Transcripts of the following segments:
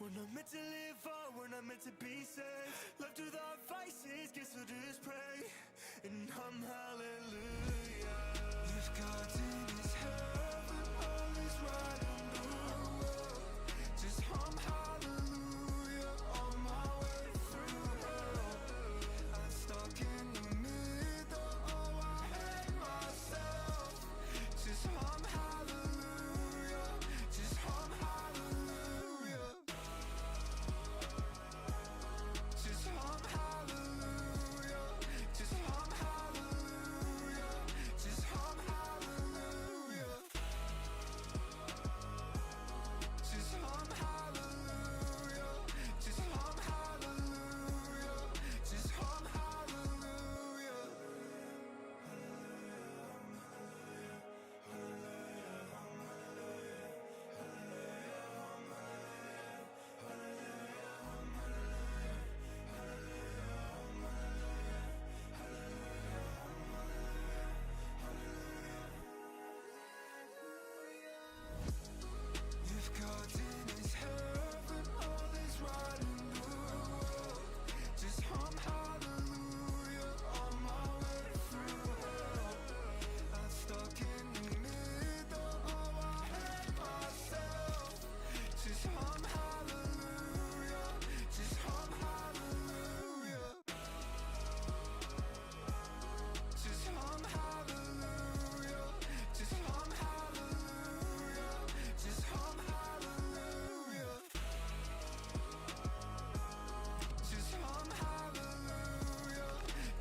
We're not meant to live on, we're not meant to be saved. Left without vices, guess we'll just pray and hum hallelujah. If God's in his heaven, all is right in the world. Just hum hallelujah on my way through hell. I'm stuck in the middle, oh I hate myself. Just hum hallelujah, just hum hallelujah. Just hum hallelujah, just hum hallelujah, just hum hallelujah. Just hum hallelujah, just hum hallelujah, just hum hallelujah. If God's in his heaven, all is right in the world. Just hum hallelujah on my way through hell. I'm stuck in the middle, oh I hate myself. Just hum hallelujah, just hum hallelujah. Just hum hallelujah, just hum hallelujah, just hum hallelujah. Just hum hallelujah,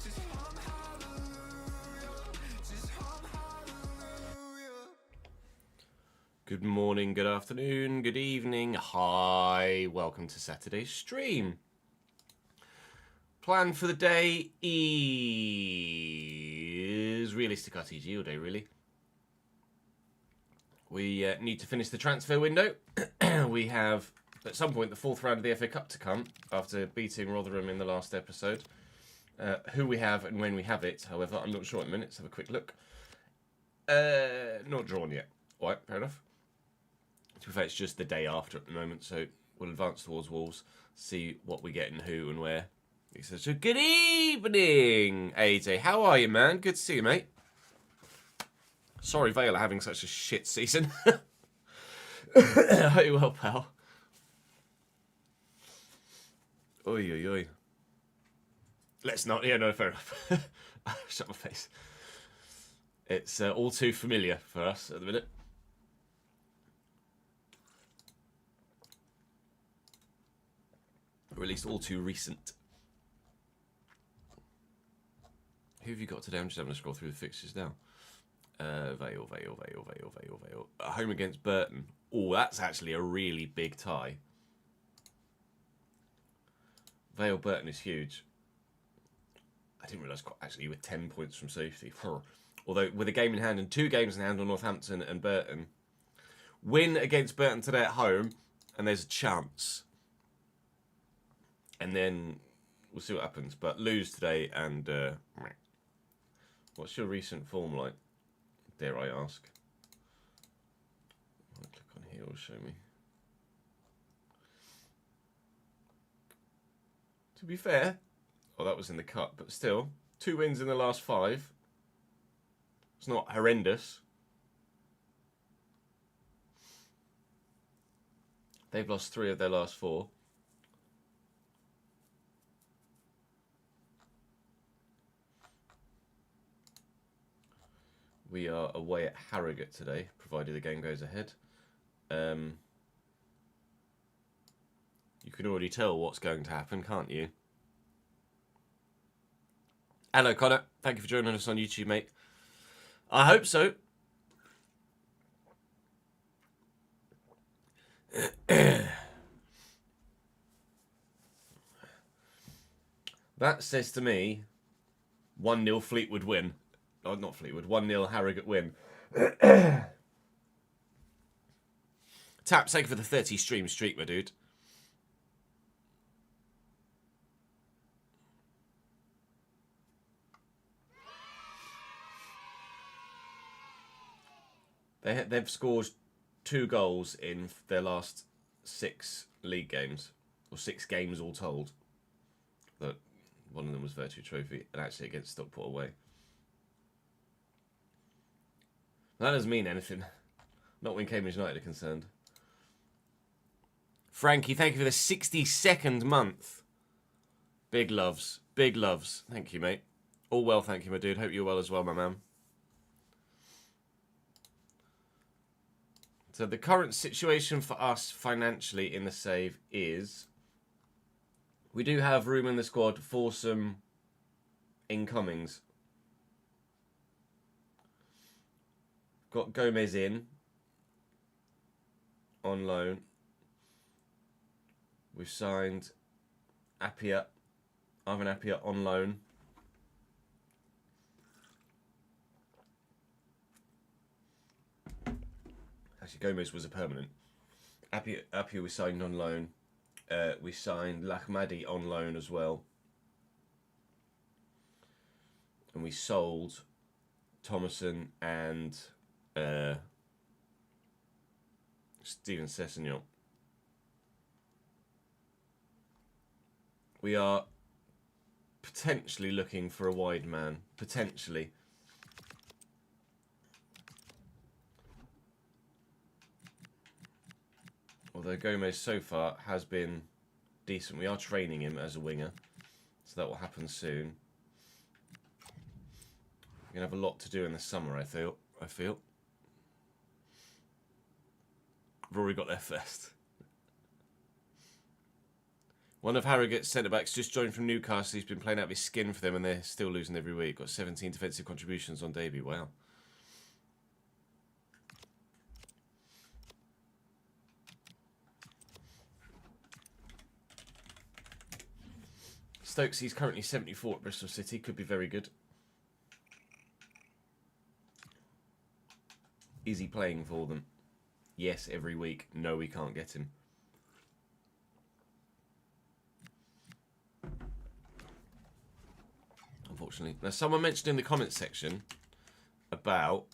just hum hallelujah, just hum hallelujah. Good morning, good afternoon, good evening, hi, welcome to Saturday's stream. Plan for the day is realistic RTG all day, really. We need to finish the transfer window. We have, at some point, the fourth round of the FA Cup to come after beating Rotherham in the last episode. Who we have and when we have it, however, I'm not sure at the minute. Let's have a quick look. Not drawn yet. All right, fair enough. To be fair, it's just the day after at the moment, so we'll advance towards Wolves, see what we get and who and where. He says, so good evening, AJ. How are you, man? Good to see you, mate. Sorry, Vale are having such a shit season. I hope you're well, pal. Oi, oi, oi. Let's not. Yeah, no, fair enough. Shut my face. It's all too familiar for us at the minute. Or at least all too recent. Who have you got today? I'm just having to scroll through the fixtures now. Vale. Home against Burton. Oh, that's actually a really big tie. Vale Burton is huge. I didn't realise actually with 10 points from safety. Although with a game in hand and 2 games in hand on Northampton and Burton. Win against Burton today at home and there's a chance. And then we'll see what happens. But lose today and... what's your recent form like? Dare I ask? I'll click on here, it'll show me. To be fair, well, that was in the cup, but still, 2 wins in the last 5. It's not horrendous. They've lost 3 of their last 4. We are away at Harrogate today, provided the game goes ahead. You can already tell what's going to happen, can't you? Hello, Connor. Thank you for joining us on YouTube, mate. I hope so. That says to me, 1-0 Fleetwood win. Oh, not Fleetwood. 1-0 Harrogate win. Tap, thank you for the 30 stream streak, my dude. They've scored 2 goals in their last 6 league games, or 6 games all told. That one of them was Virtue Trophy, and actually against Stockport away. That doesn't mean anything. Not when Cambridge United are concerned. Frankie, thank you for the 62nd month. Big loves. Big loves. Thank you, mate. All well, thank you, my dude. Hope you're well as well, my man. So the current situation for us financially in the save is we do have room in the squad for some incomings. Got Gomez in on loan. We've signed Ivan Appiah on loan. Actually, Gomez was a permanent. Appiah was signed on loan. We signed Lahmadi on loan as well. And we sold Thomason and Steven Sessegnon. We are potentially looking for a wide man. Potentially. Although Gomez so far has been decent. We are training him as a winger. So that will happen soon. We're going to have a lot to do in the summer, I feel. I've already got there first. One of Harrogate's centre-backs just joined from Newcastle. He's been playing out of his skin for them and they're still losing every week. Got 17 defensive contributions on debut. Wow. Stokes, he's currently 74 at Bristol City. Could be very good. Is he playing for them? Yes, every week. No, we can't get him. Unfortunately. Now, someone mentioned in the comments section about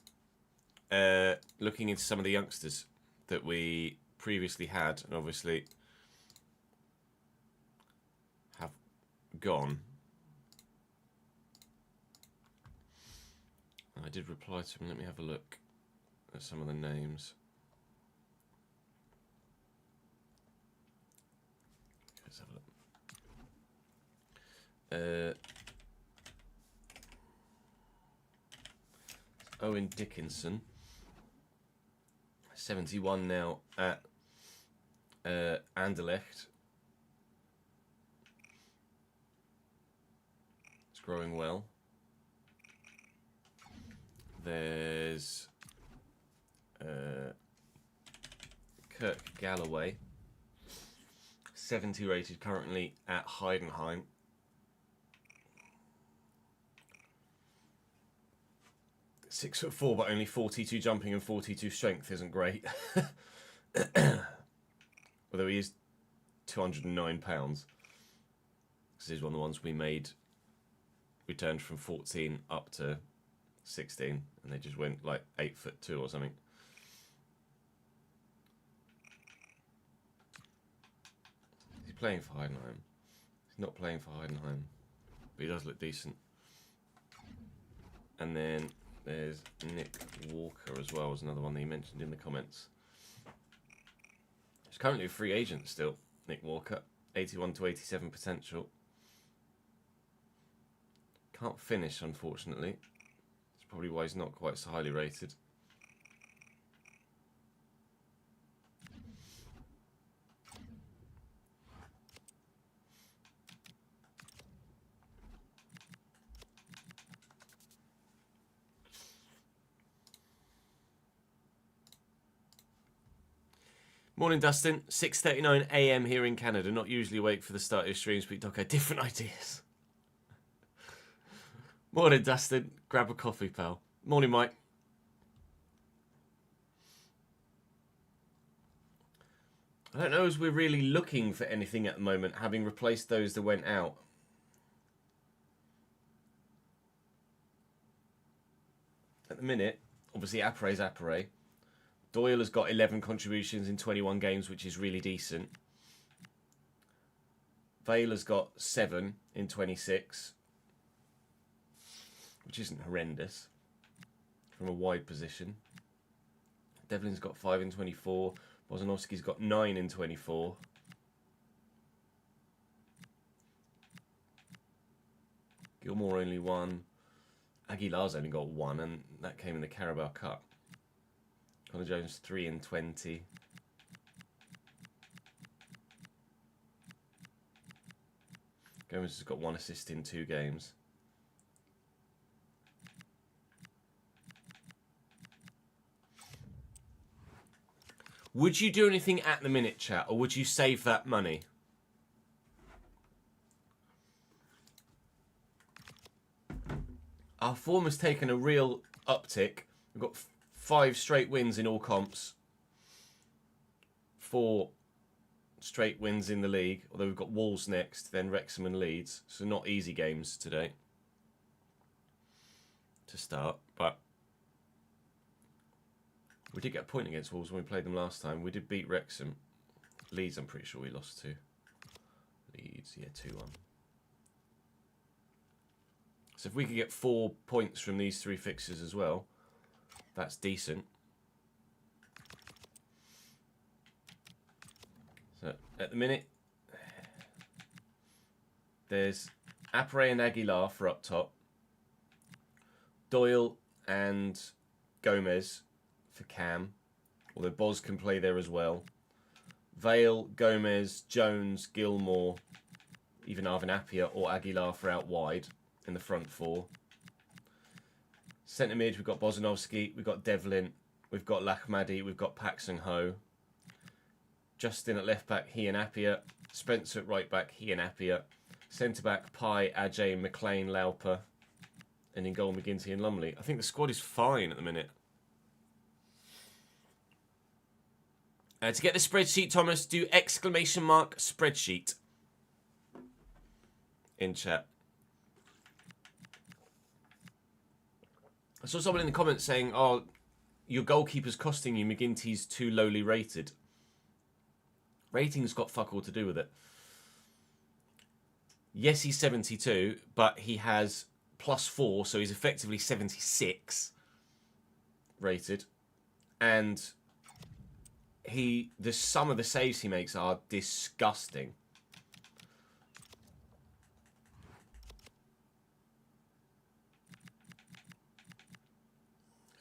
looking into some of the youngsters that we previously had and obviously have gone. I did reply to him. Let me have a look at some of the names. Let's have a look. Owen Dickinson, 71 now at Anderlecht. It's growing well. There's Kirk Galloway, 70 rated currently at Heidenheim. £6'4", but only 42 jumping and 42 strength isn't great. Although he is £209. This is one of the ones we made. We turned from 14 up to 16, and they just went like 8'2" or something. He's playing for Heidenheim. He's not playing for Heidenheim, but he does look decent. And then there's Nick Walker as well, as another one that he mentioned in the comments. He's currently a free agent still, Nick Walker. 81 to 87 potential. Can't finish, unfortunately. That's probably why he's not quite so highly rated. Morning, Dustin. 6:39 AM here in Canada. Not usually awake for the start of your streams, but okay, different ideas. Morning, Dustin. Grab a coffee, pal. Morning, Mike. I don't know as we're really looking for anything at the moment, having replaced those that went out. At the minute, obviously, Appare's Appare. Doyle has got 11 contributions in 21 games, which is really decent. Vale has got 7 in 26, which isn't horrendous from a wide position. Devlin's got 5 in 24. Bozanovski's got 9 in 24. Gilmore only 1. Aguilar's only got 1, and that came in the Carabao Cup. Connor Jones 3 in 20. Gomez has got 1 assist in 2 games. Would you do anything at the minute, chat, or would you save that money? Our form has taken a real uptick. We've got 5 straight wins in all comps. 4 straight wins in the league, although we've got Wolves next, then Wrexham and Leeds. So not easy games today to start, but we did get a point against Wolves when we played them last time. We did beat Wrexham. Leeds, I'm pretty sure we lost to. Leeds, yeah, 2-1. So if we could get 4 points from these 3 fixtures as well, that's decent. So at the minute, there's Apre and Aguilar for up top. Doyle and Gomez for Cam, although Boz can play there as well. Vale, Gomez, Jones, Gilmore, even Arvin Appiah or Aguilar for out wide in the front 4. Centre mid, we've got Bozanovski, we've got Devlin, we've got Lahmadi, we've got Paxson Ho. Justin at left back, he and Appiah. Spencer at right back, he and Appiah. Centre back, Pai, Ajay, McLean, Lauper. And in goal, McGinty and Lumley. I think the squad is fine at the minute. To get the spreadsheet, Thomas, do ! Spreadsheet in chat. I saw someone in the comments saying, oh, your goalkeeper's costing you, McGinty's too lowly rated. Rating's got fuck all to do with it. Yes, he's 72, but he has +4, so he's effectively 76 rated. And the sum of the saves he makes are disgusting.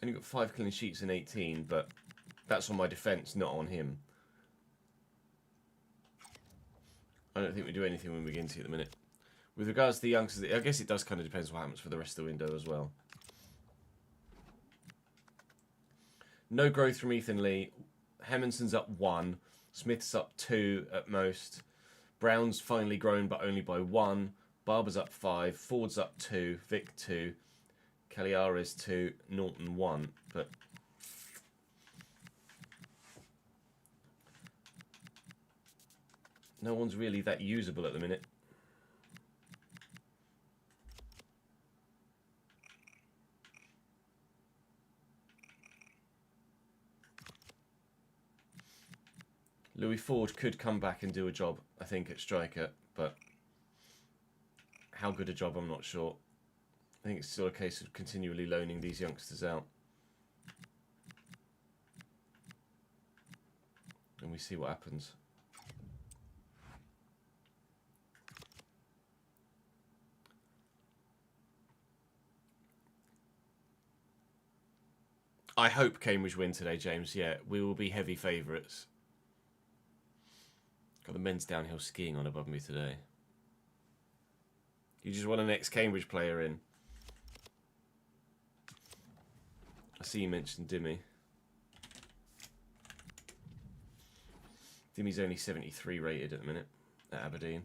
Only got 5 clean sheets in 18, but that's on my defence, not on him. I don't think we do anything when we get into it at the minute. With regards to the youngsters, I guess it does kind of depend on what happens for the rest of the window as well. No growth from Ethan Lee. Hemmonson's up 1. Smith's up 2 at most. Brown's finally grown, but only by 1. Barber's up 5. Ford's up 2. Vic 2. Cagliari's 2. Norton 1. But no one's really that usable at the minute. Louis Ford could come back and do a job, I think, at striker, but how good a job, I'm not sure. I think it's still a case of continually loaning these youngsters out. And we see what happens. I hope Cambridge win today, James. Yeah, we will be heavy favourites. Got the men's downhill skiing on above me today. You just want an ex-Cambridge player in. I see you mentioned Dimmy. Dimmy's only 73 rated at the minute at Aberdeen.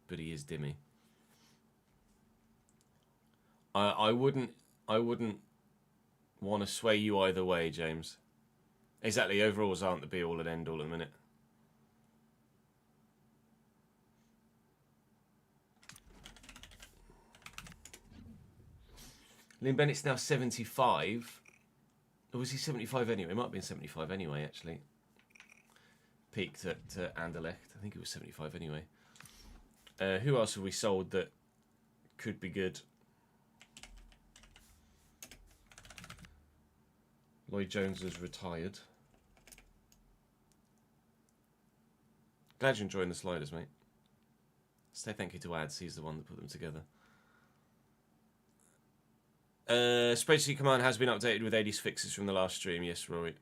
But he is Dimmy. I wouldn't want to sway you either way, James. Exactly, overalls aren't the be-all and end-all at the minute. Liam Bennett's now 75. Or was he 75 anyway? It might have been 75 anyway, actually. peaked at Anderlecht. I think it was 75 anyway. Who else have we sold that could be good? Lloyd Jones has retired. Glad you're enjoying the sliders, mate. Say thank you to Ads. He's the one that put them together. Spreadsheet command has been updated with 80s fixes from the last stream. Yes, Rory.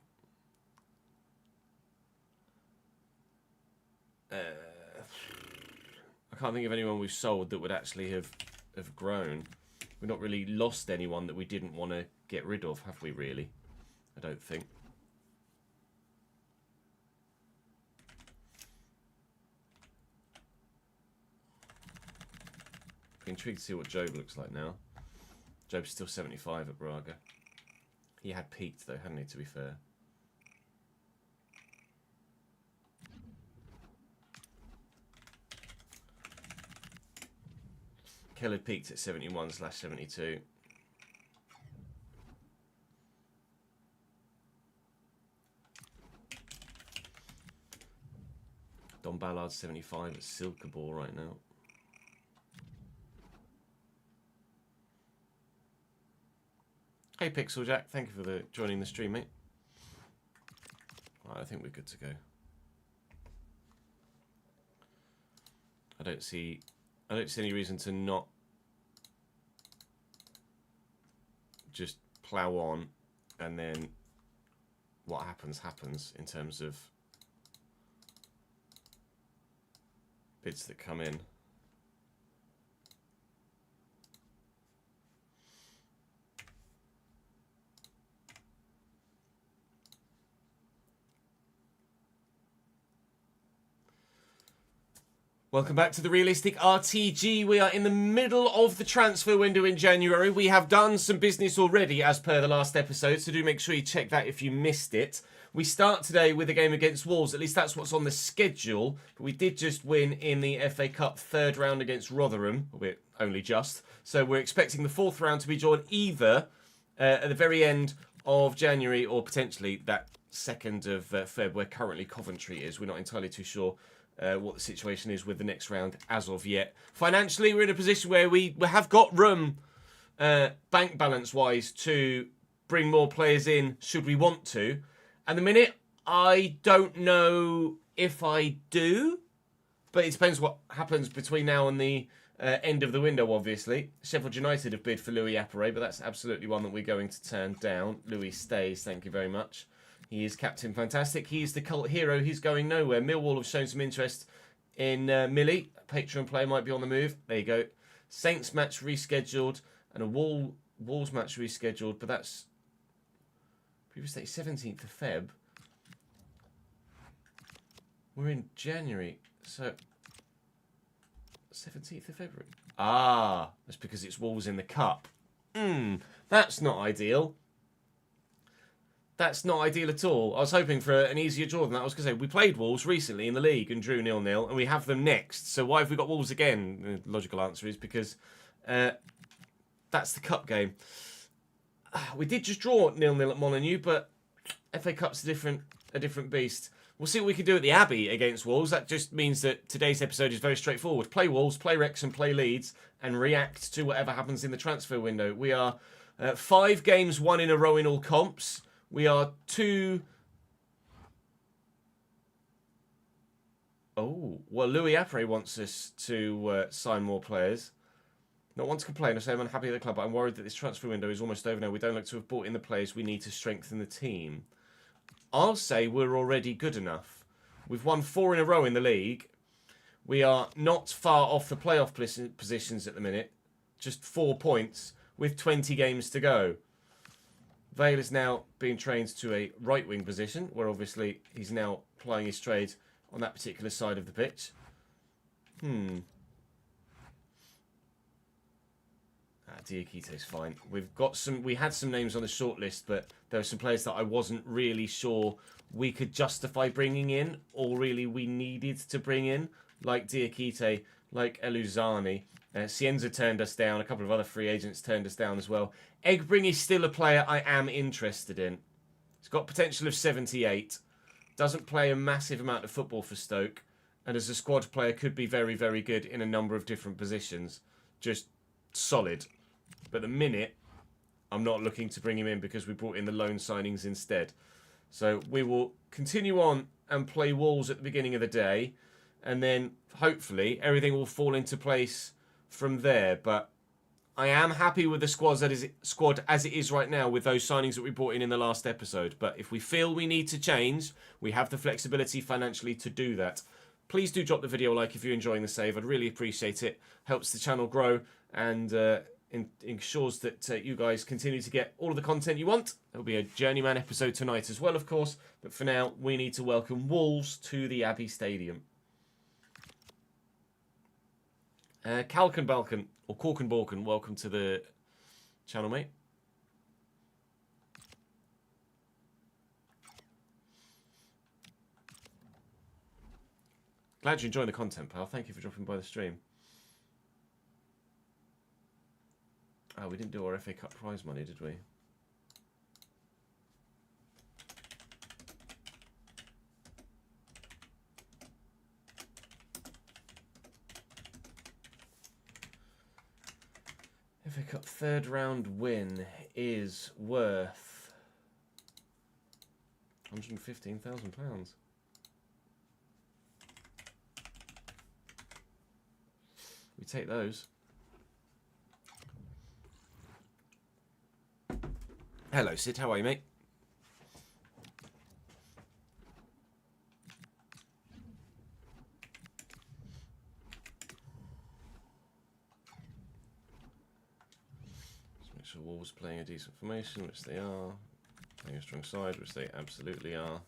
I can't think of anyone we've sold that would actually have grown. We've not really lost anyone that we didn't want to get rid of, have we, really? I don't think. I'm intrigued to see what Job looks like now. Job's still 75 at Braga. He had peaked, though, hadn't he, to be fair? Kell had peaked at 71/72. Don Ballard's 75 at Silkeborg right now. Hey Pixel Jack, thank you for joining the stream, mate. Right, I think we're good to go. I don't see any reason to not just plough on, and then what happens in terms of bids that come in. Welcome back to the Realistic RTG. We are in the middle of the transfer window in January. We have done some business already as per the last episode, so do make sure you check that if you missed it. We start today with a game against Wolves, at least that's what's on the schedule. But we did just win in the FA Cup third round against Rotherham, albeit only just. So we're expecting the fourth round to be drawn either at the very end of January or potentially that 2nd of Feb, where currently Coventry is. We're not entirely too sure what the situation is with the next round as of yet. Financially, we're in a position where we have got room, bank balance wise, to bring more players in should we want to. At the minute, I don't know if I do, but it depends what happens between now and the end of the window, obviously. Sheffield United have bid for Louis Appere, but that's absolutely one that we're going to turn down. Louis stays, thank you very much. He is Captain Fantastic. He is the cult hero. He's going nowhere. Millwall have shown some interest in Millie. A Patreon player might be on the move. There you go. Saints match rescheduled and a Wolves match rescheduled, but that's previous date 17th of Feb. We're in January, so 17th of February. Ah, that's because it's Wolves in the Cup. That's not ideal. That's not ideal at all. I was hoping for an easier draw than that. I was going to say, we played Wolves recently in the league and drew 0-0, and we have them next. So why have we got Wolves again? The logical answer is because that's the cup game. We did just draw 0-0 at Molineux, but FA Cup's a different beast. We'll see what we can do at the Abbey against Wolves. That just means that today's episode is very straightforward. Play Wolves, play Wrexham, play Leeds, and react to whatever happens in the transfer window. We are 5 games won in a row in all comps. We are 2... Oh, well, Louis Appere wants us to sign more players. Not one to complain. I say I'm unhappy at the club, but I'm worried that this transfer window is almost over now. We don't look to have brought in the players we need to strengthen the team. I'll say we're already good enough. We've won 4 in a row in the league. We are not far off the playoff positions at the minute. Just 4 points with 20 games to go. Vale is now being trained to a right-wing position, where obviously he's now plying his trade on that particular side of the pitch. Diakite's fine. We had some names on the shortlist, but there were some players that I wasn't really sure we could justify bringing in, or really we needed to bring in, like Diakite, like Eluzani. Cienza turned us down. A couple of other free agents turned us down as well. Egbring is still a player I am interested in. He's got potential of 78. doesn't play a massive amount of football for Stoke, and as a squad player could be very, very good in a number of different positions. Just solid. But at the minute, I'm not looking to bring him in because we brought in the loan signings instead. So we will continue on and play Wolves at the beginning of the day, and then hopefully everything will fall into place from there. But I am happy with the squad as it is right now with those signings that we brought in the last episode. But if we feel we need to change, we have the flexibility financially to do that. Please do drop the video a like if you're enjoying the save. I'd really appreciate it. Helps the channel grow and ensures that you guys continue to get all of the content you want. There'll be a Journeyman episode tonight as well, of course. But for now, we need to welcome Wolves to the Abbey Stadium. Kalken Balkan, or Corken Balkan, welcome to the channel, mate. Glad you're enjoying the content, pal. Thank you for dropping by the stream. Oh, we didn't do our FA Cup prize money, did we? FA Cup third round win is worth £115,000. We take those. Hello, Sid. How are you, mate? Let's make sure Wolves playing a decent formation, which they are. Playing a strong side, which they absolutely are.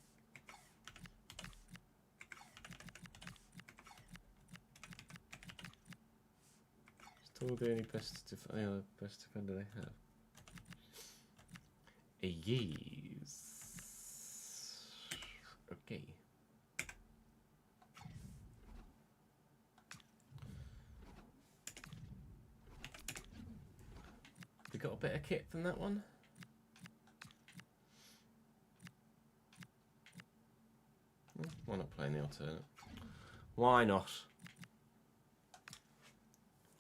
Still the only best defender they have. Yes. Okay. We got a better kit than that one. Why not play in the alternate? Why not?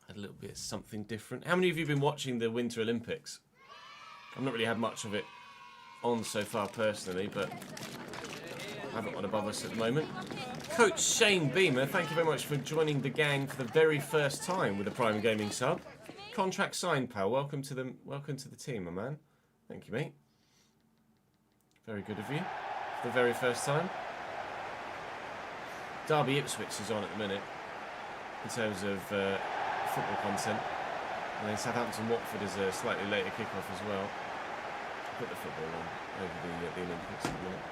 Had a little bit of something different. How many of you have been watching the Winter Olympics? I've not really had much of it on so far personally, but I haven't one above us at the moment. Coach Shane Beamer, thank you very much for joining the gang for the very first time with a Prime Gaming sub. Contract signed, pal. Welcome to the team, my man. Thank you, mate. Very good of you. For the very first time. Derby Ipswich is on at the minute in terms of football content. And then Southampton Watford is a slightly later kickoff as well. Put the football on over the Olympics at the minute.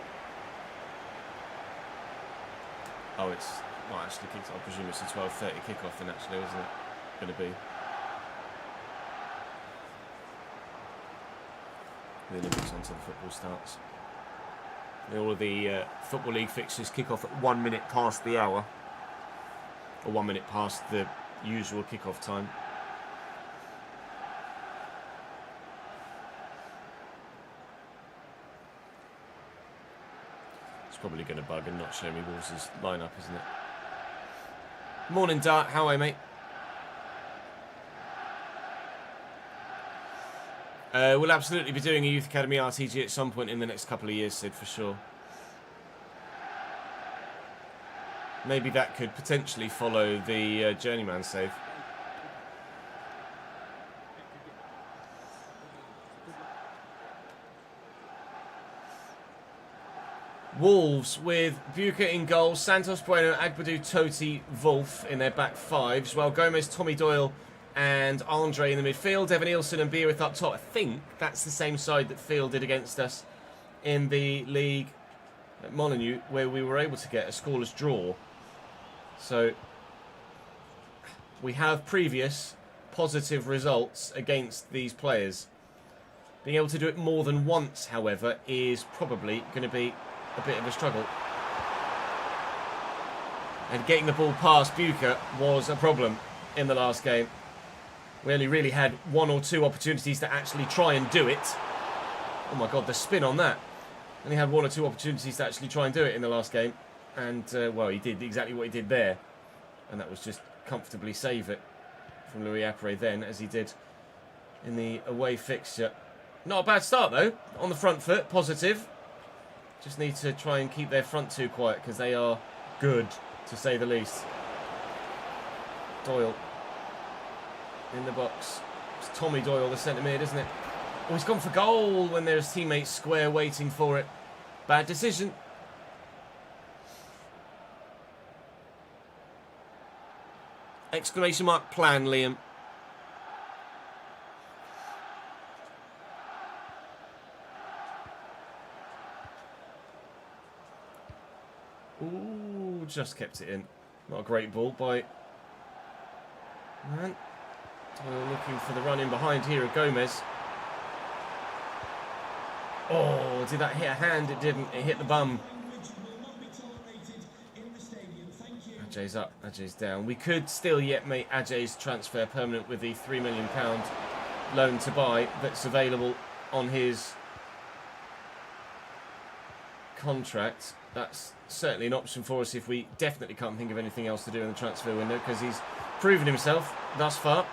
Oh, it's not actually kicked off. I presume it's a 12:30 kickoff then actually, isn't it? Going to be. The Olympics until the football starts. All of the Football League fixtures kick off at 1 minute past the hour. Or 1 minute past the usual kickoff time. It's probably going to bug and not show me Wolves' lineup, isn't it? Morning, Dart. How are you, mate? We'll absolutely be doing a Youth Academy RTG at some point in the next couple of years, Sid, for sure. Maybe that could potentially follow the Journeyman save. Wolves with Buca in goal, Santos Bueno, Agbadou, Totti, Wolf in their back fives, while Gomez, Tommy Doyle and Andre in the midfield. Evan Nielsen and Beerith up top. I think that's the same side that fielded against us in the league at Molineux, where we were able to get a scoreless draw. So we have previous positive results against these players. Being able to do it more than once, however, is probably going to be a bit of a struggle. And getting the ball past Buca was a problem in the last game. We only really had 1 or 2 opportunities to actually try and do it. Oh my god, the spin on that. Only had 1 or 2 opportunities to actually try and do it in the last game. And, well, he did exactly what he did there. And that was just comfortably save it from Louis Appere then, as he did in the away fixture. Not a bad start, though. On the front foot, positive. Just need to try and keep their front two quiet, because they are good, to say the least. Doyle in the box. It's Tommy Doyle, the centre mid, isn't it? Oh, he's gone for goal when there's teammates square waiting for it. Bad decision. Exclamation mark plan, Liam. Ooh, just kept it in. Not a great ball by... Man. Doyle looking for the run in behind here of Gomez. Oh, did that hit a hand? It didn't. It hit the bum. Ajay's up. Ajay's down. We could still yet make Ajay's transfer permanent with the £3 million loan to buy that's available on his contract. That's certainly an option for us if we definitely can't think of anything else to do in the transfer window, because he's proven himself thus far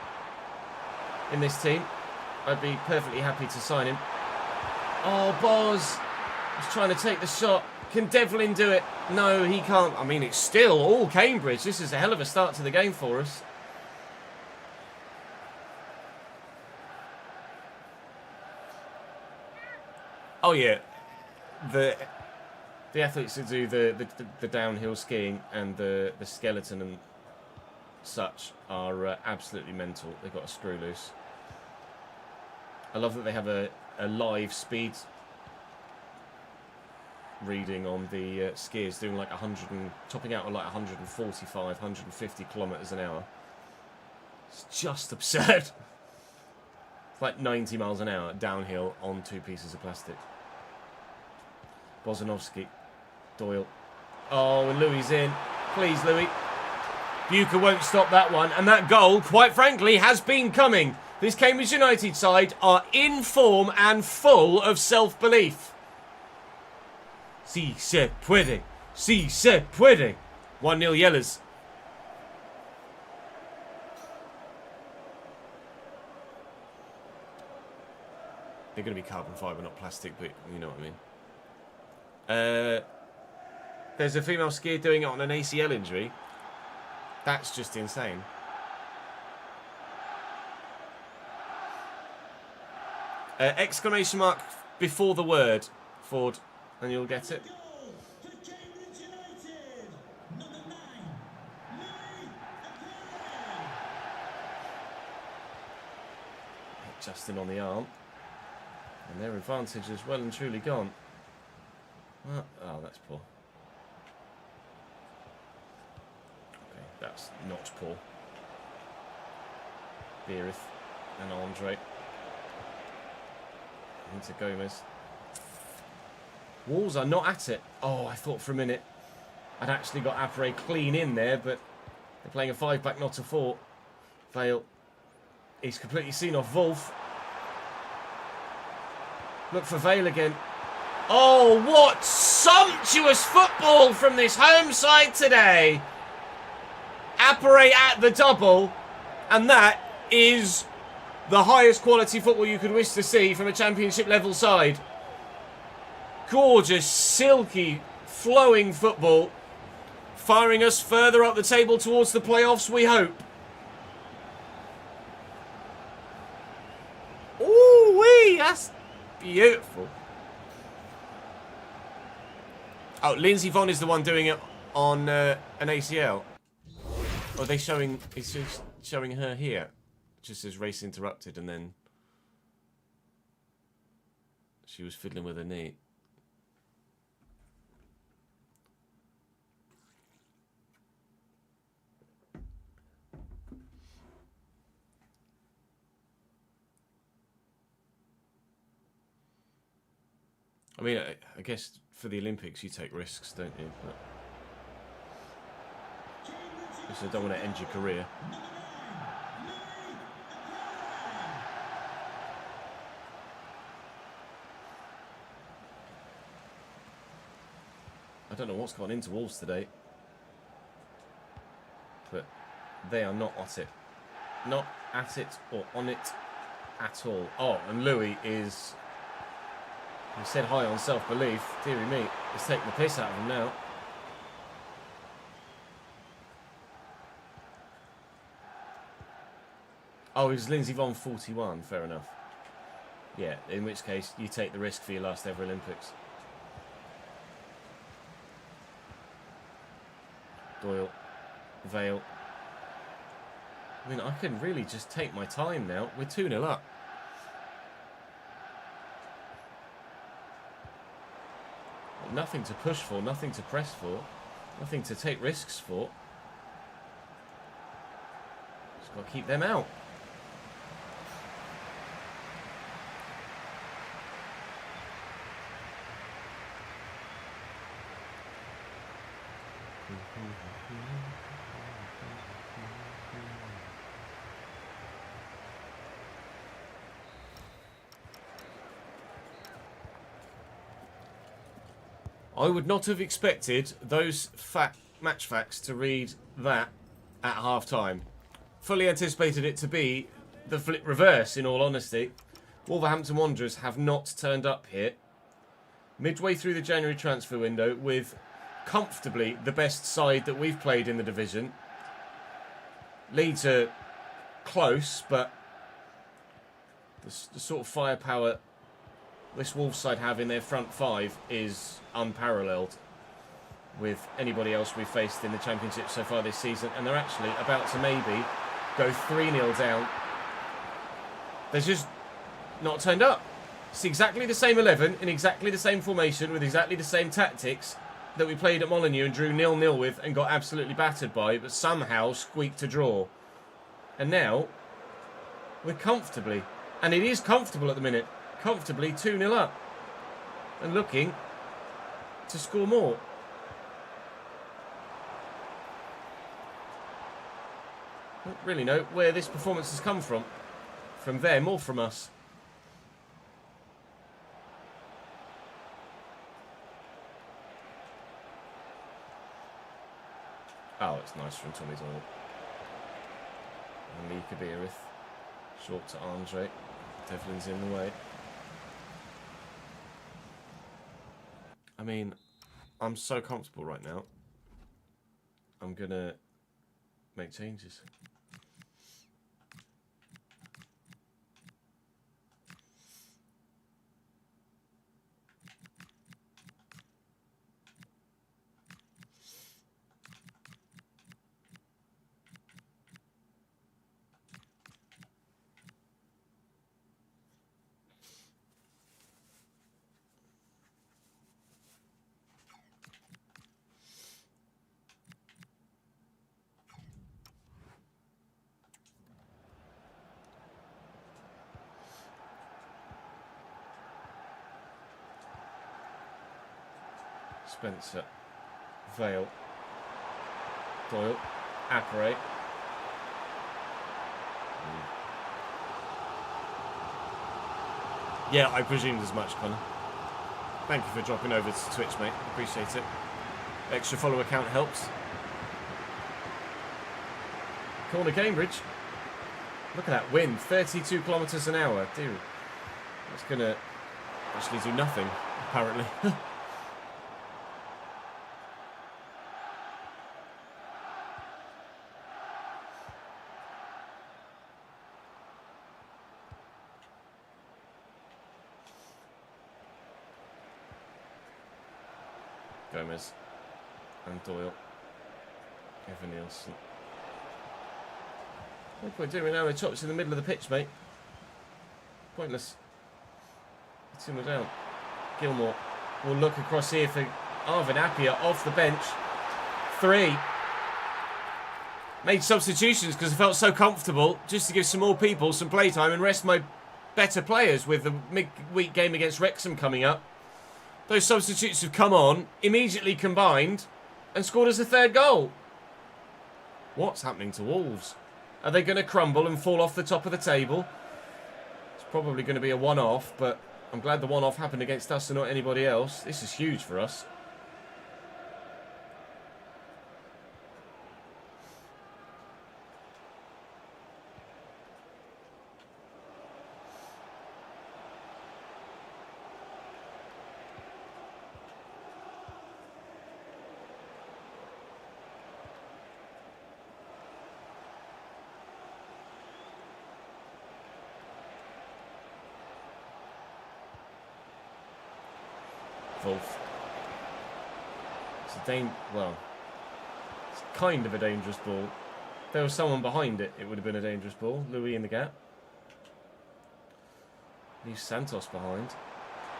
in this team. I'd be perfectly happy to sign him. Oh, Boz was trying to take the shot. Can Devlin do it? No, he can't. I mean, it's still all Cambridge. This is a hell of a start to the game for us. Oh, yeah. The athletes who do the downhill skiing and the skeleton and such are absolutely mental. They've got a screw loose. I love that they have a live speed reading on the skiers, doing like 100 and topping out at like 145, 150 kilometers an hour. It's just absurd. It's like 90 miles an hour downhill on 2 pieces of plastic. Bozanovsky, Doyle. Oh, and Louis in. Please, Louis. Buka won't stop that one, and that goal, quite frankly, has been coming. This Cambridge United side are in form and full of self-belief. Si se puede. Si se puede. 1-0 Yellers. They're going to be carbon fibre, not plastic, but you know what I mean. There's a female skier doing it on an ACL injury. That's just insane. Exclamation mark before the word, Ford, and you'll get it. Justin on the arm. And their advantage is well and truly gone. Well, oh, that's poor. Okay, that's not poor. Beerith and Andre. Into Gomez. Wolves are not at it. Oh, I thought for a minute I'd actually got Appere clean in there, but they're playing a 5-back, not a 4. Vale. He's completely seen off Wolf. Look for Vale again. Oh, what sumptuous football from this home side today. Appere at the double, and that is the highest quality football you could wish to see from a championship level side. Gorgeous, silky, flowing football, firing us further up the table towards the playoffs, we hope. Ooh-wee, that's beautiful. Oh, Lindsay Vonn is the one doing it on an ACL. Or are they showing, it's just showing her here. Just as race interrupted, and then she was fiddling with her knee. I mean, I guess for the Olympics you take risks, don't you? But I don't want to end your career. I don't know what's gone into Wolves today. But they are not at it. Not at it or on it at all. Oh, and Louis is... He said high on self-belief. Deary me, he's taking the piss out of him now. Oh, he's Lindsay Vonn 41. Fair enough. Yeah, in which case you take the risk for your last ever Olympics. Doyle. Vale. I mean, I can really just take my time now. We're 2-0 up. Nothing to push for, nothing to press for, nothing to take risks for. Just got to keep them out. I would not have expected those match facts to read that at half-time. Fully anticipated it to be the flip reverse, in all honesty. Wolverhampton Wanderers have not turned up here. Midway through the January transfer window with comfortably the best side that we've played in the division. Leeds are close, but the sort of firepower this Wolves side have in their front five is unparalleled with anybody else we've faced in the Championship so far this season. And they're actually about to maybe go 3-0 down. They're just not turned up. It's exactly the same 11 in exactly the same formation with exactly the same tactics that we played at Molineux and drew 0-0 with and got absolutely battered by, but somehow squeaked a draw. And now we're comfortably, and it is comfortable at the minute, comfortably 2-0 up and looking to score more. I don't really know where this performance has come from. From them or from us. Oh, it's nice from Tommy Doyle. And Lee Kabirith. Short to Andre. Devlin's in the way. I mean, I'm so comfortable right now. I'm going to make changes. Spencer, Vale, Doyle, Apparay. Yeah, I presumed as much, Connor. Thank you for dropping over to Twitch, mate. Appreciate it. Extra follower count helps. Corner Cambridge. Look at that wind, 32 kilometres an hour. Dude, that's going to actually do nothing, apparently. Gomez and Doyle. Evan Nielsen. No point doing now. The chops in the middle of the pitch, mate. Pointless. It's him down. Gilmore will look across here for Arvin Appiah off the bench. 3. Made substitutions because I felt so comfortable just to give some more people some playtime and rest my better players with the midweek game against Wrexham coming up. Those substitutes have come on, immediately combined, and scored us a 3rd goal. What's happening to Wolves? Are they going to crumble and fall off the top of the table? It's probably going to be a one-off, but I'm glad the one-off happened against us and not anybody else. This is huge for us. Wolf. It's it's kind of a dangerous ball. If there was someone behind it, it would have been a dangerous ball. Louis in the gap. Leaves Santos behind.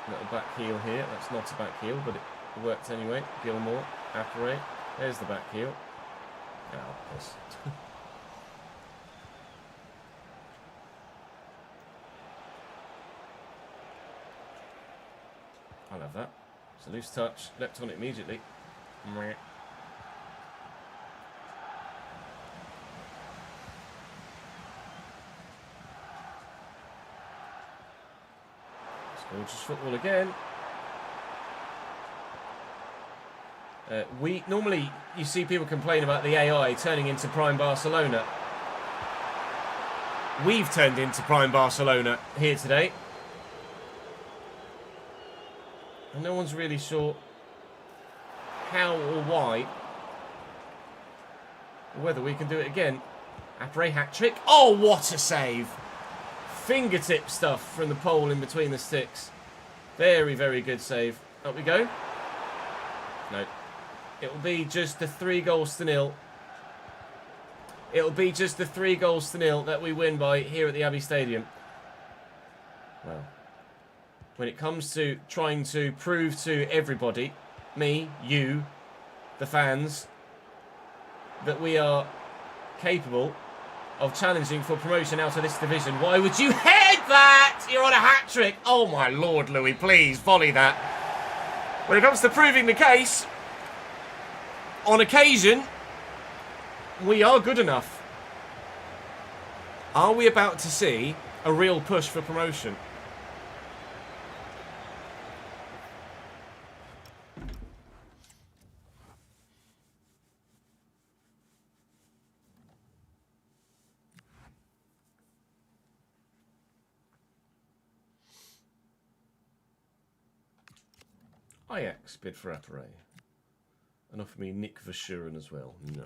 Little back heel here. That's not a back heel, but it worked anyway. Gilmore, Apparay. There's the back heel. Oh, piss. I'll have that. It's a loose touch. Leapt on it immediately. Gorgeous football again. Normally you see people complain about the AI turning into Prime Barcelona. We've turned into Prime Barcelona here today. And no one's really sure how or why, or whether we can do it again. Apparay hat-trick. Oh, what a save! Fingertip stuff from the pole in between the sticks. Very, very good save. Up we go. No. It will be just the 3-0. It will be just the 3-0 that we win by here at the Abbey Stadium. Well, when it comes to trying to prove to everybody, me, you, the fans, that we are capable of challenging for promotion out of this division, why would you head that? You're on a hat-trick. Oh, my Lord, Louis, please volley that. When it comes to proving the case, on occasion, we are good enough. Are we about to see a real push for promotion? Ajax bid for Apparay. And offer me Nick Verschuren as well. No.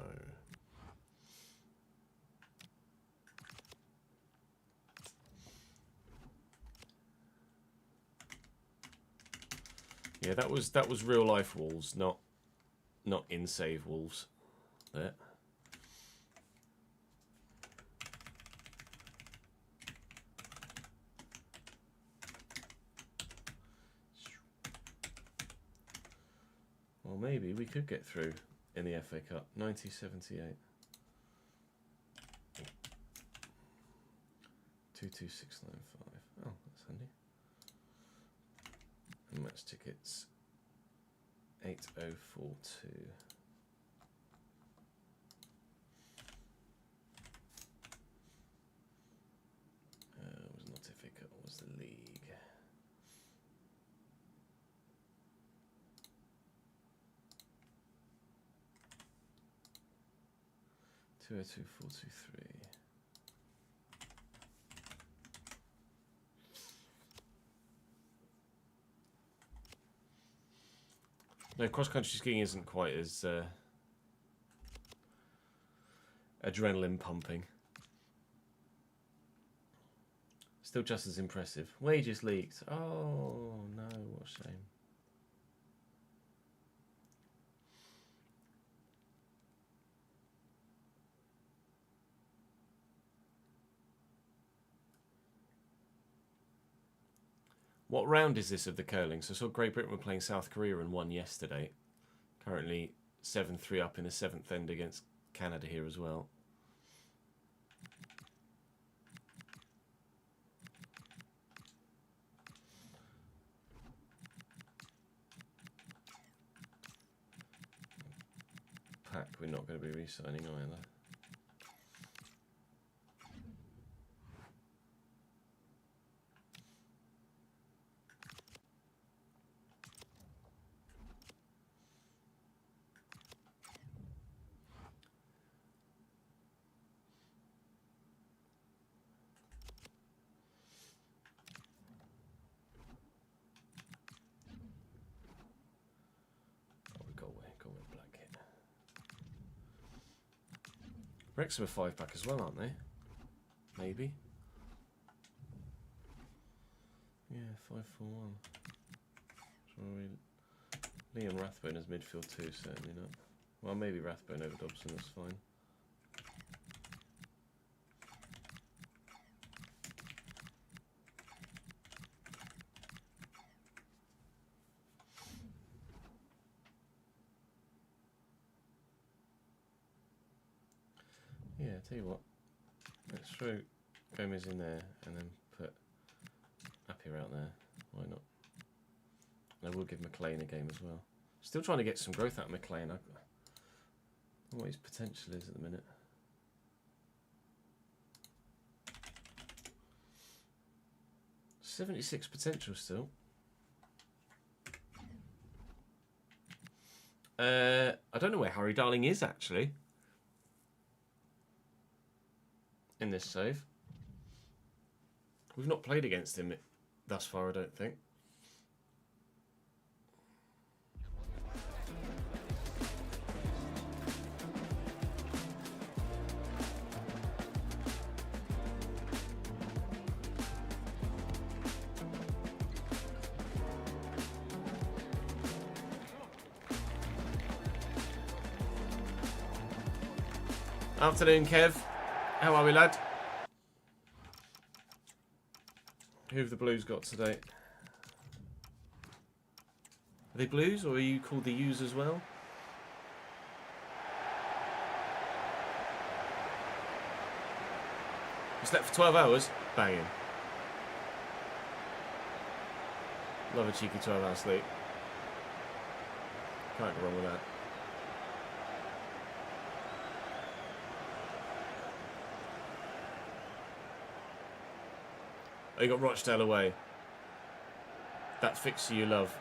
Yeah, that was real life Wolves, not in save Wolves. There. Well, maybe we could get through in the FA Cup. 1978. 22695. Oh, that's handy. And match tickets 8042. Was not FA Cup, was the league. 202423. No, cross-country skiing isn't quite as adrenaline pumping. Still just as impressive. Wages leaked. Oh no, what a shame. What round is this of the curling? So I saw Great Britain were playing South Korea and won yesterday. Currently 7-3 up in the 7th end against Canada here as well. Pack we're not going to be re-signing either. Wrexham are 5-back as well, aren't they? Maybe. Yeah, 5-4-1. Liam Rathbone as midfield 2, certainly not. Well, maybe Rathbone over Dobson, that's fine. Yeah, tell you what. Let's throw Gomez in there and then put Appiah out there. Why not? I will give McLean a game as well. Still trying to get some growth out of McLean. I don't know what his potential is at the minute. .76 potential still. I don't know where Harry Darling is actually in this save. We've not played against him thus far, I don't think. Afternoon, Kev. How are we, lad? Who have the Blues got today? Are they Blues, or are you called the U's as well? You slept for 12 hours? Banging. Love a cheeky 12-hour sleep. Can't go wrong with that. Oh, you got Rochdale away. That fixture you love.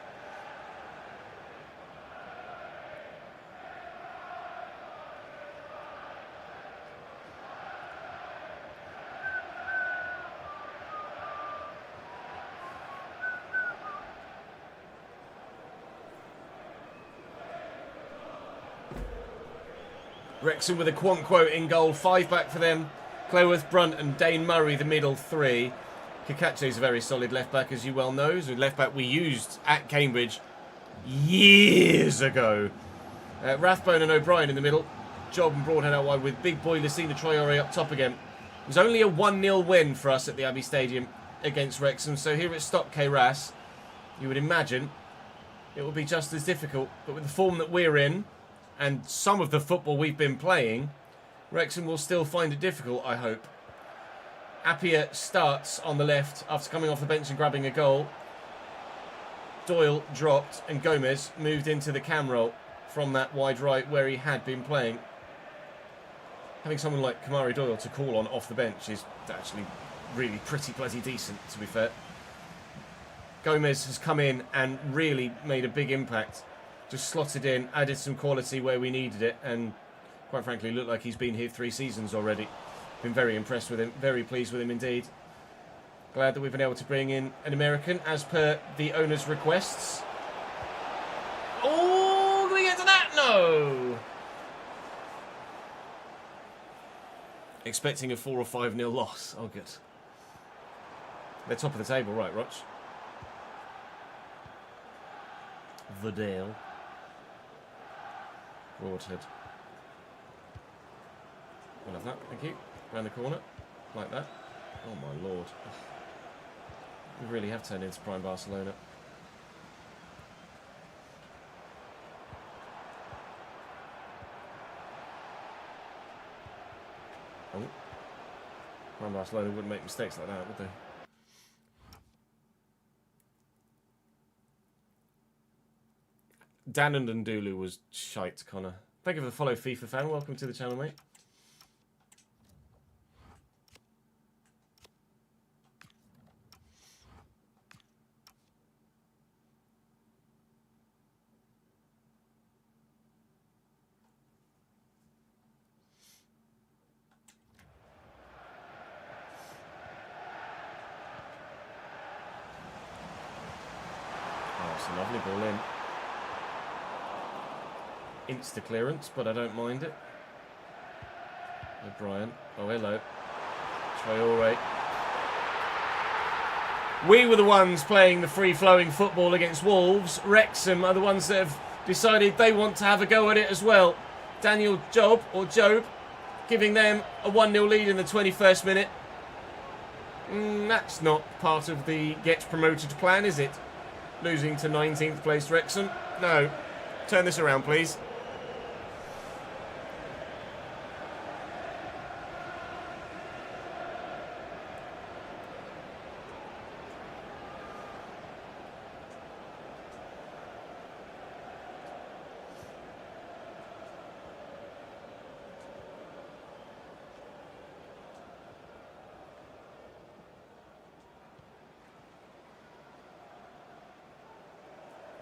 Wrexham with a quote in goal. 5 back for them. Cleworth, Brunt and Dane Murray, the middle 3. Kakache's a very solid left-back, as you well know. He's a left-back we used at Cambridge years ago. Rathbone and O'Brien in the middle. Job and Broadhead out wide with big boy Lucina Traore up top again. It was only a 1-0 win for us at the Abbey Stadium against Wrexham. So here at Stock Ras, you would imagine it will be just as difficult. But with the form that we're in and some of the football we've been playing, Wrexham will still find it difficult, I hope. Appiah starts on the left after coming off the bench and grabbing a goal. Doyle dropped and Gomez moved into the cam role from that wide right where he had been playing. Having someone like Kamari Doyle to call on off the bench is actually really pretty bloody decent, to be fair. Gomez has come in and really made a big impact. Just slotted in, added some quality where we needed it, and quite frankly looked like he's been here 3 seasons already. Been very impressed with him, very pleased with him indeed. Glad that we've been able to bring in an American as per the owner's requests. Oh, can we get to that? No! Expecting a 4 or 5-0 loss. Oh, good. They're top of the table, right, Roch? Vidal. Broadhead. We'll have that, thank you. Round the corner, like that. Oh my lord. We really have turned into prime Barcelona. Oh. Prime Barcelona wouldn't make mistakes like that, would they? Dan and Ndulu was shite, Connor. Thank you for the follow, FIFA fan. Welcome to the channel, mate. It's a lovely ball in. Insta clearance, but I don't mind it. O'Brien. Oh, hello. Traore. We were the ones playing the free-flowing football against Wolves. Wrexham are the ones that have decided they want to have a go at it as well. Daniel Job, giving them a 1-0 lead in the 21st minute. That's not part of the get promoted plan, is it? Losing to 19th place Wrexham. No. Turn this around, please.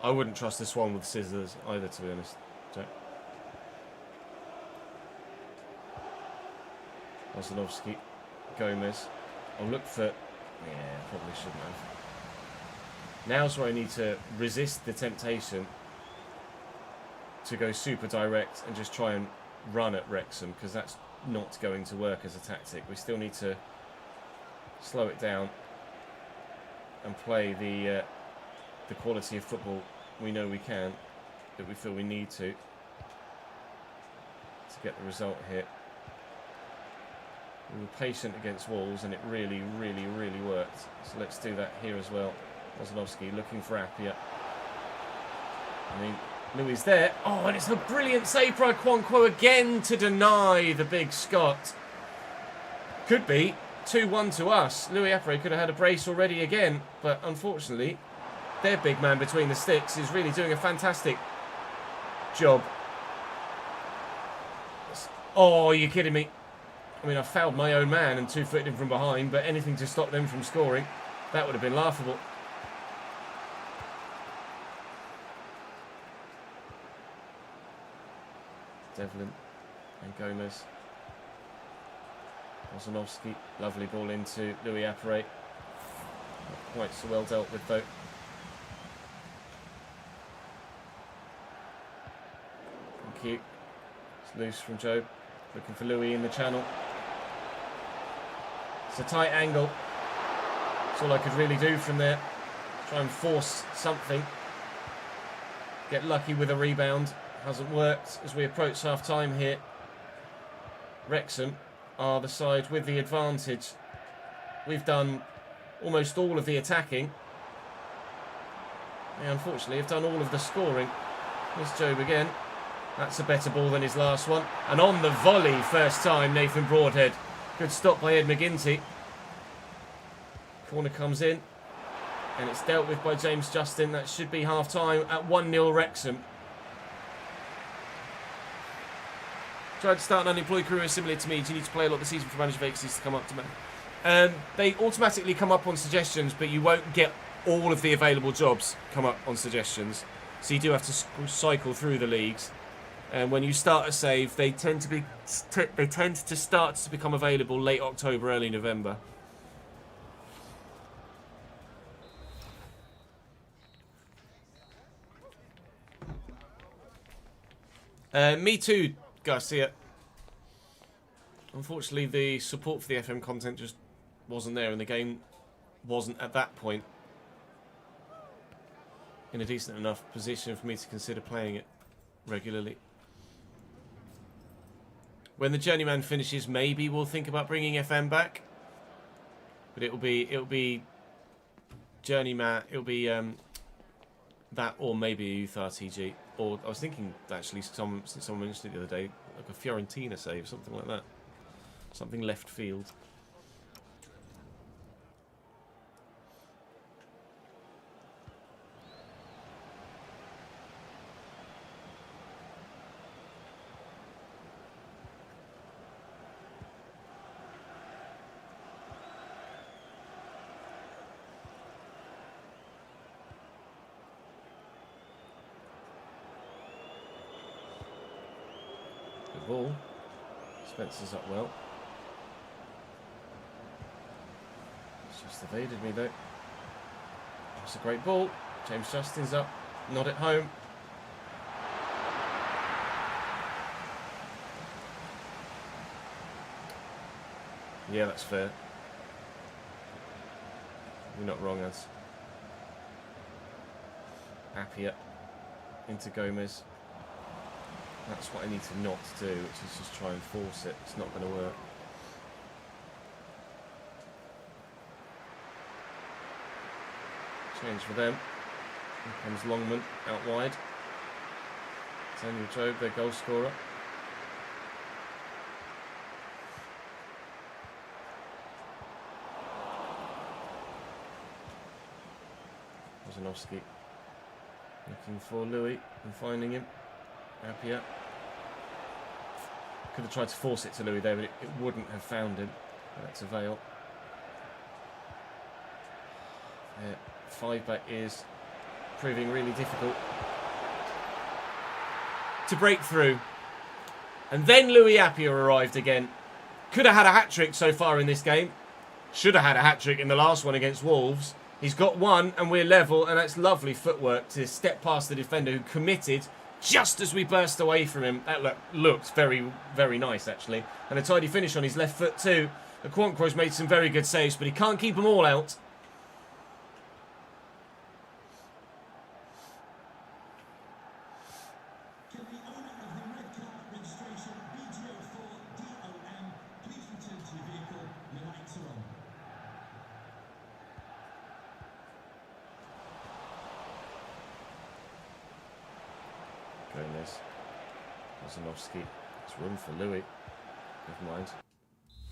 I wouldn't trust this one with scissors either, to be honest. Ozanovsky, Gomez. I'll look for... Yeah, probably shouldn't have. Now's where I need to resist the temptation to go super direct and just try and run at Wrexham, because that's not going to work as a tactic. We still need to slow it down and play the quality of football we know we can, that we feel we need to get the result here. We were patient against Wolves and it really, really, really worked. So let's do that here as well. Ozanovsky looking for Appiah. I mean, Louis there. Oh, and it's a brilliant save by Kwonkwo again to deny the big Scot. Could be 2-1 to us. Louis Appiah could have had a brace already again, but unfortunately, their big man between the sticks is really doing a fantastic job. Oh, you're kidding me. I mean, I fouled my own man and two-footed him from behind, but anything to stop them from scoring, that would have been laughable. Devlin and Gomez. Ozanovsky, lovely ball into Louis Appiah. Not quite so well dealt with though. Thank you. It's loose from Joe. Looking for Louis in the channel. It's a tight angle. That's all I could really do from there. Try and force something. Get lucky with a rebound. Hasn't worked as we approach half-time here. Wrexham are the side with the advantage. We've done almost all of the attacking. They unfortunately have done all of the scoring. Here's Job again. That's a better ball than his last one. And on the volley, first time, Nathan Broadhead. Good stop by Ed McGinty. Corner comes in. And it's dealt with by James Justin. That should be half-time at 1-0 Wrexham. Tried to start an unemployed career similar to me. Do you need to play a lot this season for manager vacancies to come up to man? They automatically come up on suggestions, but you won't get all of the available jobs come up on suggestions. So you do have to cycle through the leagues. And when you start a save, they tend to start to become available late October, early November. Me too, Garcia. Unfortunately, the support for the FM content just wasn't there, and the game wasn't at that point in a decent enough position for me to consider playing it regularly. When the Journeyman finishes, maybe we'll think about bringing FM back, but it'll be Journeyman. It'll be that, or maybe a Youth RTG. Or I was thinking actually, someone mentioned it the other day, like a Fiorentina save, something like that, something left field. Ball. Spencer's up well. It's just evaded me though. That's a great ball. James Justin's up. Not at home. Yeah, that's fair. You're not wrong, Ads. Appiah into Gomez. That's what I need to not do, which is just try and force it. It's not going to work. Change for them. Here comes Longman out wide. Daniel Jobe, their goal scorer. Kozanowski looking for Louis and finding him. Appiah. Could have tried to force it to Louis there, but it wouldn't have found him. That's a Vale. 5 back is proving really difficult to break through. And then Louis Appiah arrived again. Could have had a hat-trick so far in this game. Should have had a hat-trick in the last one against Wolves. He's got one and we're level, and that's lovely footwork to step past the defender who committed just as we burst away from him. That looked very, very nice, actually. And a tidy finish on his left foot too. Okonkwo's made some very good saves, but he can't keep them all out. Gomez, Kozanowski. It's room for Louis. Never mind.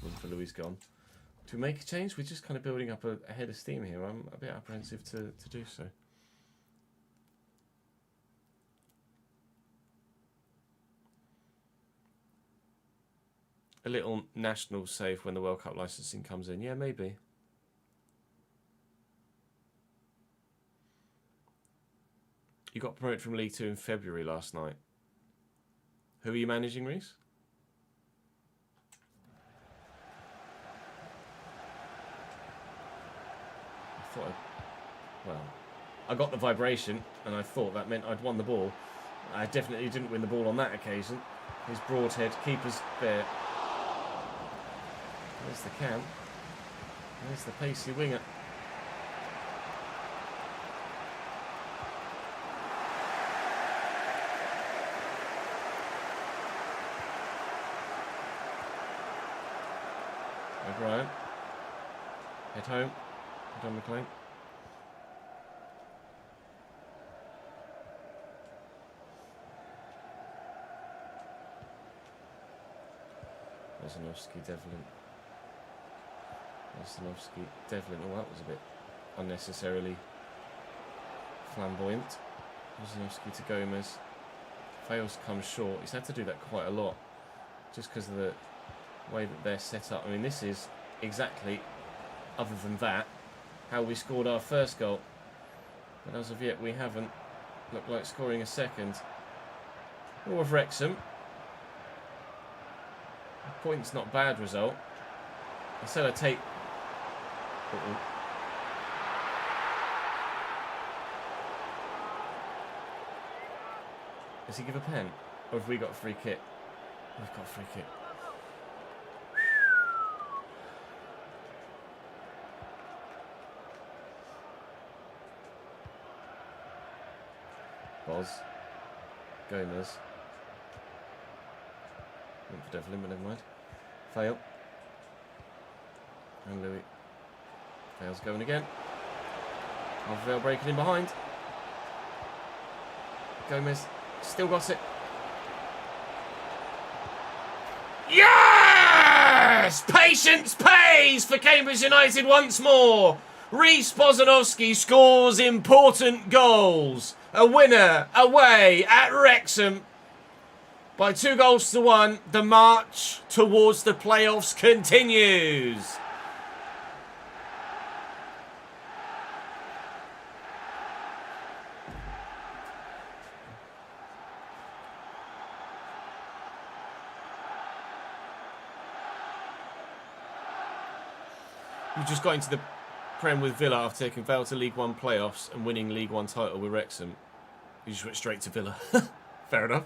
Room for Louis gone. To make a change, we're just kind of building up a head of steam here. I'm a bit apprehensive to do so. A little national save when the World Cup licensing comes in. Yeah, maybe. You got promoted from League 2 in February last night. Who are you managing, Reese? I got the vibration, and I thought that meant I'd won the ball. I definitely didn't win the ball on that occasion. His broadhead, keeper's there. There's the cam. There's the pacey winger. O'Brien. Head home. Don McLean. Kozanowski, Devlin. Kozanowski, Devlin. Oh, that was a bit unnecessarily flamboyant. Kozanowski to Gomez. Fails to come short. He's had to do that quite a lot, just because of the way that they're set up. I mean, this is exactly, other than that, how we scored our first goal. But as of yet, we haven't looked like scoring a second. Or of Wrexham. A point's not a bad result. Instead I take... Does he give a pen? Or have we got a free kick? We've got a free kick. Boz. Gomez. Went for Devlin, but never mind. Fail. And Louis. Fails going again. Vale breaking in behind. Gomez still got it. Yes! Patience pays for Cambridge United once more. Reece Kozanowski scores important goals. A winner away at Wrexham. By 2-1, the march towards the playoffs continues. We've just got into the Prem with Villa after taking Vale to League One playoffs and winning League One title with Wrexham. You just went straight to Villa. Fair enough.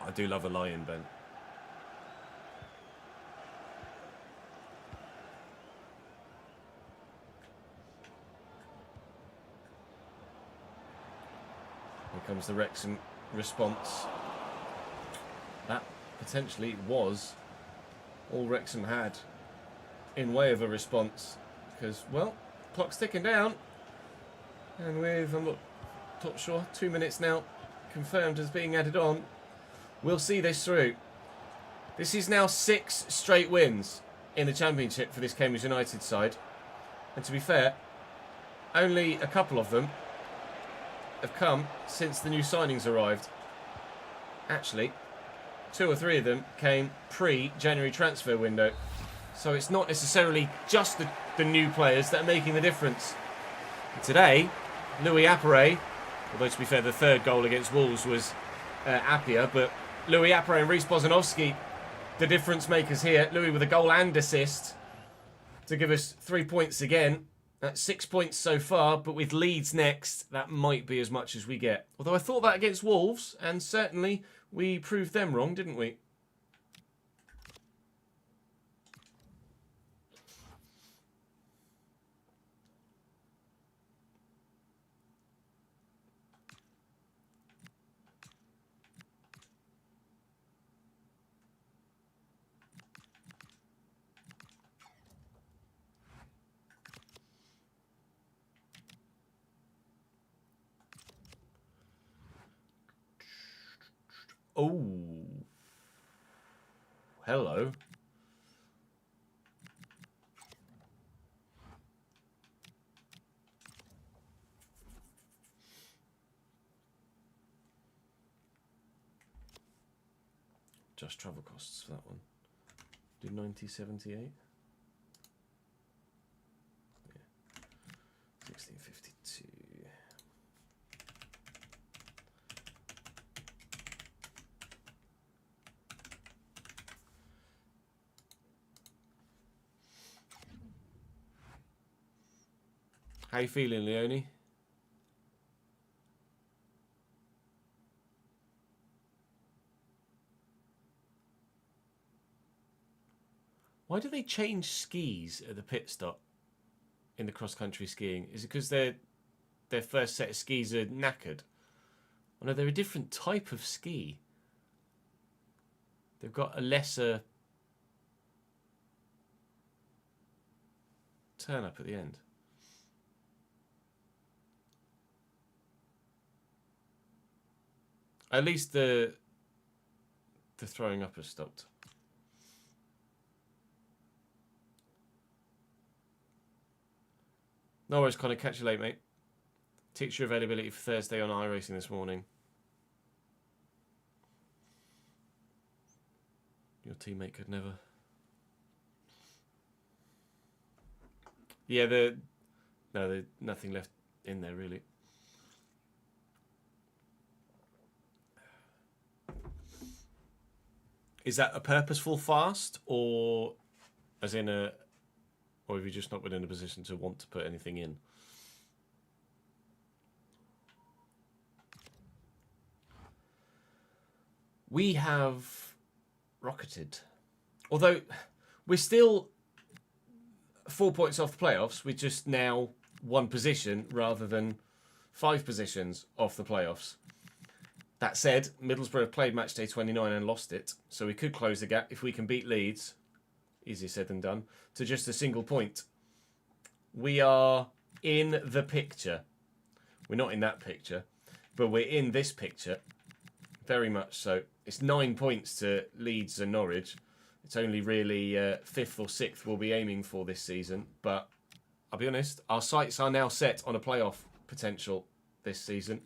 I do love a lion, Ben. Here comes the Wrexham response. That potentially was all Wrexham had in way of a response. Because, well, clock's ticking down. And with, I'm not sure, 2 minutes now confirmed as being added on. We'll see this through. This is now 6 straight wins in the Championship for this Cambridge United side. And to be fair, only a couple of them have come since the new signings arrived. Actually, 2 or 3 of them came pre-January transfer window. So it's not necessarily just the new players that are making the difference. Today, Louis Appere, although to be fair, the 3rd goal against Wolves was Appia, but Louis Appere and Reece Bozanovski, the difference makers here. Louis with a goal and assist to give us 3 points again. That's 6 points so far, but with Leeds next, that might be as much as we get. Although I thought that against Wolves, and certainly we proved them wrong, didn't we? Oh, hello. Just travel costs for that one. Do 90.78. Yeah. 16.52. How you feeling, Leone? Why do they change skis at the pit stop in the cross-country skiing? Is it because their first set of skis are knackered? Oh no, they're a different type of ski. They've got a lesser turn up at the end. At least the throwing up has stopped. No worries, Connor. Catch you late, mate. Ticked your availability for Thursday on iRacing this morning. Your teammate could never. Yeah, there's nothing left in there, really. Is that a purposeful fast, or as in a, or have you just not been in a position to want to put anything in? We have rocketed. Although we're still 4 points off the playoffs, we're just now 1 position rather than 5 positions off the playoffs. That said, Middlesbrough have played match day 29 and lost it, so we could close the gap if we can beat Leeds, easier said than done, to just a single point. We are in the picture. We're not in that picture, but we're in this picture, very much so. It's 9 points to Leeds and Norwich. It's only really 5th or 6th we'll be aiming for this season, but I'll be honest, our sights are now set on a playoff potential this season.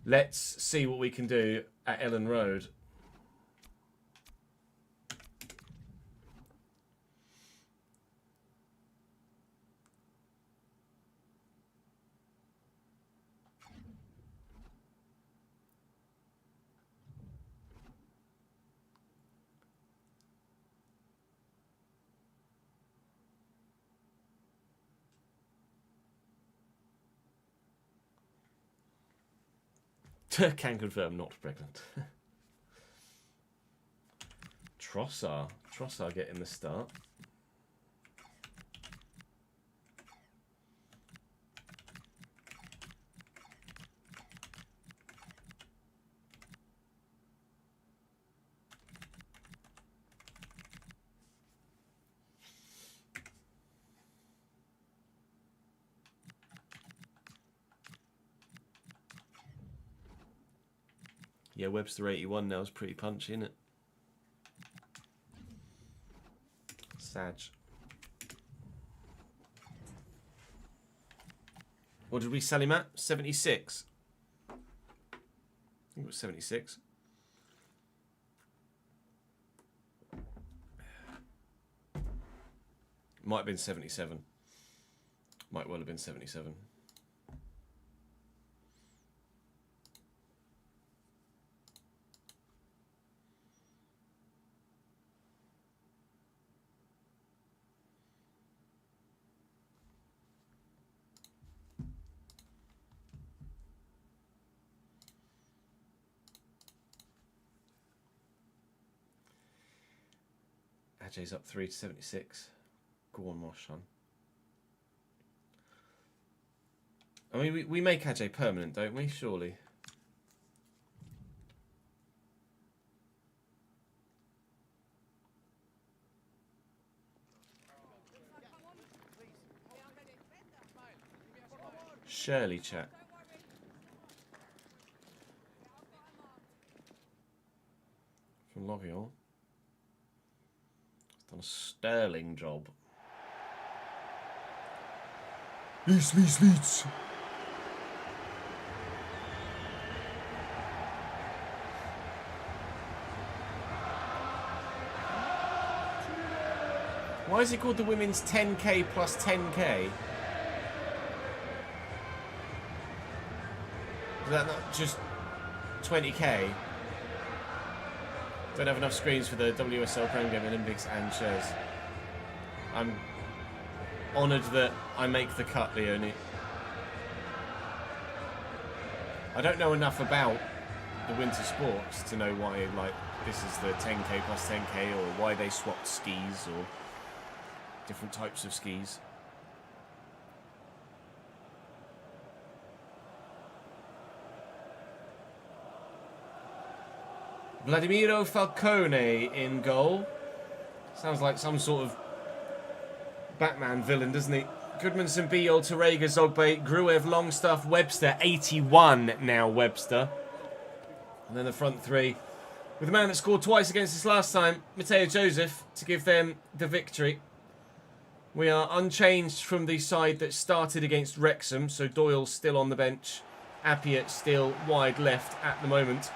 Let's see what we can do at Ellen Road. Can confirm not pregnant. Trossard getting the start. Yeah, Webster 81 now is pretty punchy, isn't it? Sag. What did we sell him at? 76. I think it was 76. Might have been 77. Might well have been 77. Ajay's up 3 to 76. Go on, Moshan. I mean, we make Ajay permanent, don't we? Surely. Shirley, chat. From L'Oreal. Done a sterling job. Leeds. Why is it called the women's 10k plus 10k? Is that not just 20k? Don't have enough screens for the WSL Crown Game Olympics and shares. I'm honoured that I make the cut, Leonie. I don't know enough about the winter sports to know why, like, this is the 10k plus 10k, or why they swapped skis, or different types of skis. Vladimiro Falcone in goal. Sounds like some sort of Batman villain, doesn't he? Goodmanson, Biol, Terega, Zogbe, Gruev, Longstaff, Webster. 81 now, Webster. And then the front three, with the man that scored twice against us last time, Mateo Joseph, to give them the victory. We are unchanged from the side that started against Wrexham, so Doyle's still on the bench. Appiah still wide left at the moment.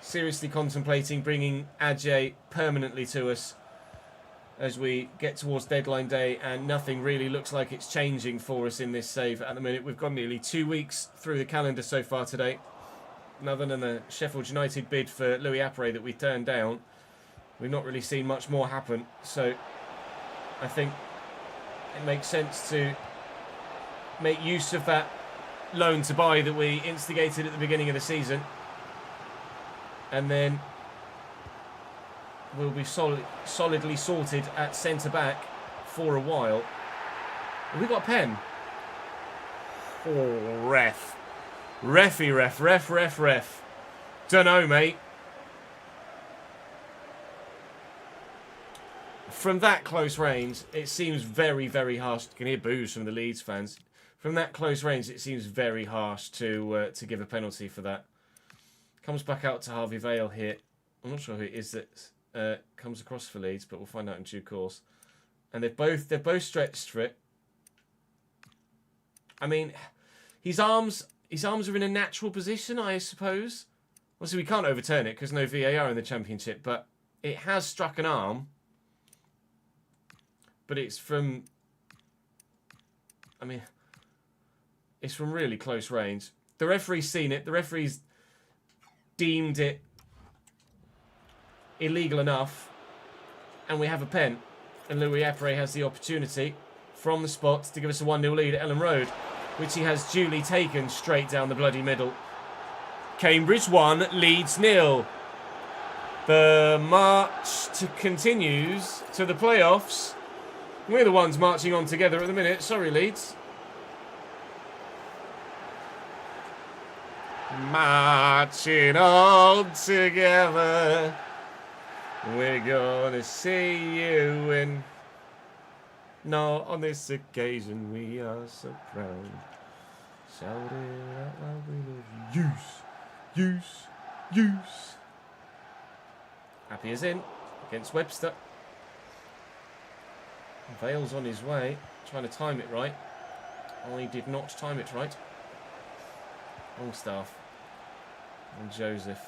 Seriously contemplating bringing Ajay permanently to us as we get towards deadline day, and nothing really looks like it's changing for us in this save at the minute. We've gone nearly 2 weeks through the calendar so far today. Other than the Sheffield United bid for Louis Apre that we turned down, we've not really seen much more happen. So I think it makes sense to make use of that loan to buy that we instigated at the beginning of the season. And then we'll be solidly sorted at centre-back for a while. Have we got a pen? Oh, ref. Ref. Dunno, mate. From that close range, it seems very, very harsh. You can hear boos from the Leeds fans. From that close range, it seems very harsh to give a penalty for that. Comes back out to Harvey Vale here. I'm not sure who it is that comes across for Leeds, but we'll find out in due course. And they're both stretched for it. I mean, his arms are in a natural position, I suppose. Obviously, we can't overturn it because no VAR in the Championship, but it has struck an arm. But it's from... I mean, it's from really close range. The referee's seen it. The referee's deemed it illegal enough, and we have a pen, and Louis Apre has the opportunity from the spot to give us a 1-0 lead at Ellen Road, which he has duly taken straight down the bloody middle. Cambridge 1, Leeds 0. The march continues to the playoffs. We're the ones marching on together at the minute. Sorry, Leeds. Marching all together, we're gonna see you win. No, on this occasion we are so proud. Shout it out loud, we love you. Use. Happy is in against Webster. Vale's on his way, trying to time it right. I did not time it right. Longstaff and Joseph.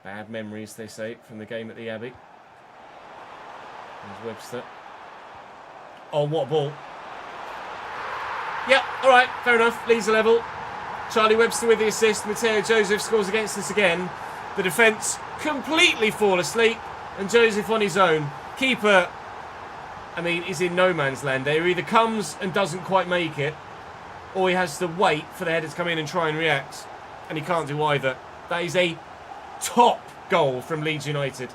Bad memories, they say, from the game at the Abbey. There's Webster. Oh, what a ball. Yep, all right, fair enough. Leeds a level. Charlie Webster with the assist. Matteo Joseph scores against us again. The defence completely fall asleep. And Joseph on his own. Keeper, I mean, is in no man's land there. He either comes and doesn't quite make it, or he has to wait for the header to come in and try and react. And he can't do either. That is a top goal from Leeds United.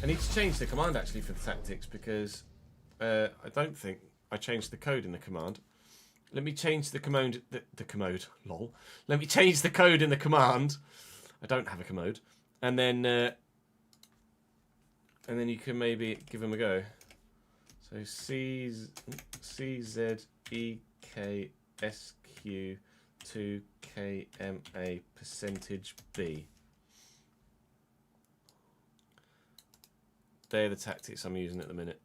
I need to change the command actually for the tactics because I don't think I changed the code in the command. Let me change the command. The commode. Lol. Let me change the code in the command. I don't have a commode, and then you can maybe give them a go. So CZEKSQ2KMA%B. They're the tactics I'm using at the minute.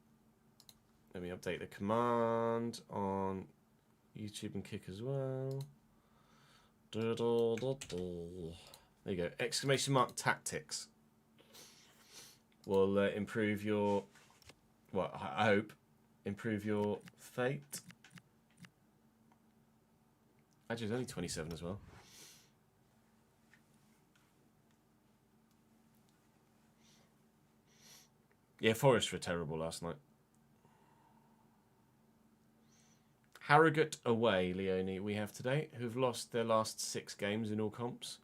Let me update the command on YouTube and Kick as well. There you go. Exclamation mark tactics will improve your, well, I hope, improve your fate. Actually, it's only 27 as well. Yeah, Forest were terrible last night. Harrogate away, Leone, we have today, who've lost their last 6 games in all comps.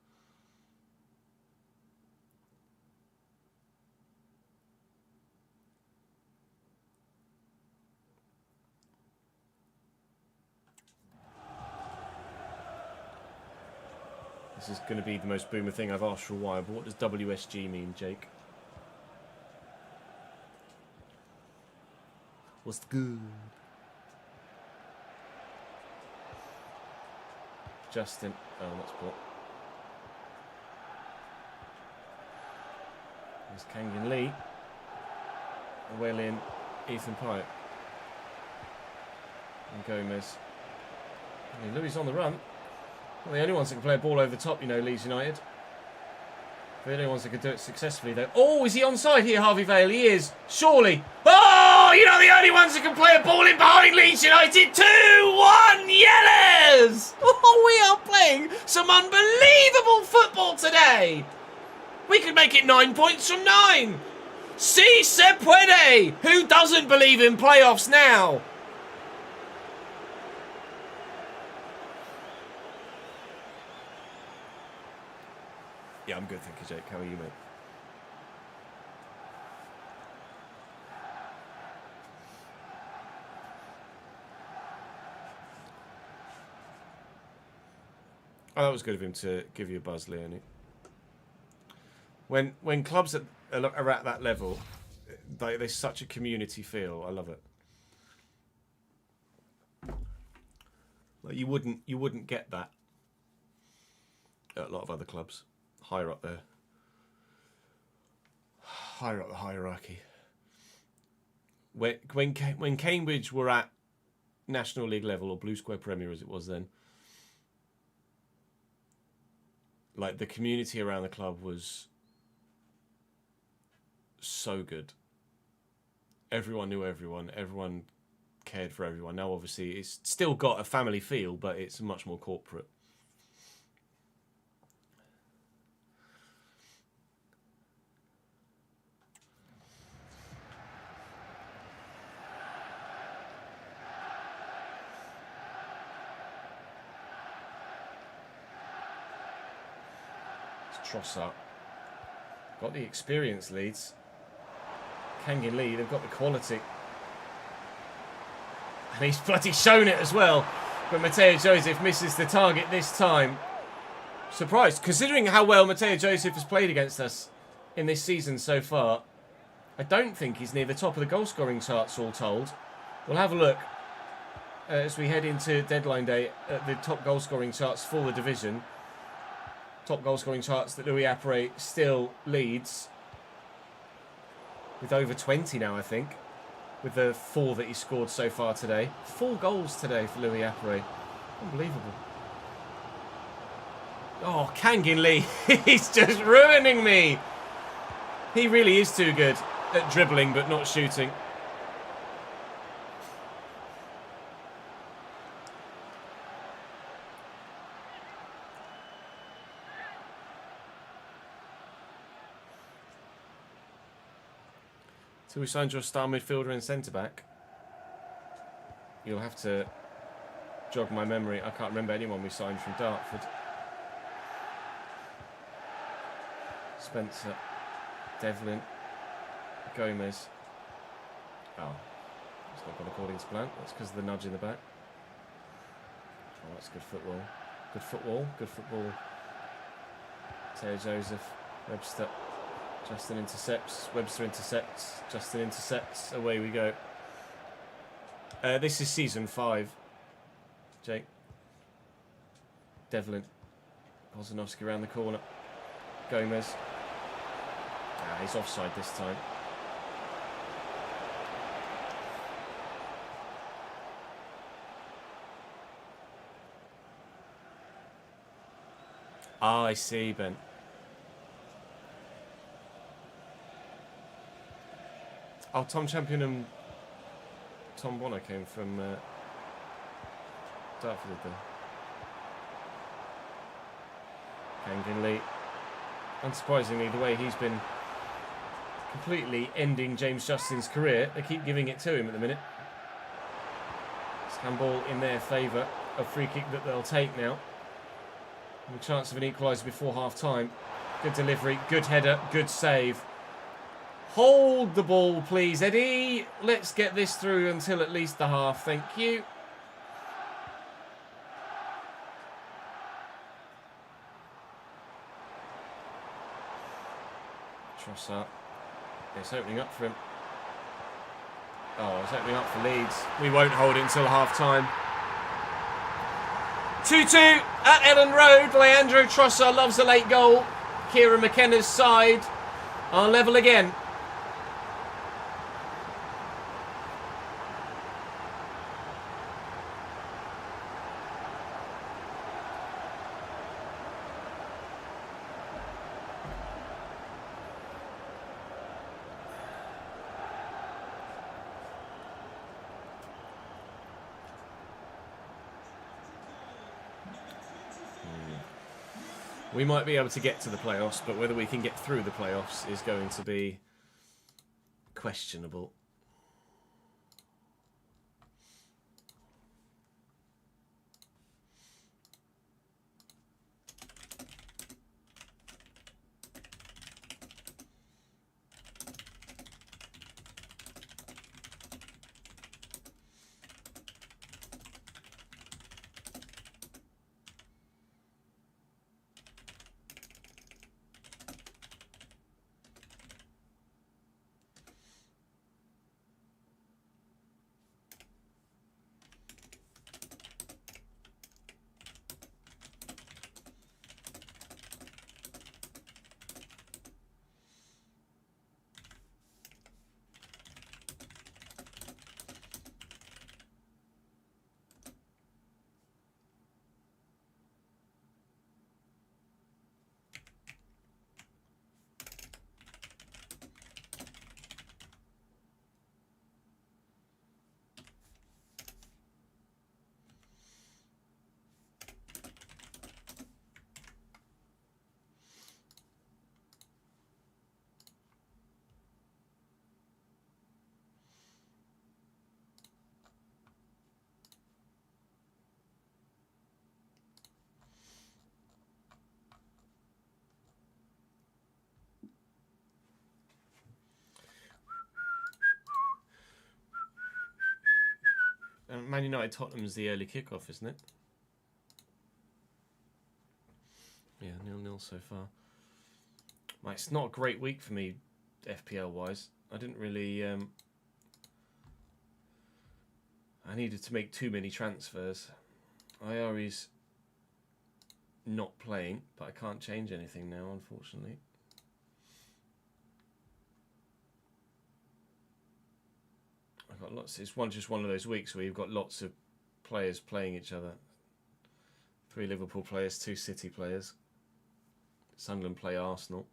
This is going to be the most boomer thing I've asked for a while, but what does WSG mean, Jake? What's good? Justin. Oh, that's blocked. There's Kangan Lee. Well in. Ethan Pyatt. And Gomez. I mean, Louis on the run. Not the only ones that can play a ball over the top, you know, Leeds United. They're the only ones that can do it successfully, though. Oh, is he onside here, Harvey Vale? He is. Surely. Oh, you're not the only ones that can play a ball in behind Leeds United. 2-1 Yellers! Oh, we are playing some unbelievable football today. We could make it 9 points from 9. Si se puede. Who doesn't believe in playoffs now? Yeah, I'm good, thank you, Jake. How are you, mate? Oh, that was good of him to give you a buzz, Leonie. When clubs are at that level, there's such a community feel. I love it. Like you wouldn't get that at a lot of other clubs higher up there, higher up the hierarchy. When Cambridge were at National League level, or Blue Square Premier as it was then, like the community around the club was so good. Everyone knew everyone. Everyone cared for everyone. Now, obviously, it's still got a family feel, but it's much more corporate. Trossard. Got the experience, Leeds. Kangan Lee, they've got the quality. And he's bloody shown it as well. But Matteo Joseph misses the target this time. Surprised, considering how well Matteo Joseph has played against us in this season so far. I don't think he's near the top of the goal-scoring charts, all told. We'll have a look as we head into deadline day at the top goal-scoring charts for the division. Top goal-scoring charts that Louis Appere still leads with over 20 now, I think, with the 4 that he scored so far today. 4 goals today for Louis Appere. Unbelievable. Oh, Kangin Lee, he's just ruining me. He really is too good at dribbling but not shooting. So we signed your star midfielder and centre-back. You'll have to jog my memory. I can't remember anyone we signed from Dartford. Spencer, Devlin, Gomez. Oh, it's not gone according to plan. That's because of the nudge in the back. Oh, that's good football. Good football. Good football. Teo Joseph, Webster. Justin intercepts. Webster intercepts. Justin intercepts. Away we go. This is season 5. Jake. Devlin. Bozanovsky around the corner. Gomez. Ah, he's offside this time. Ah, I see, Ben. Oh, Tom Champion and Tom Bonner came from Dartford, did they? Kangin Lee. Unsurprisingly, the way he's been completely ending James Justin's career, they keep giving it to him at the minute. It's handball in their favour. A free kick that they'll take now. And the chance of an equaliser before half-time. Good delivery, good header, good save. Hold the ball, please, Eddie. Let's get this through until at least the half. Thank you. Trossard. It's opening up for him. Oh, it's opening up for Leeds. We won't hold it until half-time. 2-2 at Ellen Road. Leandro Trossard loves a late goal. Kieran McKenna's side are level again. We might be able to get to the playoffs, but whether we can get through the playoffs is going to be questionable. Man United Tottenham's the early kickoff, isn't it? Yeah, 0-0 so far. Right, it's not a great week for me, FPL-wise. I didn't really... I needed to make too many transfers. Iari's not playing, but I can't change anything now, unfortunately. I've got lots. It's just one of those weeks where you've got lots of players playing each other. 3 Liverpool players, 2 City players. Sunderland play Arsenal.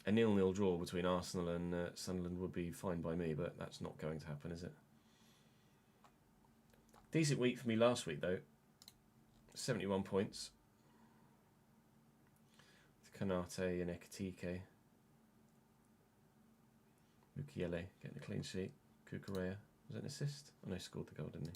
A 0-0 draw between Arsenal and Sunderland would be fine by me, but that's not going to happen, is it? Decent week for me last week, though. 71 points. Kanate and Ekatike. Mukiele getting a clean sheet. Kukurea, was it an assist? Oh no, he scored the goal, didn't he?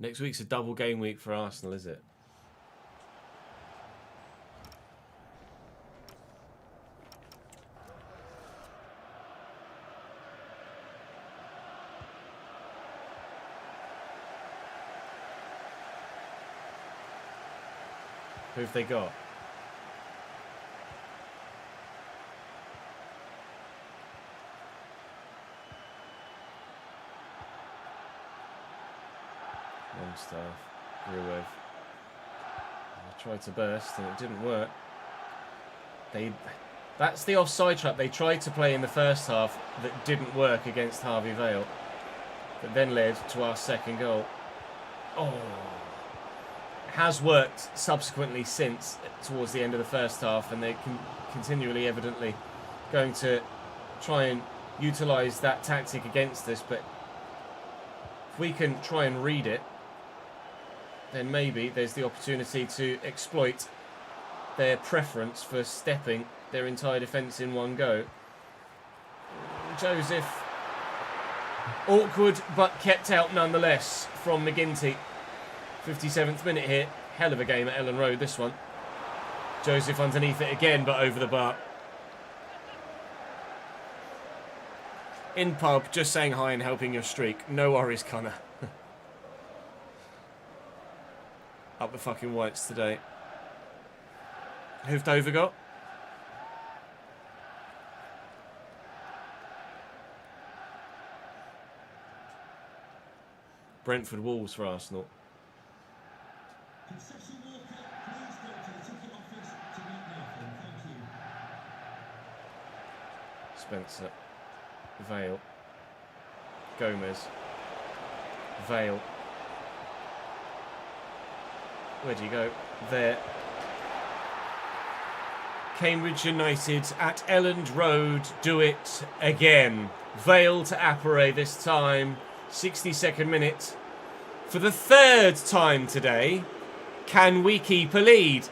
Next week's a double game week for Arsenal, is it? Who have they got? Longstaff, Gruev. I tried to burst and it didn't work. That's the offside trap they tried to play in the first half that didn't work against Harvey Vale. That then led to our second goal. Oh. Has worked subsequently since towards the end of the first half, and they're continually evidently going to try and utilise that tactic against us, but if we can try and read it, then maybe there's the opportunity to exploit their preference for stepping their entire defence in one go. Joseph, awkward but kept out nonetheless from McGinty. 57th minute here. Hell of a game at Ellen Road, this one. Joseph underneath it again, but over the bar. In pub, just saying hi and helping your streak. No worries, Connor. Up the fucking whites today. Who've Dover got? Brentford Wolves for Arsenal. Spencer, Vale, Gomez, Vale. Where do you go? There. Cambridge United at Elland Road do it again. Vale to Apare this time. 62nd minute. For the third time today, can we keep a lead?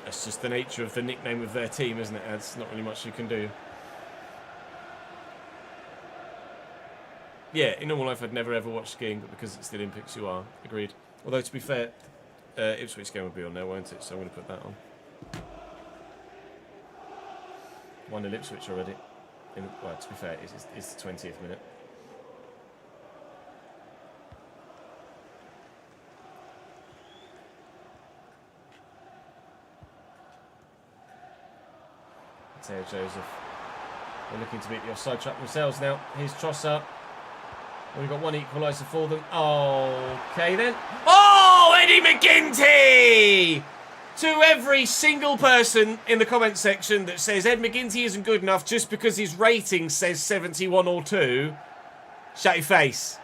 That's just the nature of the nickname of their team, isn't it? There's not really much you can do. Yeah, in normal life I'd never ever watch skiing, but because it's the Olympics you are. Agreed. Although to be fair, Ipswich game will be on there, won't it? So I'm going to put that on. 1-0 Ipswich already. Well, to be fair, it's the 20th minute. Mateo Joseph. They're looking to beat the offside trap themselves now. Here's Trossard. We've got one equaliser for them. Okay then. Oh, Eddie McGinty! To every single person in the comment section that says Ed McGinty isn't good enough just because his rating says 71 or 2, shut your face.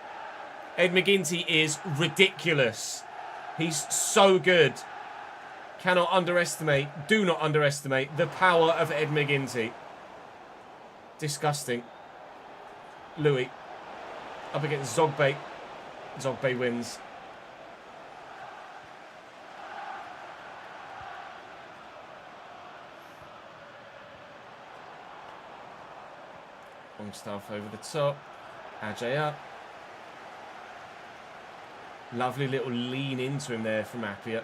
Ed McGinty is ridiculous. He's so good. Cannot underestimate, do not underestimate the power of Ed McGinty. Disgusting. Louis up against Zogbe. Zogbe wins. Longstaff over the top. Ajay. Lovely little lean into him there from Appiah.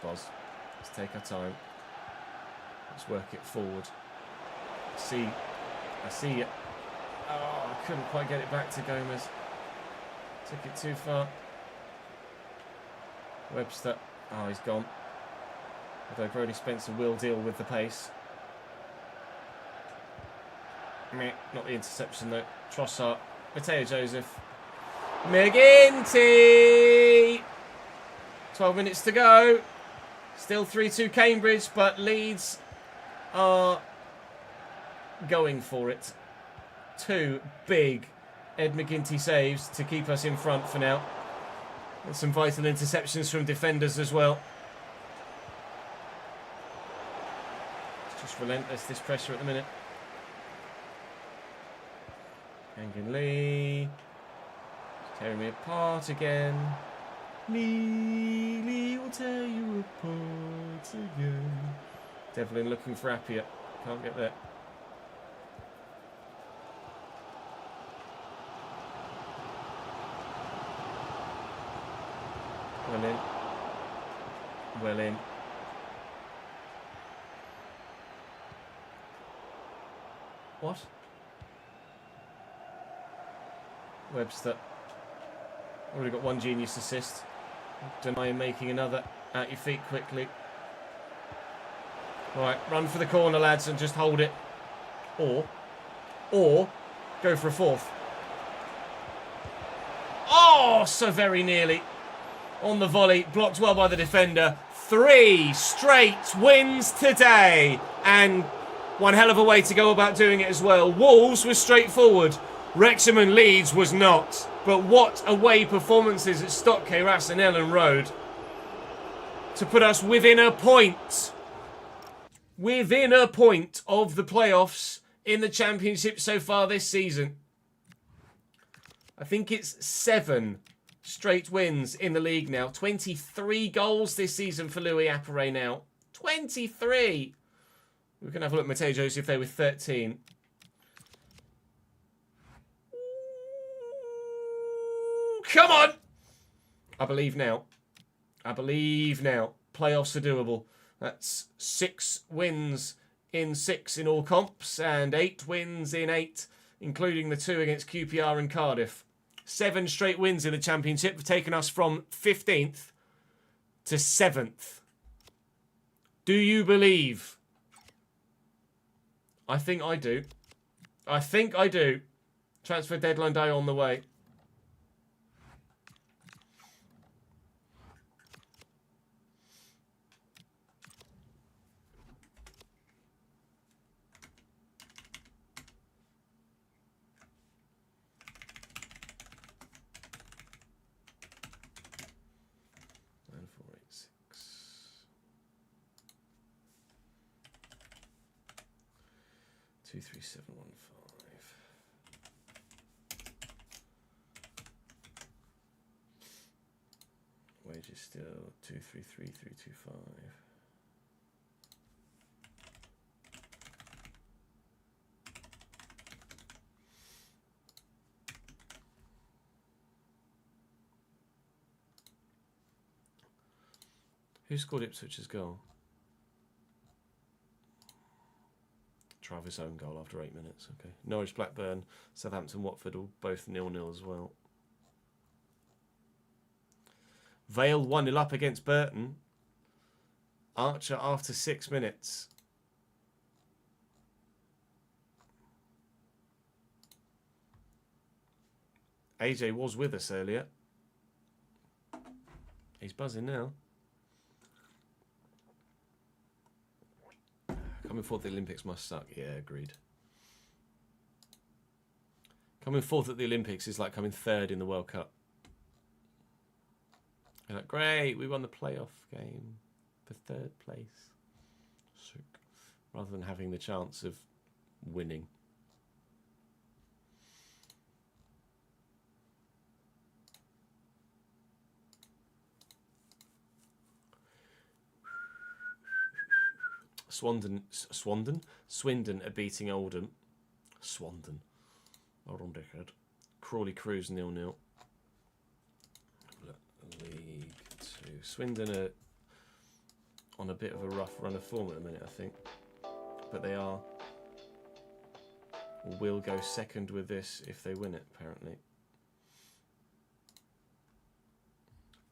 Boz. Let's take our time. Let's work it forward. I see it. Oh, I couldn't quite get it back to Gomez. Took it too far. Webster. Oh, he's gone. Although Brody Spencer will deal with the pace. Meh, not the interception though. Trossard. Mateo Joseph. McGinty! 12 minutes to go. Still 3-2 Cambridge, but Leeds are going for it. 2 big Ed McGinty saves to keep us in front for now. And some vital interceptions from defenders as well. It's just relentless, this pressure at the minute. Hanging Lee. Tearing me apart again. Lee will tear you apart again. Devlin looking for Appiah. Can't get there. Well in. Well in. What? Webster. Already got one genius assist. Deny him making another. Out your feet quickly. Right, run for the corner, lads, and just hold it. Or go for a fourth. Oh, so very nearly. On the volley, blocked well by the defender. 3 straight wins today. And one hell of a way to go about doing it as well. Wolves was straightforward. Wrexham and Leeds was not. But what away performances at Stock Keyras and Ellen Road to put us within a point. Within a point of the playoffs in the Championship so far this season. I think it's 7 straight wins in the league now. 23 goals this season for Louis Apparay now. 23! We can have a look at Mateo Joseph there with 13. Come on! I believe now. I believe now. Playoffs are doable. That's 6 wins in 6 in all comps and 8 wins in 8, including the 2 against QPR and Cardiff. 7 straight wins in the Championship have taken us from 15th to 7th. Do you believe? I think I do. I think I do. Transfer deadline day on the way. Two, 3, 7, 1, 5. Wages still 2, 3, 3, 3, 2, 5. Who scored Ipswich's goal? Travis' own goal after 8 minutes. Okay. Norwich, Blackburn, Southampton, Watford, all both 0-0 as well. Vale 1-0 up against Burton. Archer after 6 minutes. AJ was with us earlier. He's buzzing now. Coming fourth at the Olympics must suck. Yeah, agreed. Coming fourth at the Olympics is like coming third in the World Cup. You're like, great, we won the playoff game for third place. Sick. Rather than having the chance of winning. Swindon are beating Oldham. Swindon. Hold on, dickhead. Crawley Cruise 0-0. League 2. Swindon are on a bit of a rough run of form at the minute, I think. But they are. Will go second with this if they win it, apparently.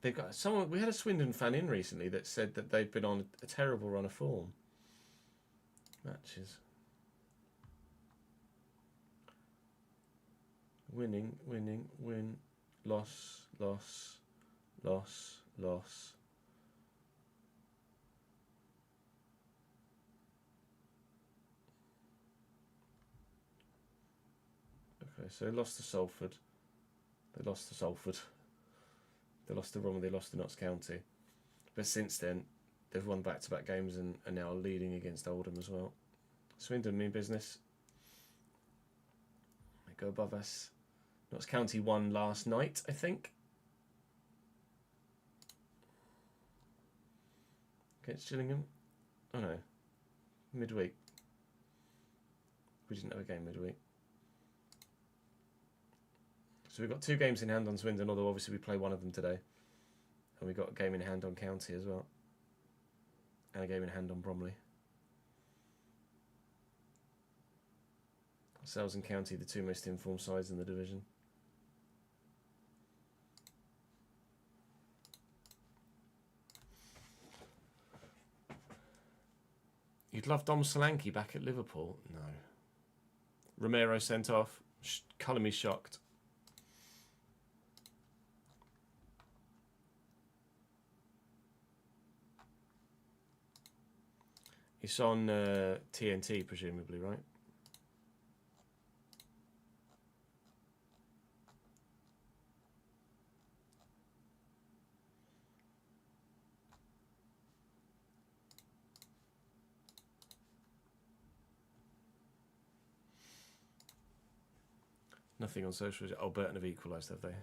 They've got someone. We had a Swindon fan in recently that said that they've been on a terrible run of form. Matches. Winning, winning, win, loss, loss, loss, loss. Okay, so they lost to Salford. They lost to Salford. They lost to Rotherham, they lost to Notts County. But since then, they've won back-to-back games and are now leading against Oldham as well. Swindon mean business. They go above us. Notts County won last night, I think. Against Gillingham. Oh no. Midweek. We didn't have a game midweek. So we've got 2 games in hand on Swindon, although obviously we play one of them today. And we've got a game in hand on County as well. And a game in hand on Bromley. Ourselves and County, the 2 most informed sides in the division. You'd love Dom Solanke back at Liverpool? No. Romero sent off. Colour me shocked. It's on TNT, presumably, right? Nothing on social. Oh, Burton have equalised, have they? It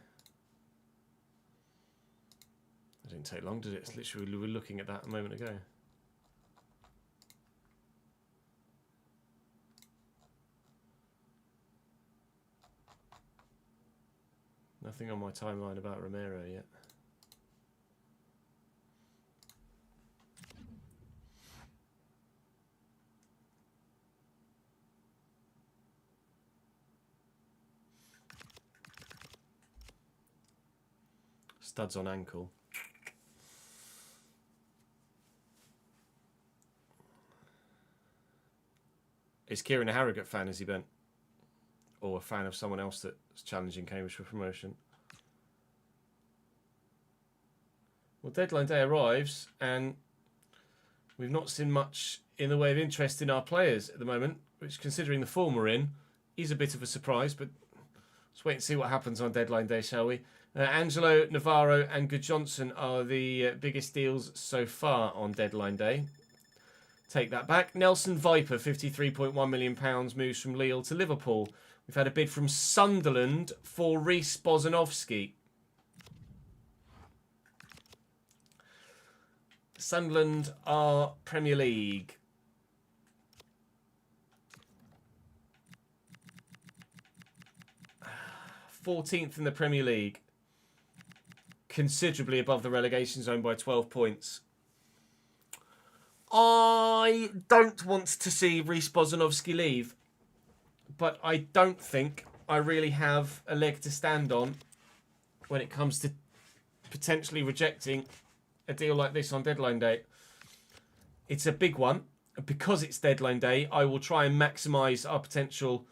didn't take long, did it? It's literally, we were looking at that a moment ago. Nothing on my timeline about Romero yet. Studs on ankle. Is Kieran a Harrogate fan, has he been? Or a fan of someone else that's challenging Cambridge for promotion? Well, deadline day arrives, and we've not seen much in the way of interest in our players at the moment, which, considering the form we're in, is a bit of a surprise, but let's wait and see what happens on deadline day, shall we? Angelo, Navarro and Good Johnson are the biggest deals so far on deadline day. Take that back. Nelson Viper, £53.1 million, moves from Lille to Liverpool. We've had a bid from Sunderland for Reece Bozanovsky. Sunderland are Premier League. th in the Premier League. Considerably above the relegation zone by 12 points. I don't want to see Reece Bozanovsky leave, but I don't think I really have a leg to stand on when it comes to potentially rejecting a deal like this on deadline day. It's a big one. Because it's deadline day, I will try and maximise our potential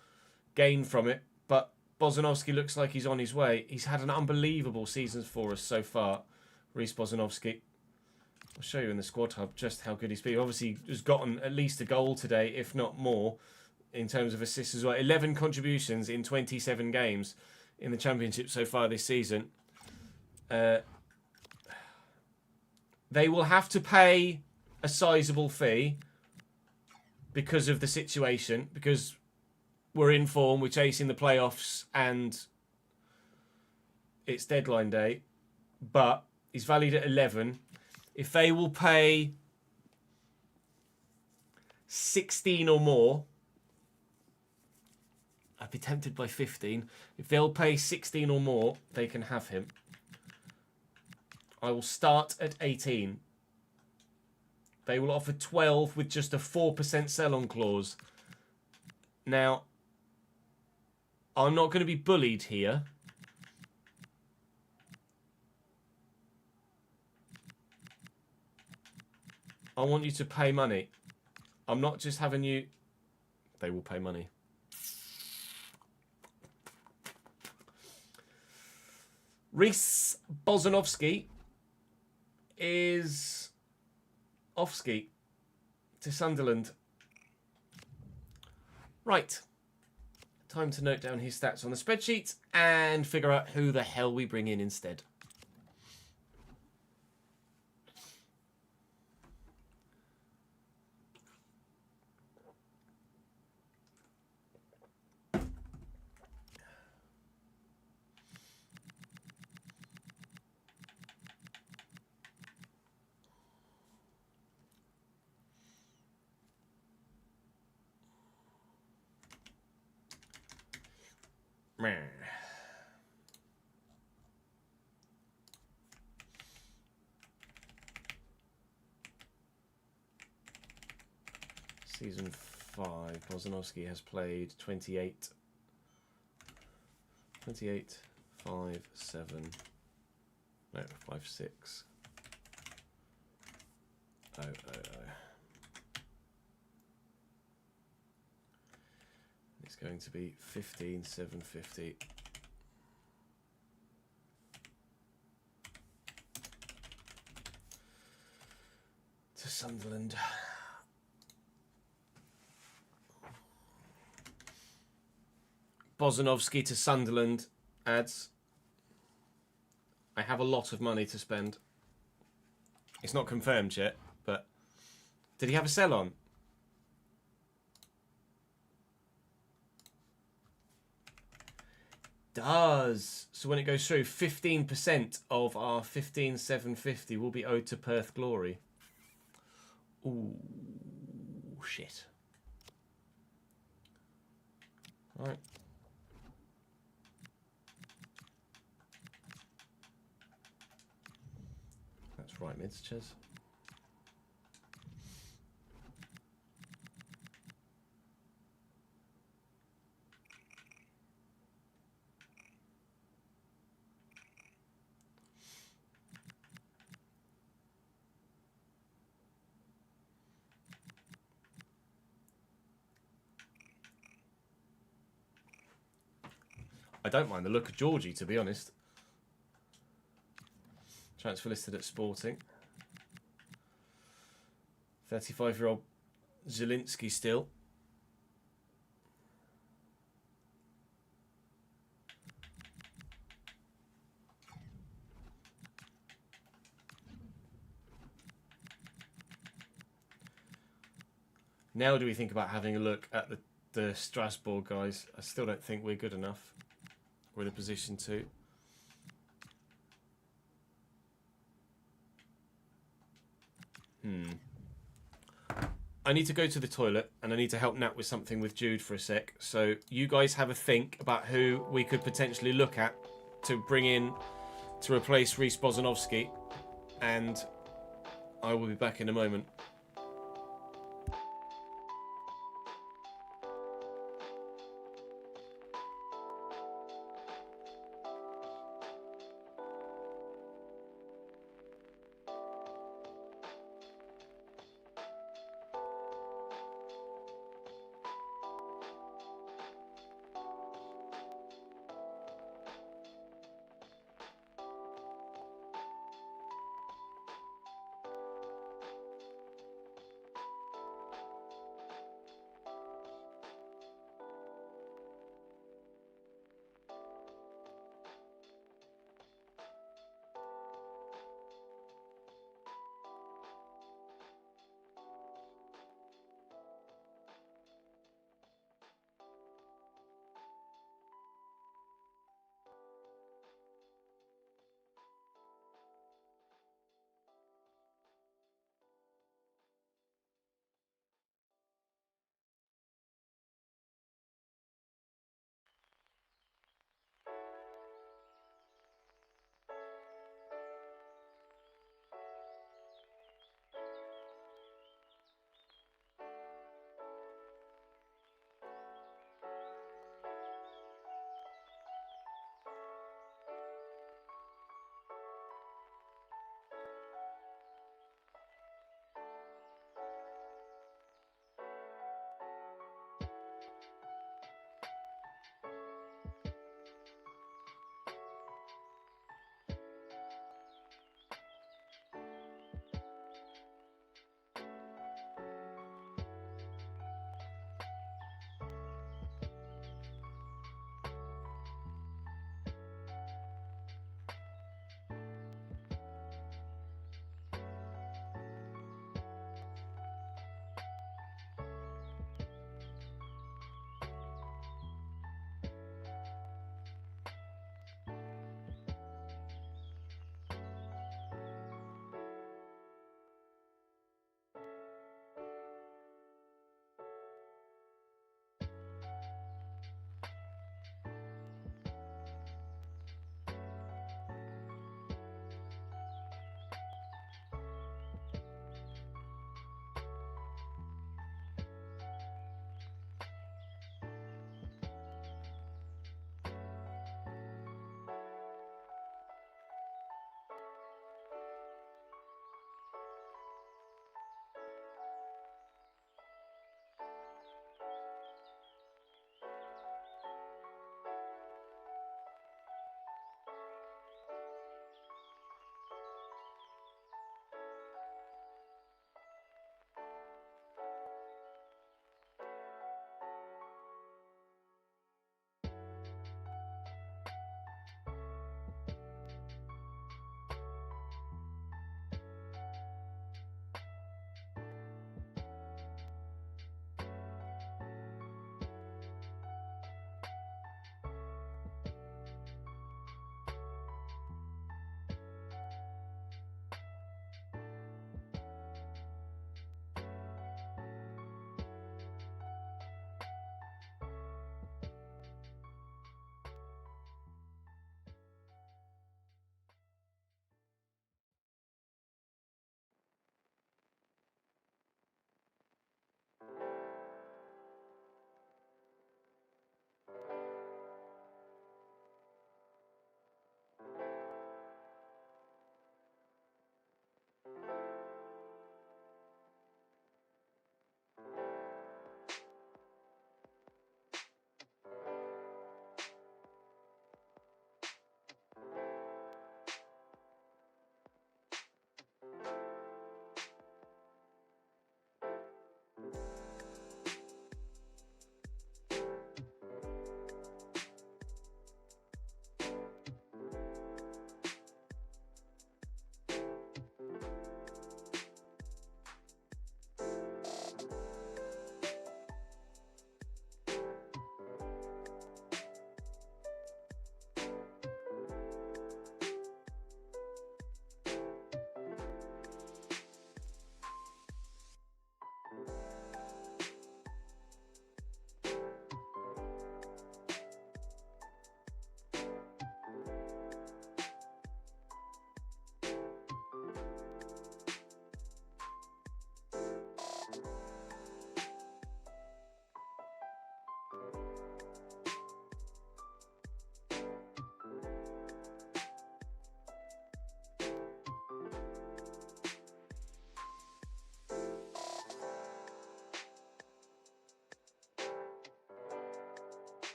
gain from it. But Bozanovsky looks like he's on his way. He's had an unbelievable season for us so far, Reece Bozanovsky. I'll show you in the squad hub just how good he's been. Obviously, he's gotten at least a goal today, if not more, in terms of assists as well. 11 contributions in 27 games in the Championship so far this season. They will have to pay a sizable fee because of the situation, because we're in form, we're chasing the playoffs, and it's deadline day. But he's valued at 11. If they will pay 16 or more, I'd be tempted by 15. If they'll pay 16 or more, they can have him. I will start at 18. They will offer 12 with just a 4% sell-on clause. Now, I'm not going to be bullied here. I want you to pay money. I'm not just having you... They will pay money. Reece Bozanovsky is off-ski to Sunderland. Right. Time to note down his stats on the spreadsheet and figure out who the hell we bring in instead. Season 5, Bozanovsky has played 28, 5, 7, no, 5, 6, 0, 0, 0. It's going to be 15, 750. To Sunderland. Bozanovsky to Sunderland adds. I have a lot of money to spend. It's not confirmed yet, but did he have a sell on? Does. So when it goes through, 15% of our 15,750 will be owed to Perth Glory. Ooh, shit. All right. That's right, mids, Ches. I don't mind the look of Georgie, to be honest. Transfer listed at Sporting. 35-year-old Zielinski still. Now do we think about having a look at the Strasbourg guys? I still don't think we're good enough. We're in a position to. I need to go to the toilet and I need to help Nat with something with Jude for a sec. So you guys have a think about who we could potentially look at to bring in to replace Reece Bozanovsky, and I will be back in a moment.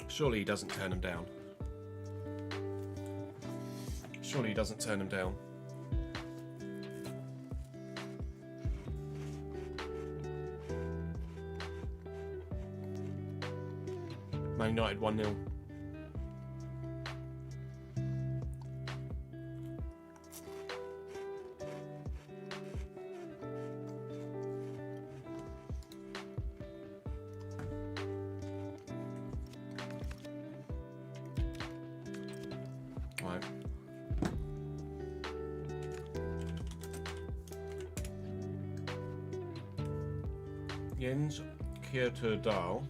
Surely he doesn't turn them down. Surely he doesn't turn them down. Man United 1-0. Right. Jens Kierterdal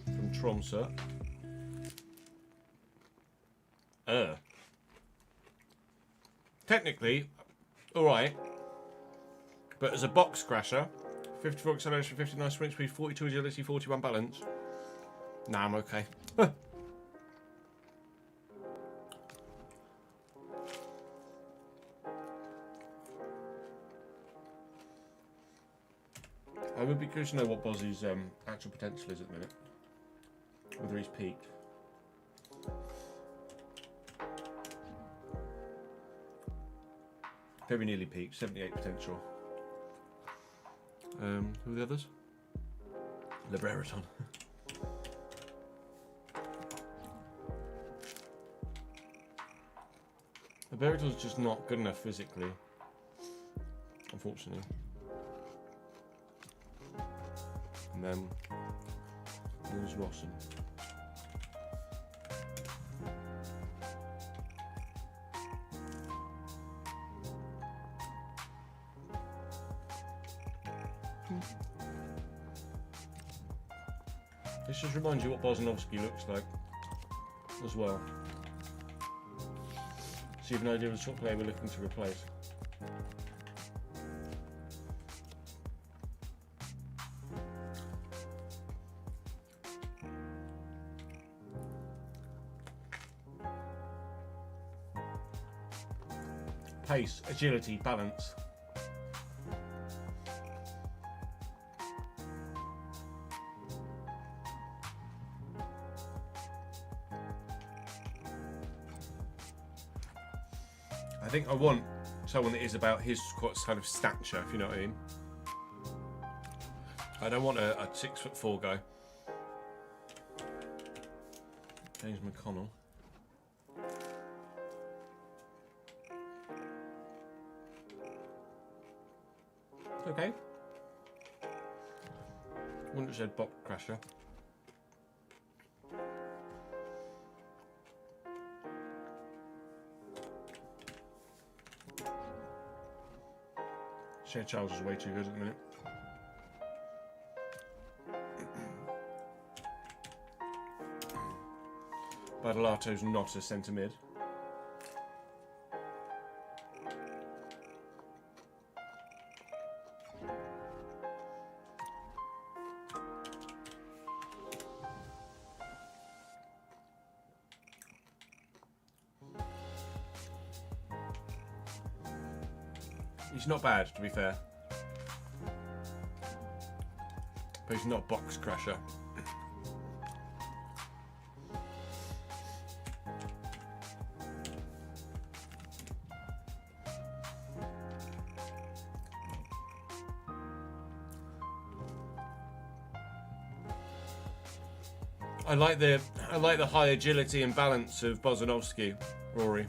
from Tromsø. Technically, alright. But as a box crasher, 54 acceleration, 59 sprint speed, 42 agility, 41 balance. Nah, I'm okay. I would be curious to know what Bozzy's actual potential is at the minute. Whether he's peaked. Very nearly peaked, 78 potential. Who are the others? Liberaton. Liberaton's just not good enough physically, unfortunately. And then there's Rossum. This just reminds you what Bosnowski looks like as well. So you have an idea of the sort of player we're looking to replace. Pace, agility, balance. I think I want someone that is about his kind of stature, if you know what I mean. I don't want a 6'4" guy. James McConnell. Okay. Wouldn't have said box crasher. Shea Charles is way too good at the minute. Badalato's not a centre mid. He's not bad, to be fair. But he's not box crasher. I like the high agility and balance of Bozanovsky, Rory,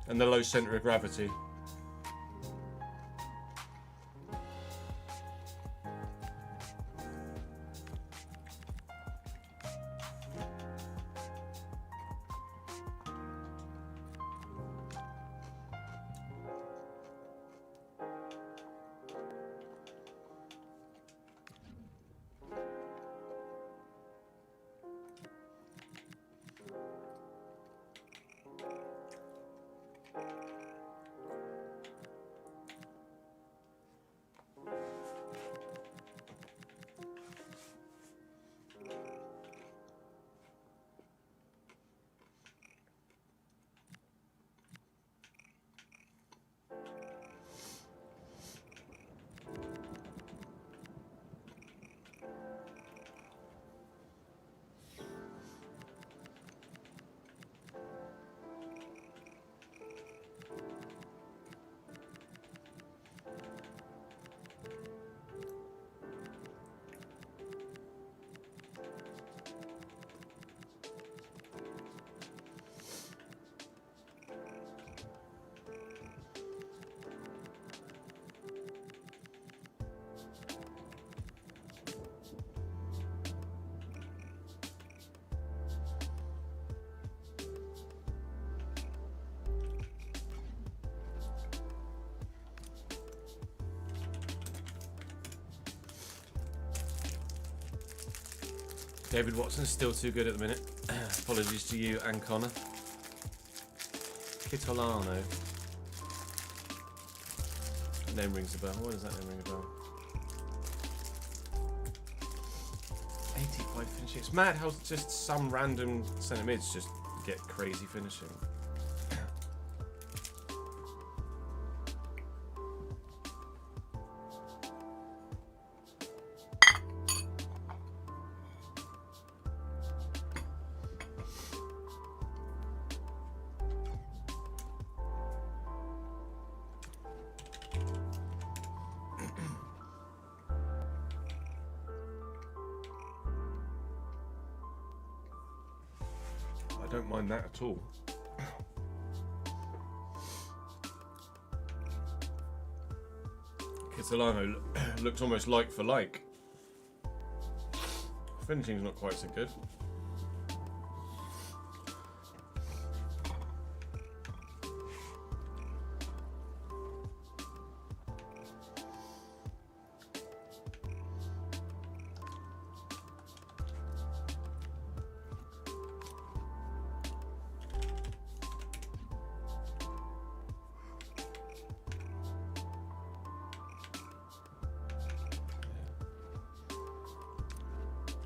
and the low centre of gravity. David Watson's still too good at the minute. Apologies to you and Connor. Kitolano. That name rings a bell. What does that name ring a bell? 85 finishing. It's mad how just some random centre mids just get crazy finishing. I don't mind that at all. Kitolano looks almost like for like. Finishing's not quite so good.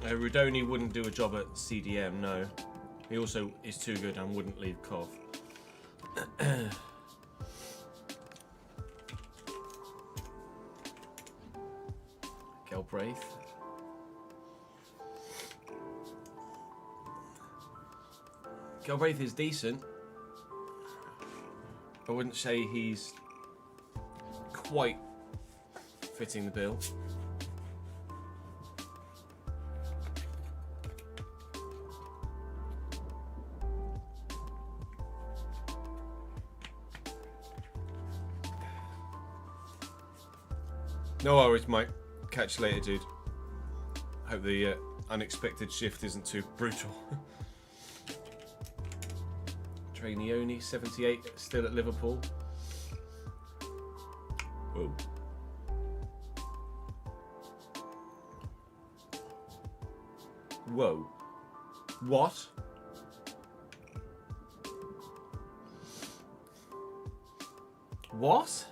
Rudoni wouldn't do a job at CDM, no. He also is too good and wouldn't leave Cov. Galbraith. Galbraith is decent. I wouldn't say he's quite fitting the bill. No worries, Mike. Catch you later, dude. Hope the unexpected shift isn't too brutal. Trainioni, 78, still at Liverpool. Whoa. Whoa. What? What?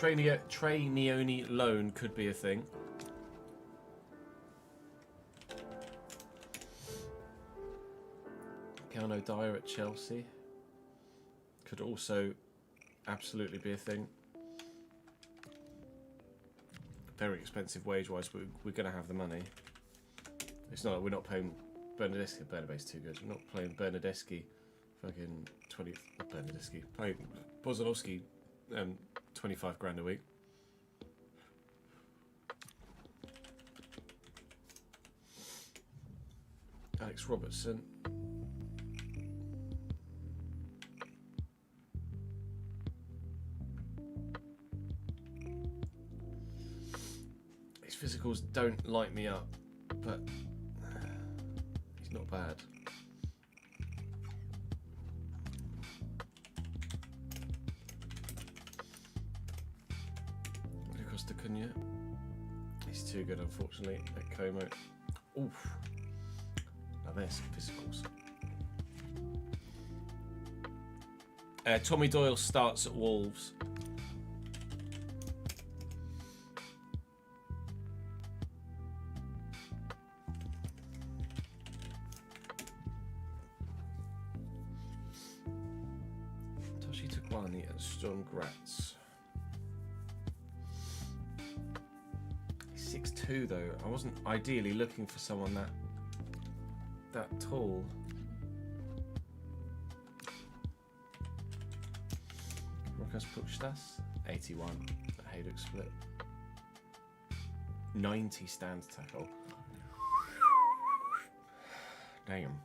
Trainioni loan could be a thing. Gano Dyer at Chelsea could also absolutely be a thing. Very expensive wage-wise, but we're going to have the money. It's not like we're not paying Bernadeschi. Bernabé's too good. We're not playing Bernadeschi. Fucking 20. Not Bernadeschi. Playing Bozanovsky. 25 grand a week. Alex Robertson. His physicals don't light me up, but he's not bad. He's too good, unfortunately, at Como. Oof. Now there's some physicals. Tommy Doyle starts at Wolves. Toshi Tukwani at Sturm Graz. 6'2" though. I wasn't ideally looking for someone that tall. Rokas Puchtas, 81 at Hayduk split. 90 stand tackle. Damn.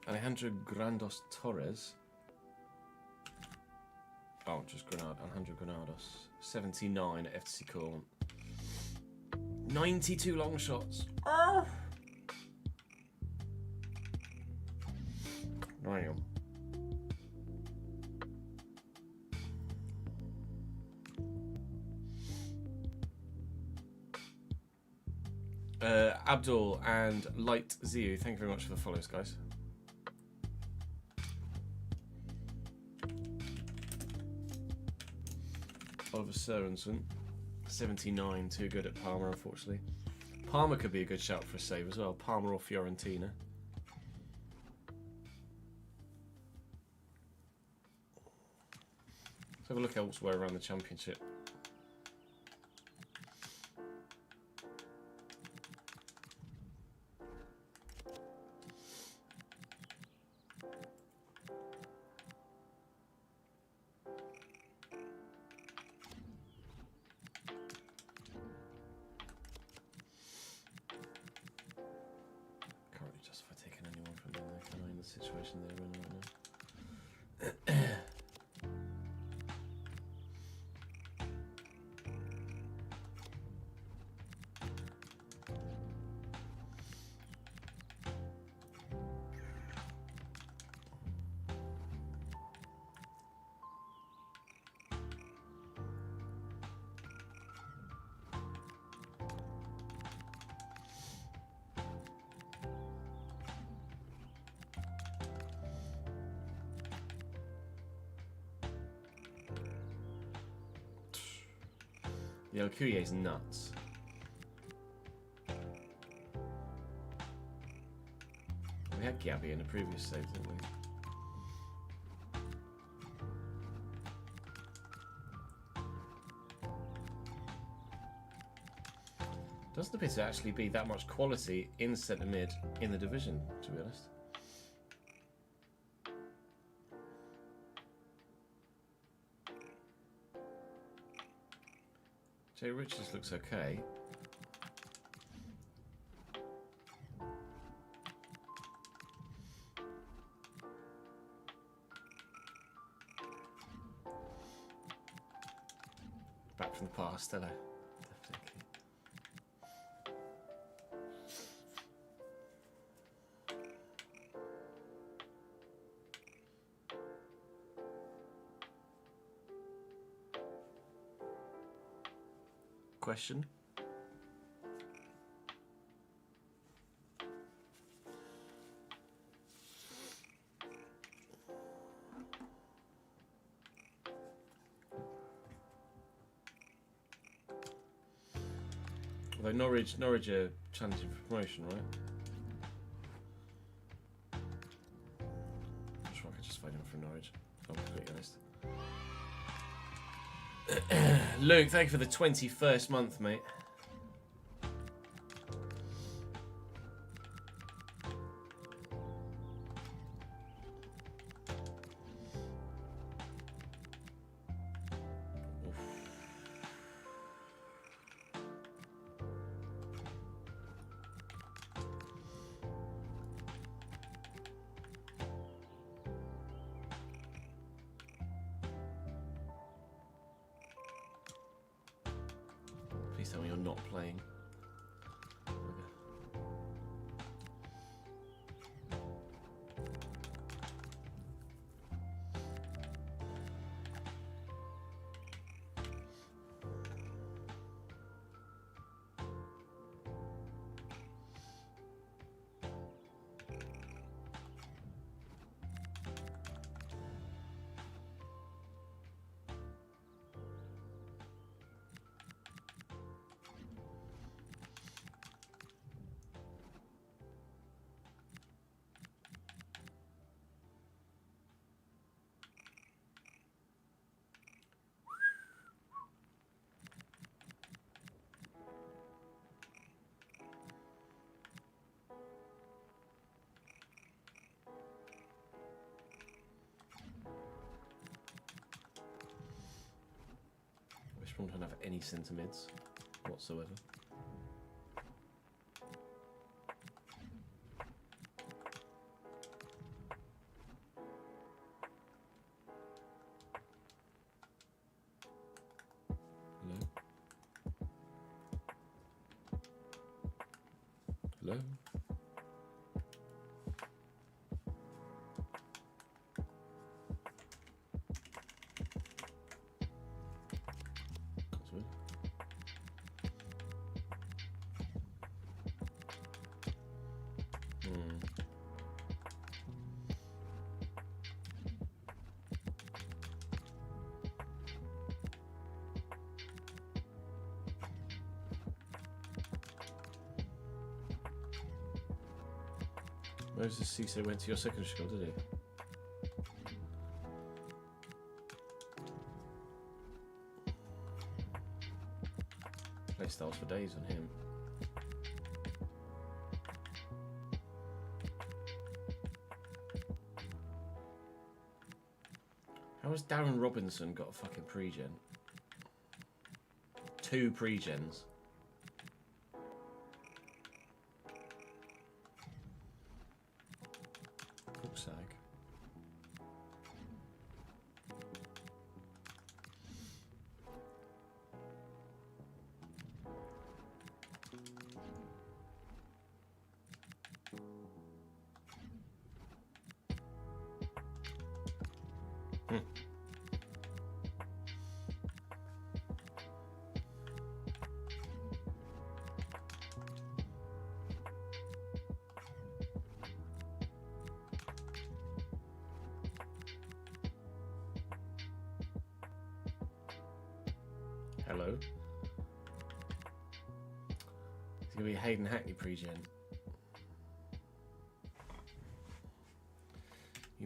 Alejandro Grandos Torres. Oh, just Alejandro Granados. 79 at FC Corn. 92 long shots. Oh! Damn. Abdul and Light Ziu, thank you very much for the follows, guys. Oliver Sørensen, 79, too good at Parma, unfortunately. Parma could be a good shout for a save as well. Parma or Fiorentina. Let's have a look elsewhere around the Championship. Situation they're in right now. Yeah, Okuyie's nuts. We had had Gabby in a previous save, didn't we? Doesn't appear to actually be that much quality in centre mid in the division, to be honest. Jay Richards looks okay. Back from the past, hello. Definitely. Question? Although Norwich are challenging for promotion, right? I'm sure I could just find him from Norwich, if I'm completely honest. Luke, thank you for the 21st month, mate. Please tell me you're not playing. Don't have any centre mids whatsoever. Hello? Hello? Moses Cisse went to your secondary school, did he? Playstyles for days on him. How has Darren Robinson got a fucking pre-gen? 2 pre-gens. Sag. Hello. It's going to be Hayden Hackney pre-gen.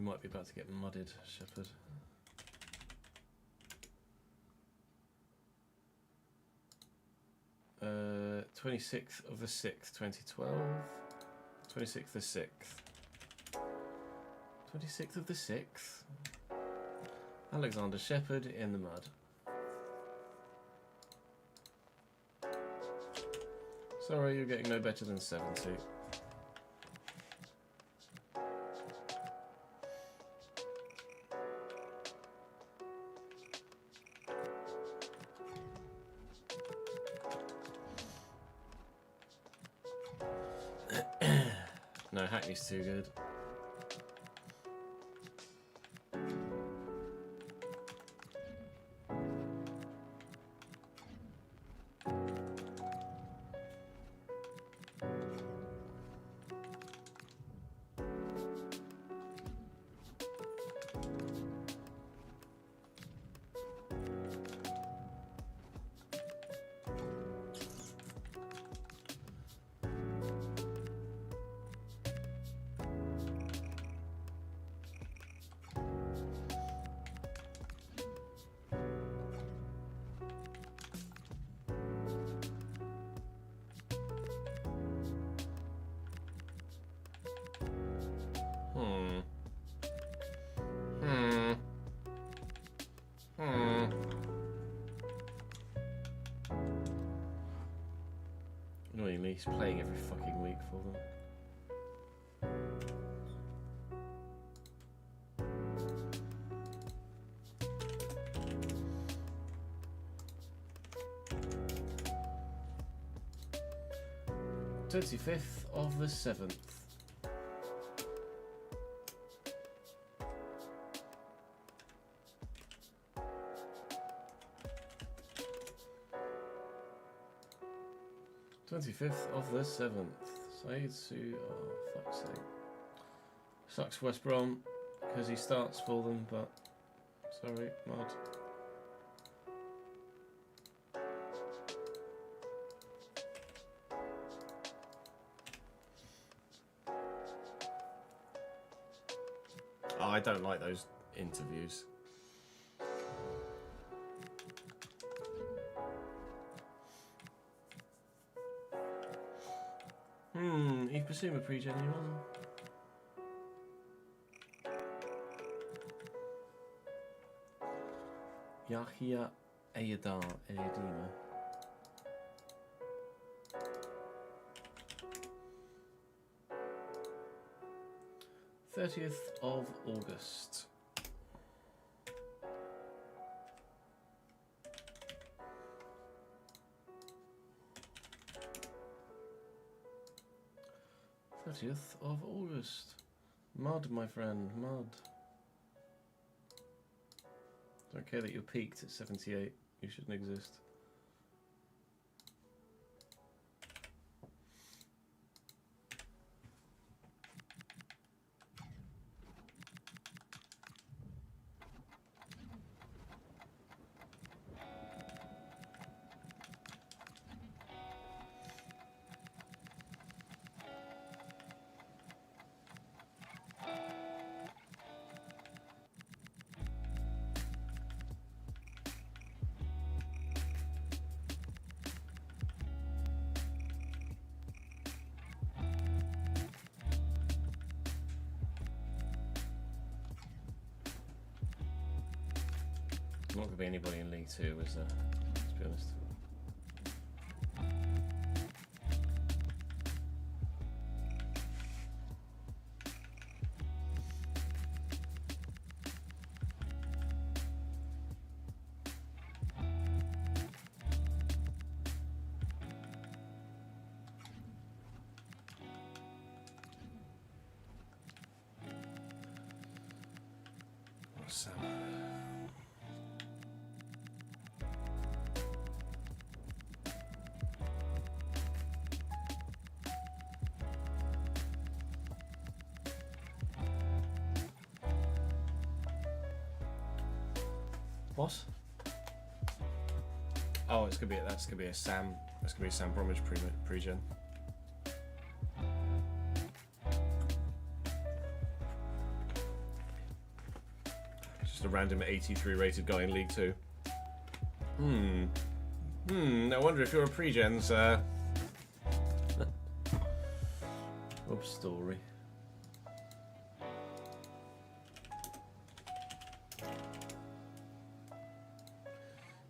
might be about to get mudded, Shepherd. Uh, 26th of the 6th, 2012. 26th of the 6th. 26th of the 6th. Alexander Shepherd in the mud. Sorry, you're getting no better than 70. No, Hackney's too good. Annoyingly, he's playing every fucking week for them. 25th of the 7th. Of the 7th. Saeed Su. Oh, fuck's sake. Sucks West Brom because he starts for them, but sorry, mud. Oh, I don't like those interviews. Yves Basuma pre-gen anyone? Yahya Ayadima. 30th of August. Of August. Mud, my friend, mud. Don't care that you're peaked at 78. You shouldn't exist. Not going to be anybody in League 2, is there? Let's be honest. Sam. What? Oh, it's gonna be that's gonna be a Sam. That's gonna be a Sam Bromwich pre-gen. Just a random 83 rated guy in League 2. I wonder if you're a pre-gen, sir. Oops, story.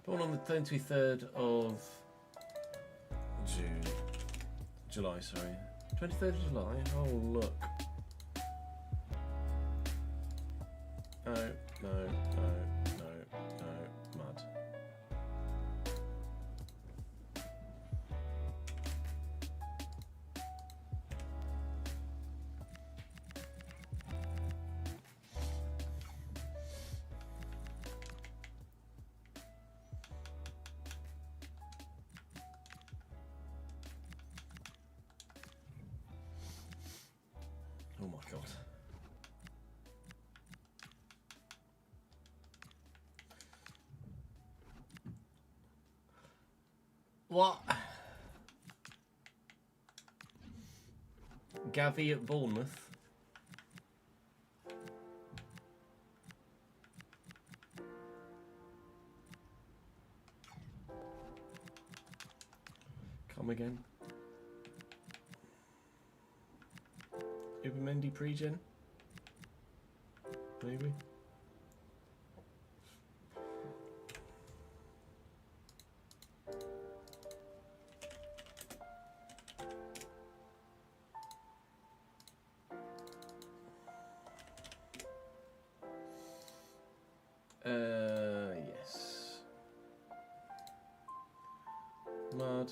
Born on the 23rd of July, sorry. 23rd of July? Oh, look. No, mud. Oh my god. What? Gavi at Bournemouth? Come again? Ubermendy pre-gen? Maybe? Yes. Mud.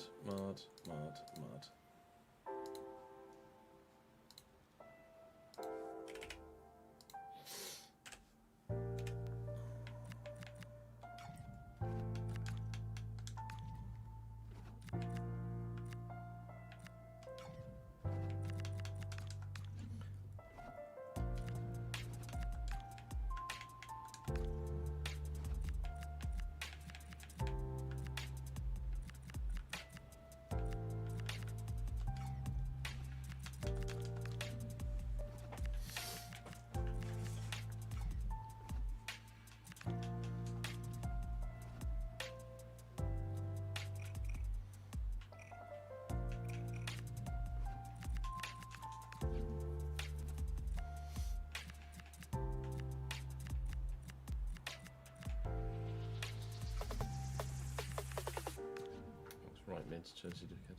Right mid, Chelsea dickhead.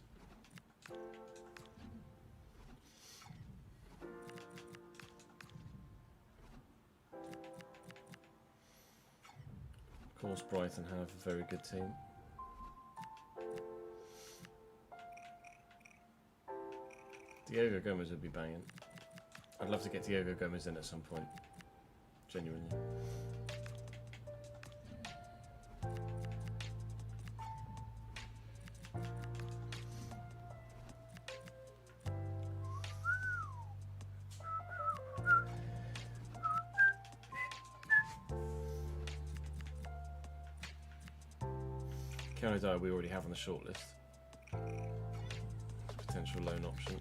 Of course, Brighton have a very good team. Diogo Gomez would be banging. I'd love to get Diogo Gomez in at some point. Genuinely. Canada we already have on the shortlist. Potential loan option.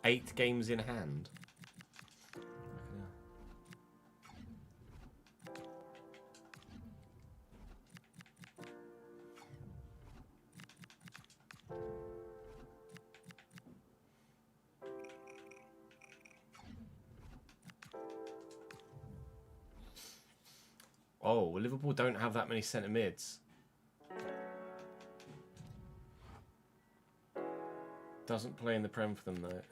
Eight games in hand. Oh, well, Liverpool don't have that many centre mids. Doesn't play in the Prem for them though.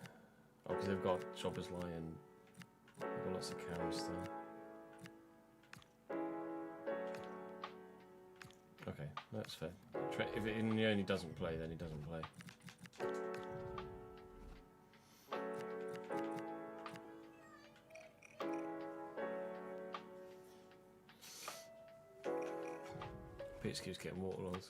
Oh, because they've got Choppers Lion. They've got lots of cams still. Okay, that's fair. If it only doesn't play, then he doesn't play. pitch keeps getting waterlogged.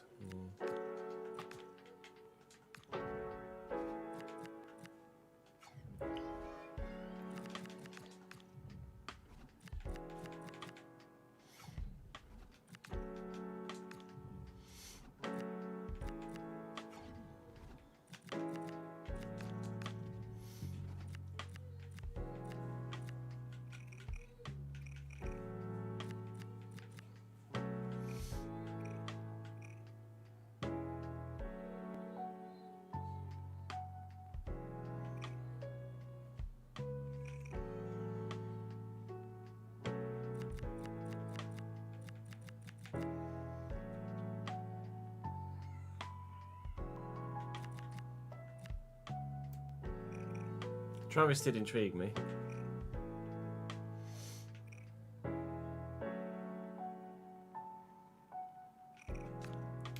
Travis did intrigue me.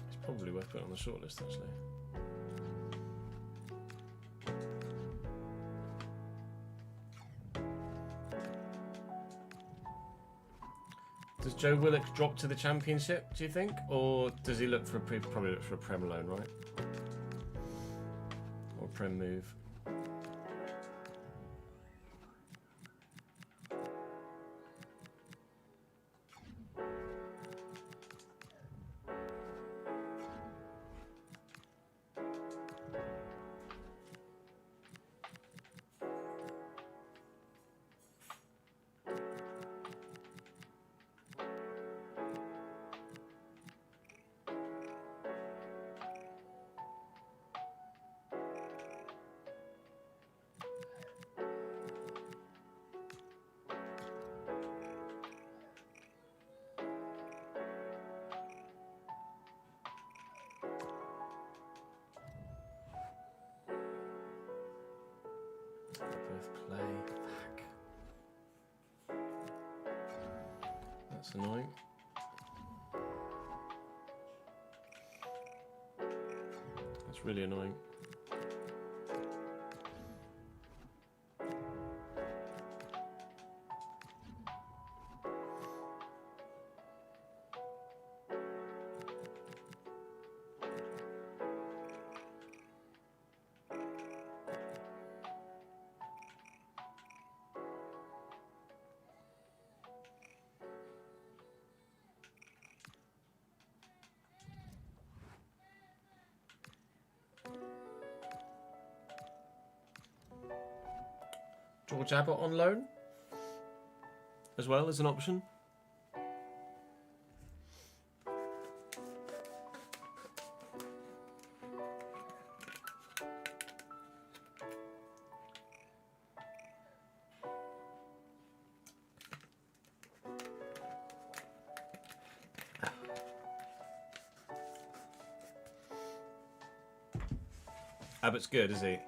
It's probably worth putting on the shortlist, actually. Does Joe Willock drop to the Championship, do you think? Or does he look for probably look for a Prem loan, right? Or a Prem move? Both play. Fuck. That's annoying. That's really annoying. George Abbott on loan as well as an option. Abbott's good, is he?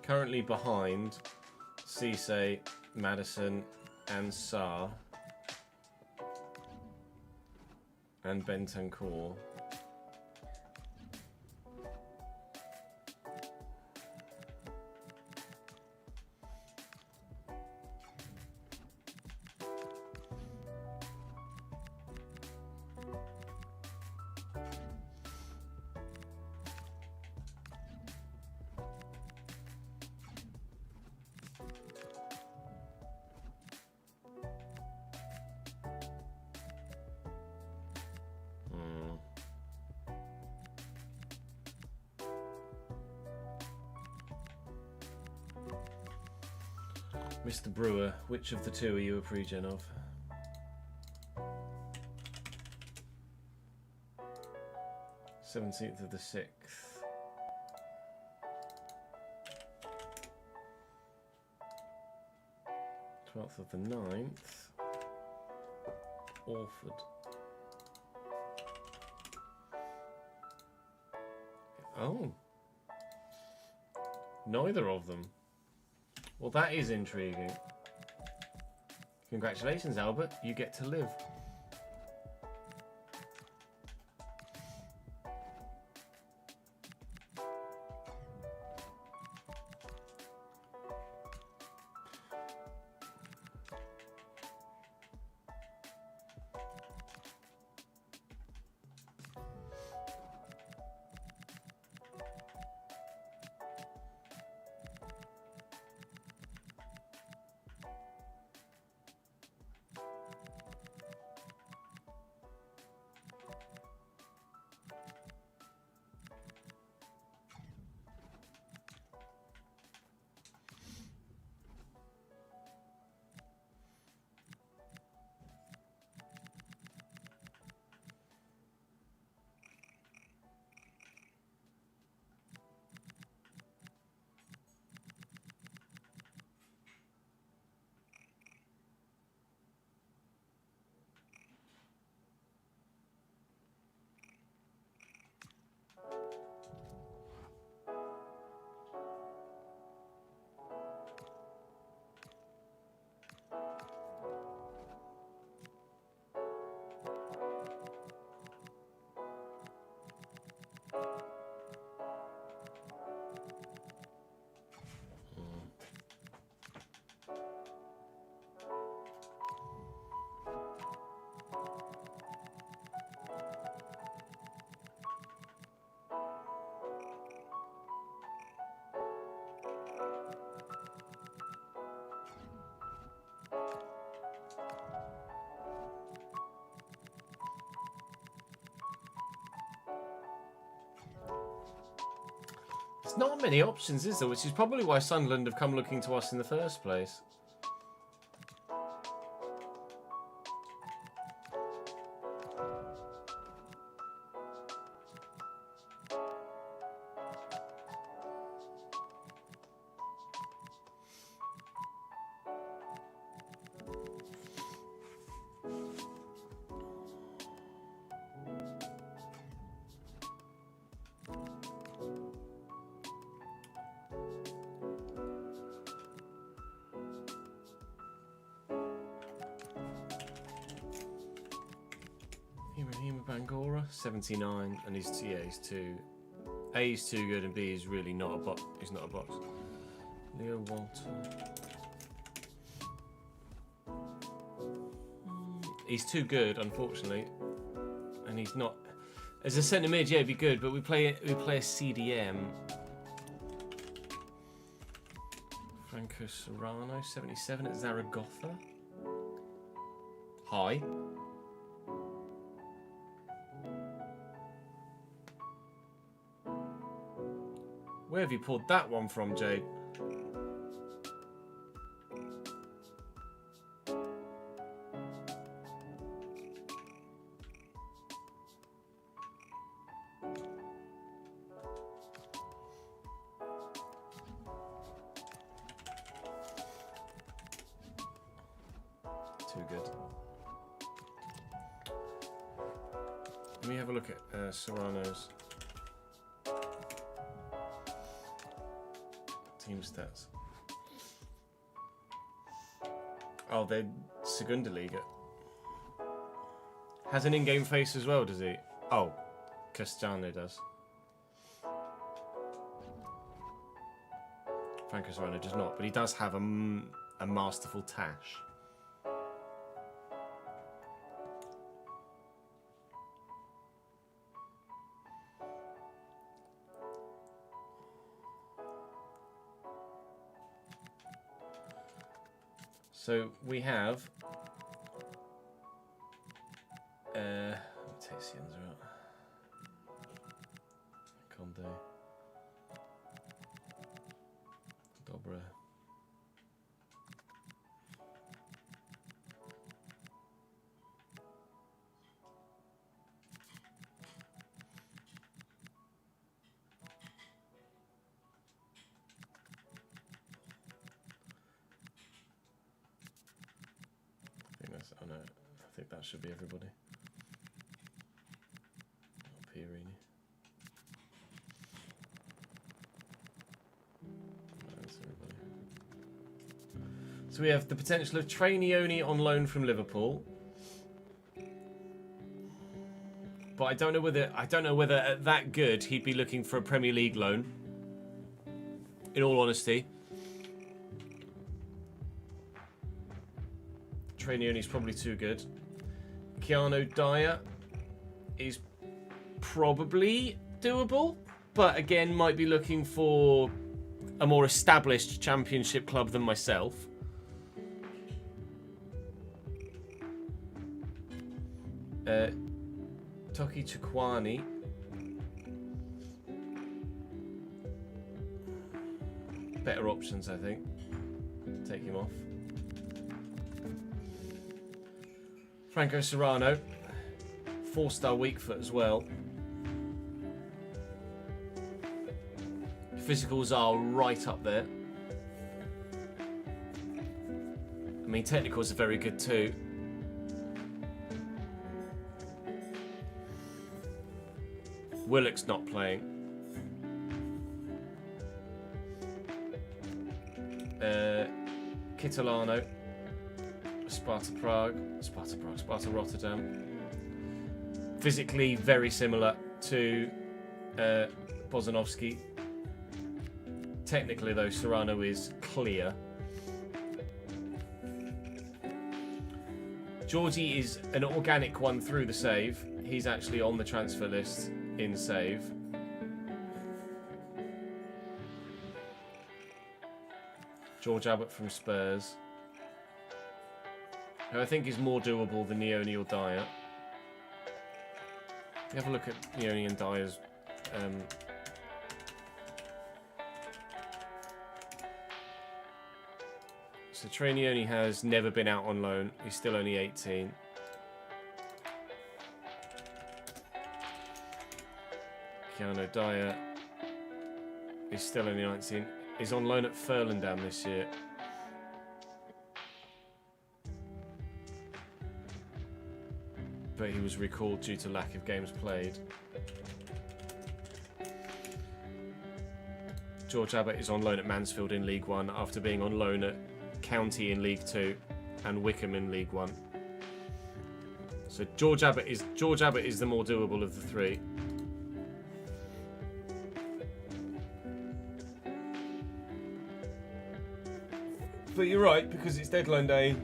Currently behind Cisse, Madison and Sarr and Bentancur. Mr. Brewer, which of the two are you a pre-gen of? 17th of the 6th. 12th of the 9th. Orford. Oh. Neither of them. Well, that is intriguing. Congratulations, Albert. You get to live. There's not many options, is there? Which is probably why Sunderland have come looking to us in the first place. Bangora, 79, and he's too. A is too good, and B is really not a box. He's not a box. Leo Walter. He's too good, unfortunately, and he's not. As a centre mid, yeah, he'd be good, but we play a CDM. Franco Serrano, 77 at Zaragoza. High. Where have you pulled that one from, Jade? Too good. Let me have a look at Serrano's team stats. Oh, they're Segunda Liga. Has an in-game face as well, does he? Oh, Castellano does. Franco Serrano does not, but he does have a masterful tash. So we have Tessians out. Conde. Dobra. Oh no, I think that should be everybody. Oh, Pierini. That's everybody. So we have the potential of Trainioni on loan from Liverpool. But I don't know whether at that good he'd be looking for a Premier League loan. In all honesty. Trainioni's probably too good. Keanu Dyer is probably doable, but again might be looking for a more established championship club than myself. Toki Chukwani. Better options, I think. Take him off. Franco Serrano, 4-star weak foot as well. Physicals are right up there. I mean, technicals are very good too. Willock's not playing. Kitolano. Sparta Rotterdam. Physically very similar to Bozanovsky. Technically though, Serrano is clear. Georgie is an organic one through the save. He's actually on the transfer list in save. George Abbott from Spurs, who I think is more doable than Neoni or Dyer. You have a look at Neoni and Dyer's So Trainioni has never been out on loan. He's still only 18. Keanu Dyer is still only 19. He's on loan at Furlandam this year. But he was recalled due to lack of games played. George Abbott is on loan at Mansfield in League One after being on loan at County in League Two and Wickham in League One. So George Abbott is the more doable of the three. But you're right, because it's deadline day,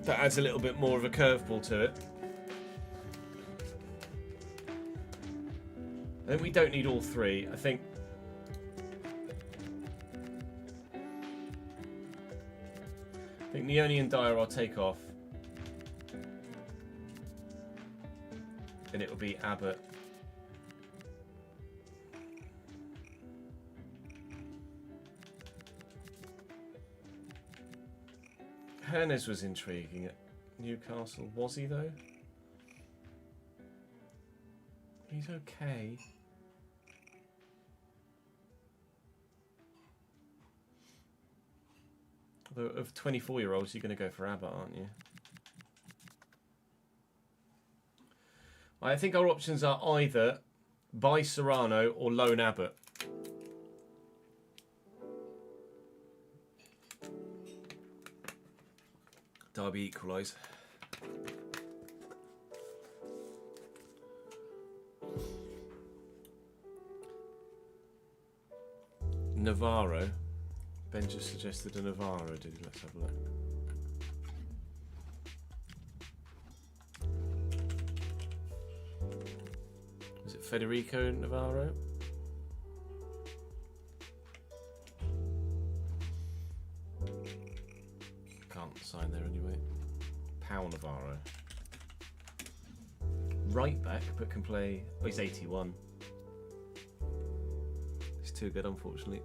that adds a little bit more of a curveball to it. I think we don't need all three. I think Neoni and Dyer I'll take off. And it will be Abbott. Hernes was intriguing at Newcastle. Was he, though? He's okay. Although of 24-year-olds, you're going to go for Abbott, aren't you? I think our options are either buy Serrano or loan Abbott. Derby equalise. Navarro. Ben just suggested a Navarro, did he? Let's have a look. Is it Federico Navarro? Can't sign there anyway. Pau Navarro. Right back, but can play... Oh, he's 81. He's too good, unfortunately.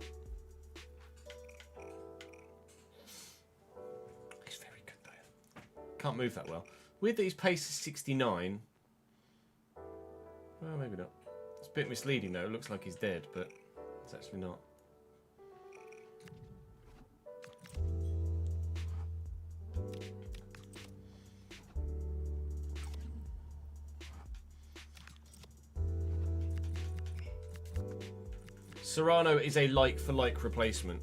He's very good, though. Can't move that well. Weird that his pace is 69. Well, maybe not. It's a bit misleading, though. It looks like he's dead, but it's actually not. Serrano is a like-for-like replacement.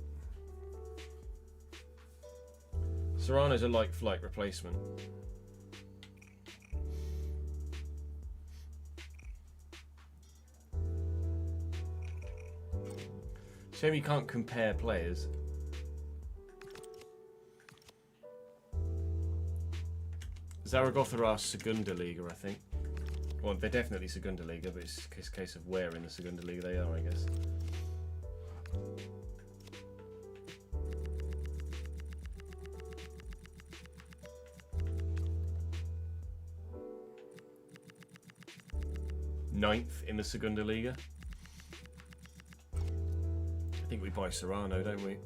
Serrano's a like-for-like replacement. Shame you can't compare players. Zaragoza are Segunda Liga, I think. Well, they're definitely Segunda Liga, but it's a case of where in the Segunda Liga they are, I guess. Ninth in the Segunda Liga. I think we buy Serrano, don't we?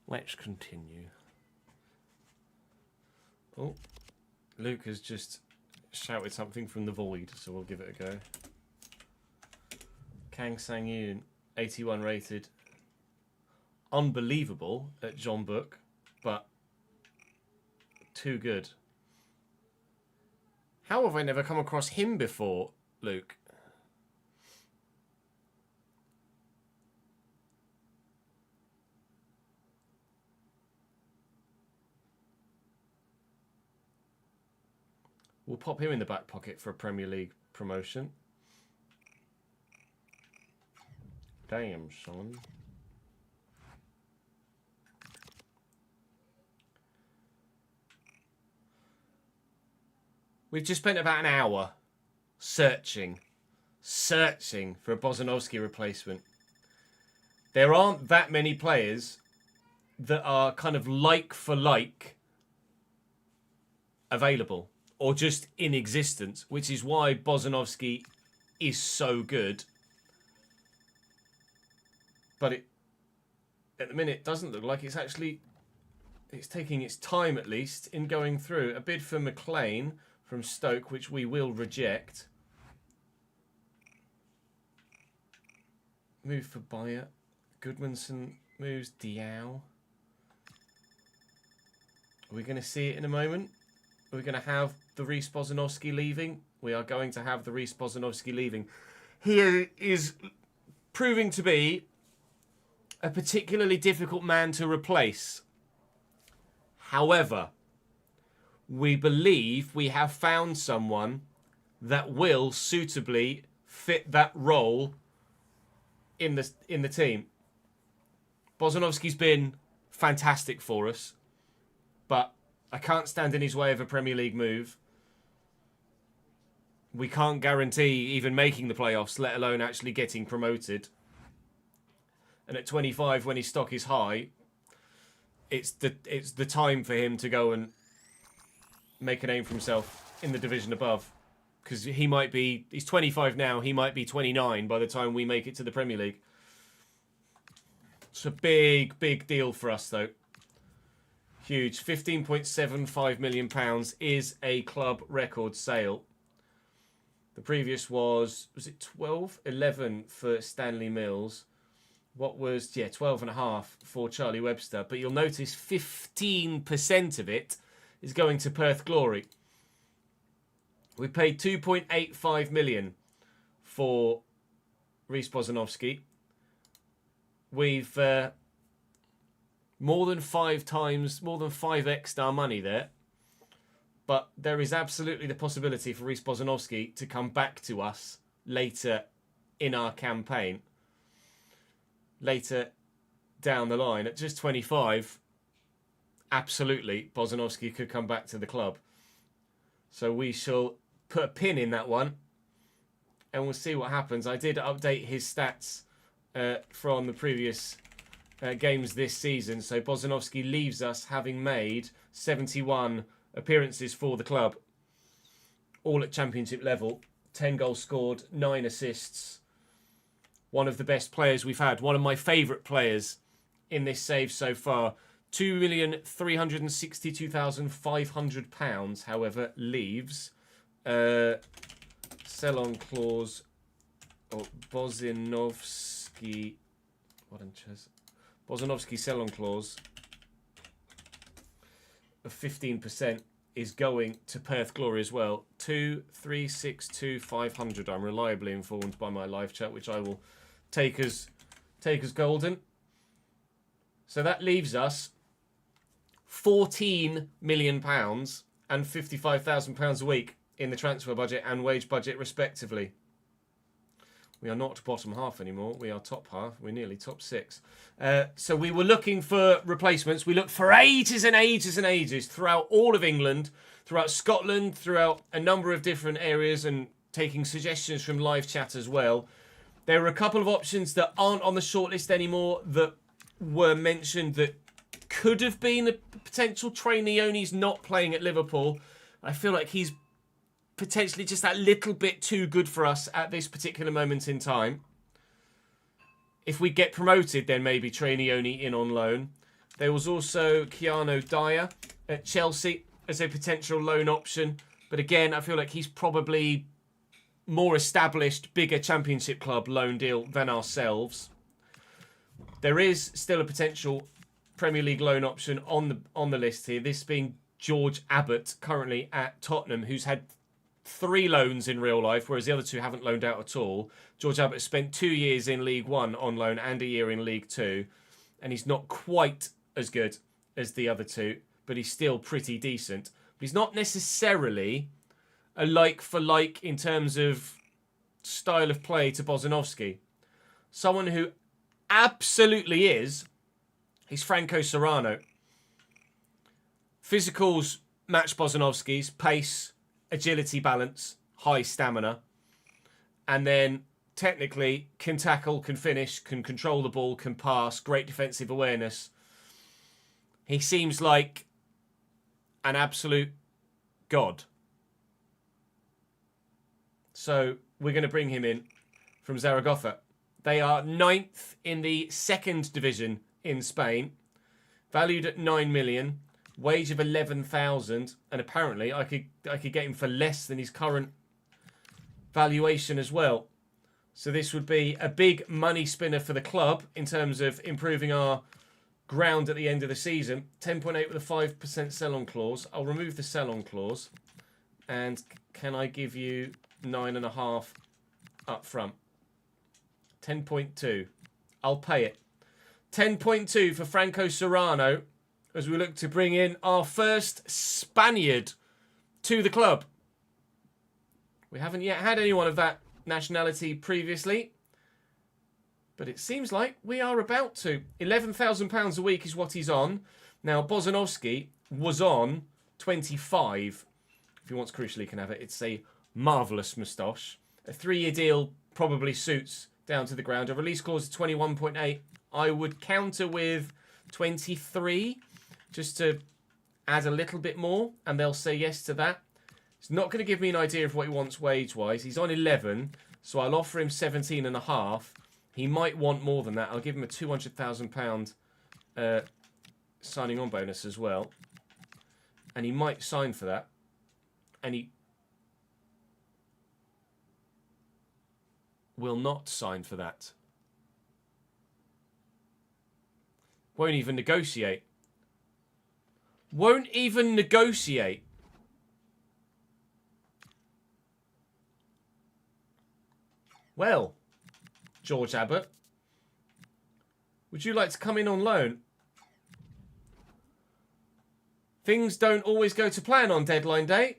Let's continue. Oh, Luke has just shouted something from the void, so we'll give it a go. Kang Sang-yoon, 81 rated. Unbelievable at John Book, but too good. How have I never come across him before, Luke? We'll pop him in the back pocket for a Premier League promotion. Damn, son. We've just spent about an hour searching for a Bozanovsky replacement. There aren't that many players that are kind of like for like available or just in existence, which is why Bozanovsky is so good. But it, at the minute, doesn't look like it's actually... It's taking its time, at least, in going through. A bid for McLean from Stoke, which we will reject. Move for Bayer. Goodmanson moves Diao. Are we going to see it in a moment? Are we going to have the Reece Bozanovsky leaving? We are going to have the Reece Bozanovsky leaving. He is proving to be a particularly difficult man to replace. However, we believe we have found someone that will suitably fit that role in the team. Bozanovsky's been fantastic for us, but I can't stand in his way of a Premier League move. We can't guarantee even making the playoffs, let alone actually getting promoted. And at 25, when his stock is high, it's the time for him to go and make a name for himself in the division above. Because he's 25 now, he might be 29 by the time we make it to the Premier League. It's a big, big deal for us, though. Huge. £15.75 million is a club record sale. The previous was it 12? 11 for Stanley Mills. What was, 12.5 for Charlie Webster. But you'll notice 15% of it is going to Perth Glory. We paid $2.85 million for Reece Bozanovsky. We've more than 5x our money there. But there is absolutely the possibility for Reece Bozanovsky to come back to us later in our campaign. Later down the line. At just 25, absolutely, Bozanovsky could come back to the club. So we shall put a pin in that one. And we'll see what happens. I did update his stats from the previous games this season. So Bozanovsky leaves us having made 71 appearances for the club. All at championship level. 10 goals scored, 9 assists. One of the best players we've had. One of my favourite players in this save so far. £2,362,500, however, leaves. Sell-on clause. Or Bozanovsky. Bozanovsky sell-on clause of 15% is going to Perth Glory as well. 2,362,500. I'm reliably informed by my live chat, which I will take as golden. So that leaves us £14 million and £55,000 a week in the transfer budget and wage budget, respectively. We are not bottom half anymore. We are top half. We're nearly top 6. So we were looking for replacements. We looked for ages and ages and ages throughout all of England, throughout Scotland, throughout a number of different areas, and taking suggestions from live chat as well. There were a couple of options that aren't on the shortlist anymore that were mentioned that could have been a potential trainee. He's not playing at Liverpool. I feel like he's potentially just that little bit too good for us at this particular moment in time. If we get promoted, then maybe Trainioni in on loan. There was also Keanu Dyer at Chelsea as a potential loan option. But again, I feel like he's probably more established, bigger championship club loan deal than ourselves. There is still a potential Premier League loan option on the list here. This being George Abbott, currently at Tottenham, who's had 3 loans in real life, whereas the other 2 haven't loaned out at all. George Abbott spent 2 years in League One on loan and a year in League Two, and he's not quite as good as the other 2, but he's still pretty decent. But he's not necessarily a like for like in terms of style of play to Bozanovsky. Someone who absolutely is Franco Serrano. Physicals match Bozanovsky's, pace, agility, balance, high stamina, and then technically can tackle, can finish, can control the ball, can pass, great defensive awareness. He seems like an absolute god. So we're going to bring him in from Zaragoza. They are 9th in the 2nd division in Spain, valued at 9 million, wage of 11,000, and apparently I could get him for less than his current valuation as well. So this would be a big money spinner for the club in terms of improving our ground at the end of the season. 10.8 with a 5% sell-on clause. I'll remove the sell-on clause. And can I give you 9.5 up front? 10.2. I'll pay it. 10.2 for Franco Serrano as we look to bring in our first Spaniard to the club. We haven't yet had anyone of that nationality previously, but it seems like we are about to. £11,000 a week is what he's on. Now, Bozanovsky was on 25. If he wants crucially, he can have it. It's a marvellous moustache. A 3-year deal probably suits down to the ground. A release clause of 21.8. I would counter with 23 just to add a little bit more, and they'll say yes to that. It's not going to give me an idea of what he wants wage-wise. He's on 11, so I'll offer him 17.5. He might want more than that. I'll give him a £200,000 signing on bonus as well. And he might sign for that. And he will not sign for that. Won't even negotiate. Won't even negotiate. Well, George Abbott, would you like to come in on loan? Things don't always go to plan on deadline day,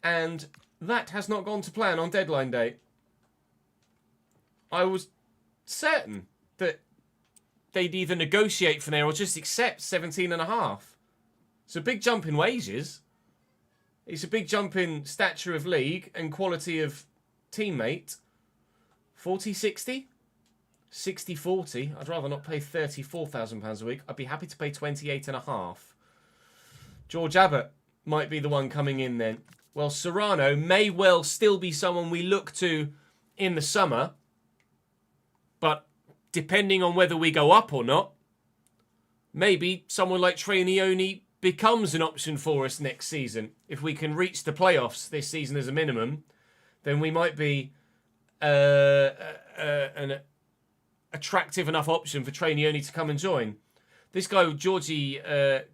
and that has not gone to plan on deadline day. I was certain that they'd either negotiate from there or just accept 17.5. It's a big jump in wages. It's a big jump in stature of league and quality of teammate. 40-60? 60-40? I'd rather not pay £34,000 a week. I'd be happy to pay 28.5. George Abbott might be the one coming in then. Well, Serrano may well still be someone we look to in the summer. But depending on whether we go up or not, maybe someone like Trainioni becomes an option for us next season. If we can reach the playoffs this season as a minimum, then we might be an attractive enough option for Trainioni to come and join. This guy, Georgi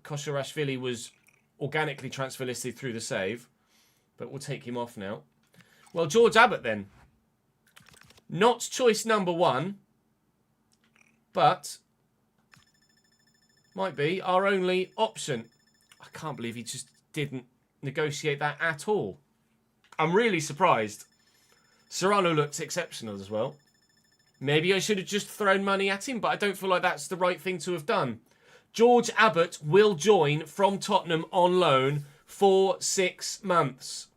Kosharashvili, was organically transfer listed through the save, but we'll take him off now. Well, George Abbott then. Not choice number 1, but might be our only option. I can't believe he just didn't negotiate that at all. I'm really surprised. Serrano looks exceptional as well. Maybe I should have just thrown money at him, but I don't feel like that's the right thing to have done. George Abbott will join from Tottenham on loan for 6 months.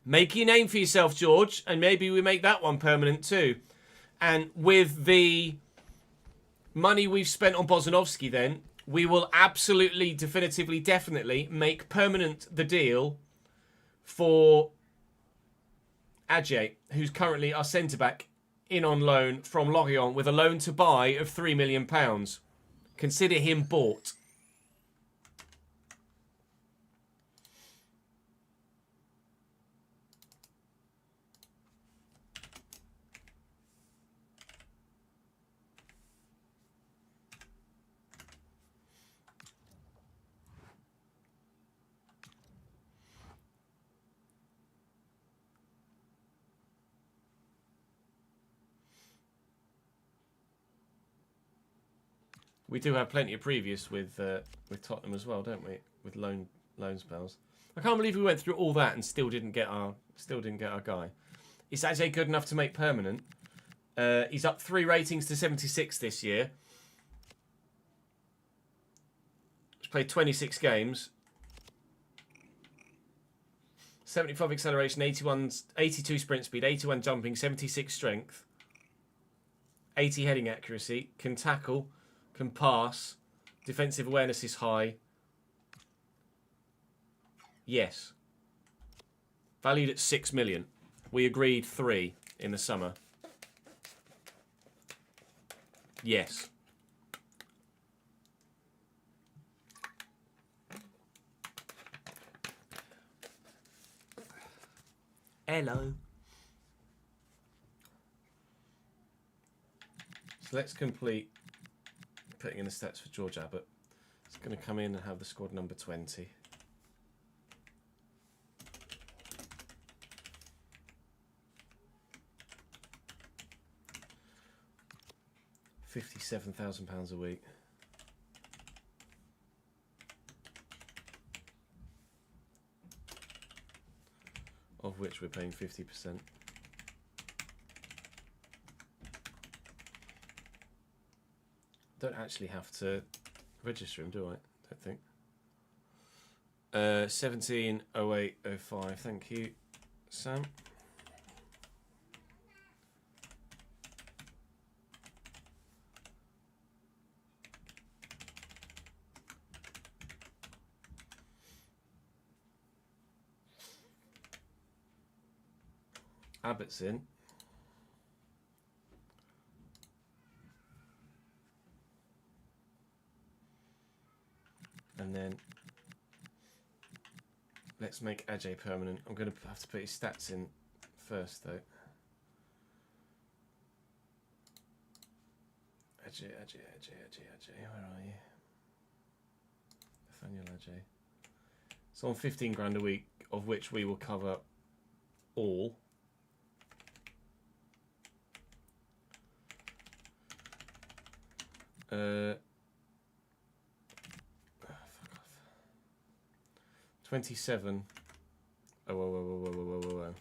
Make your name for yourself, George, and maybe we make that one permanent too. And with the money we've spent on Bozanovsky then, we will absolutely, definitively, definitely make permanent the deal for Adjei, who's currently our centre-back in on loan from Lorient with a loan to buy of £3 million. Consider him bought. We do have plenty of previous with Tottenham as well, don't we? With loan spells. I can't believe we went through all that and still didn't get our guy. Is Ajay good enough to make permanent? He's up 3 ratings to 76 this year. He's played 26 games. 75 acceleration, 82 sprint speed, 81 jumping, 76 strength, 80 heading accuracy, can tackle, can pass, defensive awareness is high. Yes. Valued at 6 million. We agreed 3 in the summer. Yes. Hello. So let's complete putting in the stats for George Abbott. It's going to come in and have the squad number 20. £57,000 a week. Of which we're paying 50%. Don't actually have to register him, do I? Don't think. 170805. Thank you, Sam. Abbott's in. And then let's make Ajay permanent. I'm going to have to put his stats in first, though. Ajay, where are you? Nathaniel Ajay. So on 15 grand a week, of which we will cover all. Fuck off. 27. Oh.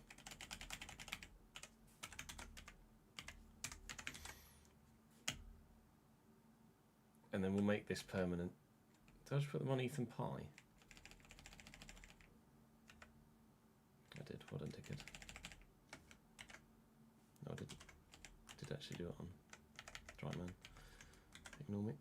And then we'll make this permanent. Did I just put them on Ethan Pye? I did. What a dickhead. No, I didn't. Did actually do it on Dry Man. Ignore me.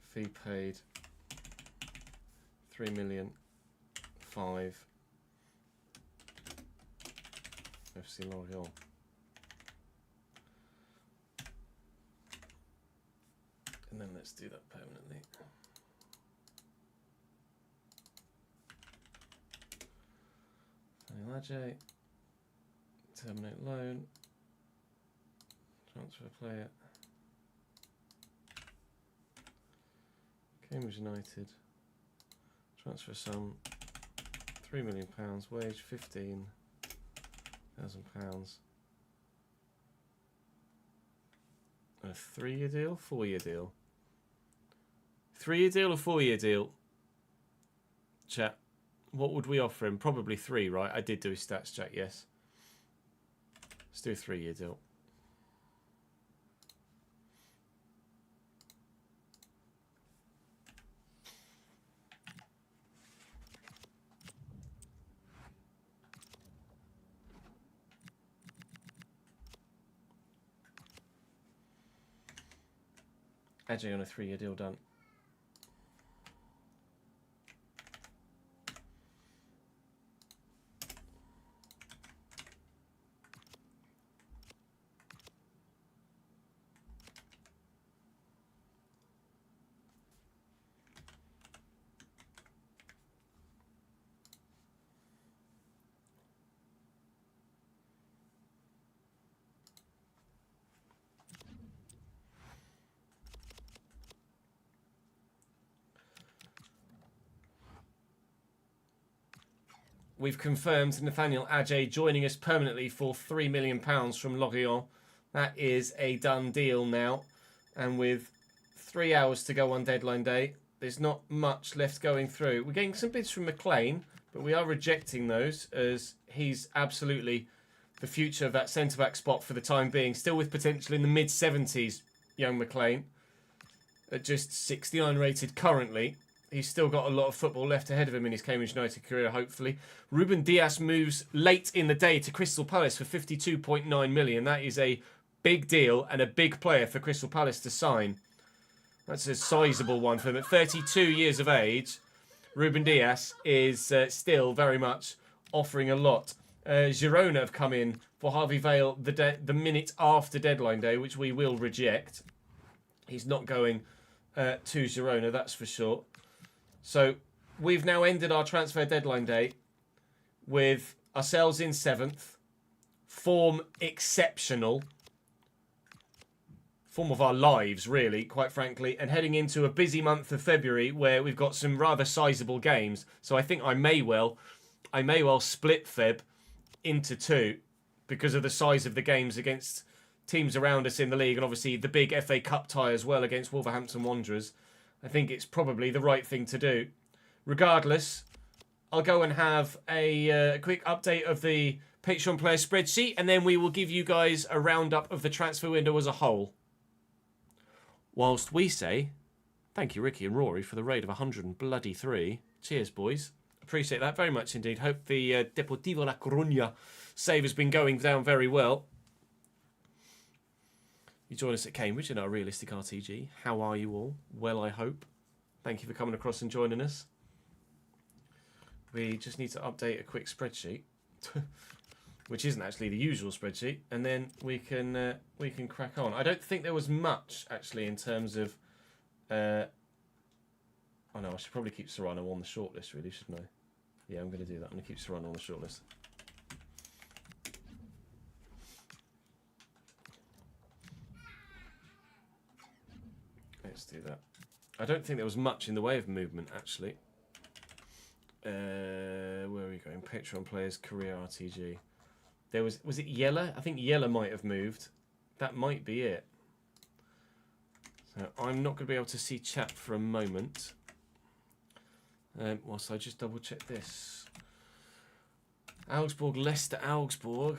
Fee paid 3,000,005. FC L'Oreal. And then let's do that permanently. Ajay, terminate loan, transfer player, Cambridge United, transfer sum £3 million, wage £15,000. A 3-year deal, 4-year deal, 3-year deal or 4-year deal? Chat. What would we offer him? Probably 3, right? I did do his stats check, yes. Let's do a 3-year deal. Ajay on a 3-year deal done. We've confirmed Nathaniel Ajay joining us permanently for £3 million from Lorient. That is a done deal now. And with 3 hours to go on deadline day, there's not much left going through. We're getting some bids from McLean, but we are rejecting those as he's absolutely the future of that centre-back spot for the time being. Still with potential in the mid-70s, young McLean. At just 69 rated currently. He's still got a lot of football left ahead of him in his Cambridge United career, hopefully. Ruben Dias moves late in the day to Crystal Palace for 52.9 million. That is a big deal and a big player for Crystal Palace to sign. That's a sizable one for him. At 32 years of age, Ruben Dias is still very much offering a lot. Girona have come in for Harvey Vale the minute after deadline day, which we will reject. He's not going to Girona, that's for sure. So we've now ended our transfer deadline day with ourselves in 7th. Form exceptional. Form of our lives, really, quite frankly. And heading into a busy month of February where we've got some rather sizable games. So I think I may well split Feb into 2 because of the size of the games against teams around us in the league. And obviously the big FA Cup tie as well against Wolverhampton Wanderers. I think it's probably the right thing to do. Regardless, I'll go and have a quick update of the Patreon player spreadsheet, and then we will give you guys a roundup of the transfer window as a whole. Whilst we say, thank you, Ricky and Rory, for the raid of 103. Cheers, boys. Appreciate that very much indeed. Hope the Deportivo La Coruña save has been going down very well. You join us at Cambridge in our Realistic RTG. How are you all? Well, I hope. Thank you for coming across and joining us. We just need to update a quick spreadsheet, which isn't actually the usual spreadsheet, and then we can crack on. I don't think there was much actually in terms of. Oh no, I should probably keep Serrano on the shortlist, really, shouldn't I? Yeah, I'm going to do that. I'm going to keep Serrano on the shortlist. Let's do that. I don't think there was much in the way of movement, actually. Where are we going? Patreon players, career RTG. There was it Yella? I think Yella might have moved. That might be it. So I'm not going to be able to see chat for a moment. Whilst I just double check this. Augsburg, Leicester, Augsburg.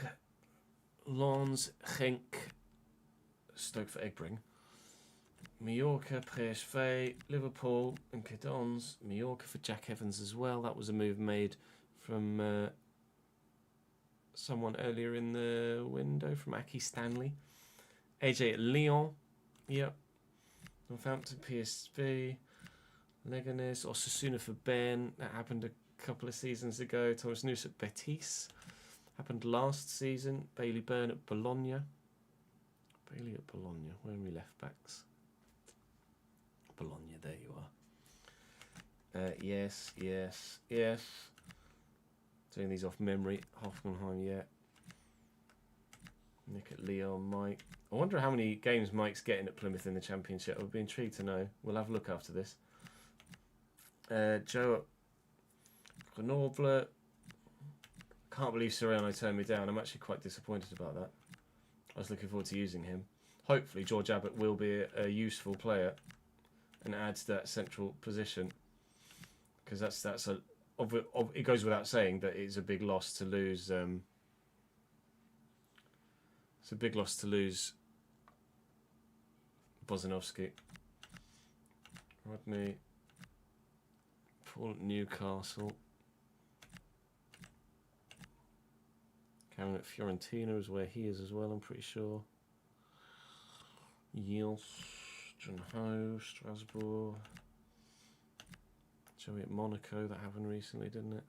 Lons, Genk, Stoke for Egbring. Mallorca, PSV, Liverpool and Cadons. Mallorca for Jack Evans as well. That was a move made from someone earlier in the window, from Aki Stanley. AJ at Lyon. Yep. Northampton, PSV. Leganes, Osasuna for Ben. That happened a couple of seasons ago. Thomas Noose at Betis. Happened last season. Bailey Byrne at Bologna. Bailey at Bologna. Where are we left backs? Bologna, there you are. Yes. Doing these off memory. Hoffenheim, yeah. Nick at Leon, Mike. I wonder how many games Mike's getting at Plymouth in the Championship. I would be intrigued to know. We'll have a look after this. Joe at Grenoble. Can't believe Serrano turned me down. I'm actually quite disappointed about that. I was looking forward to using him. Hopefully George Abbott will be a useful player and adds that central position, because that's a it goes without saying that it's a big loss to lose. It's a big loss to lose Bozanovsky. Rodney, Paul at Newcastle. Cameron at Fiorentina is where he is as well, I'm pretty sure. Yields, John Ho, Strasbourg. Joey at Monaco, that happened recently, didn't it?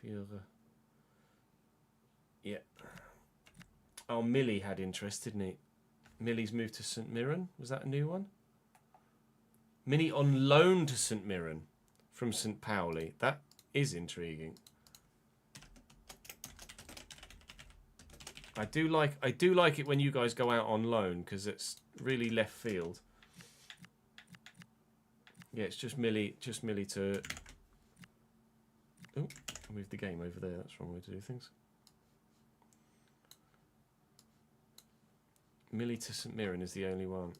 Fiora. Yeah. Oh, Millie had interest, didn't he? Millie's moved to St Mirren. Was that a new one? Millie on loan to St Mirren from St Pauli. That is intriguing. I do like it when you guys go out on loan, because it's really left field. Yeah, it's just Millie to. Oh, I moved the game over there. That's the wrong way to do things. Millie to St Mirren is the only one.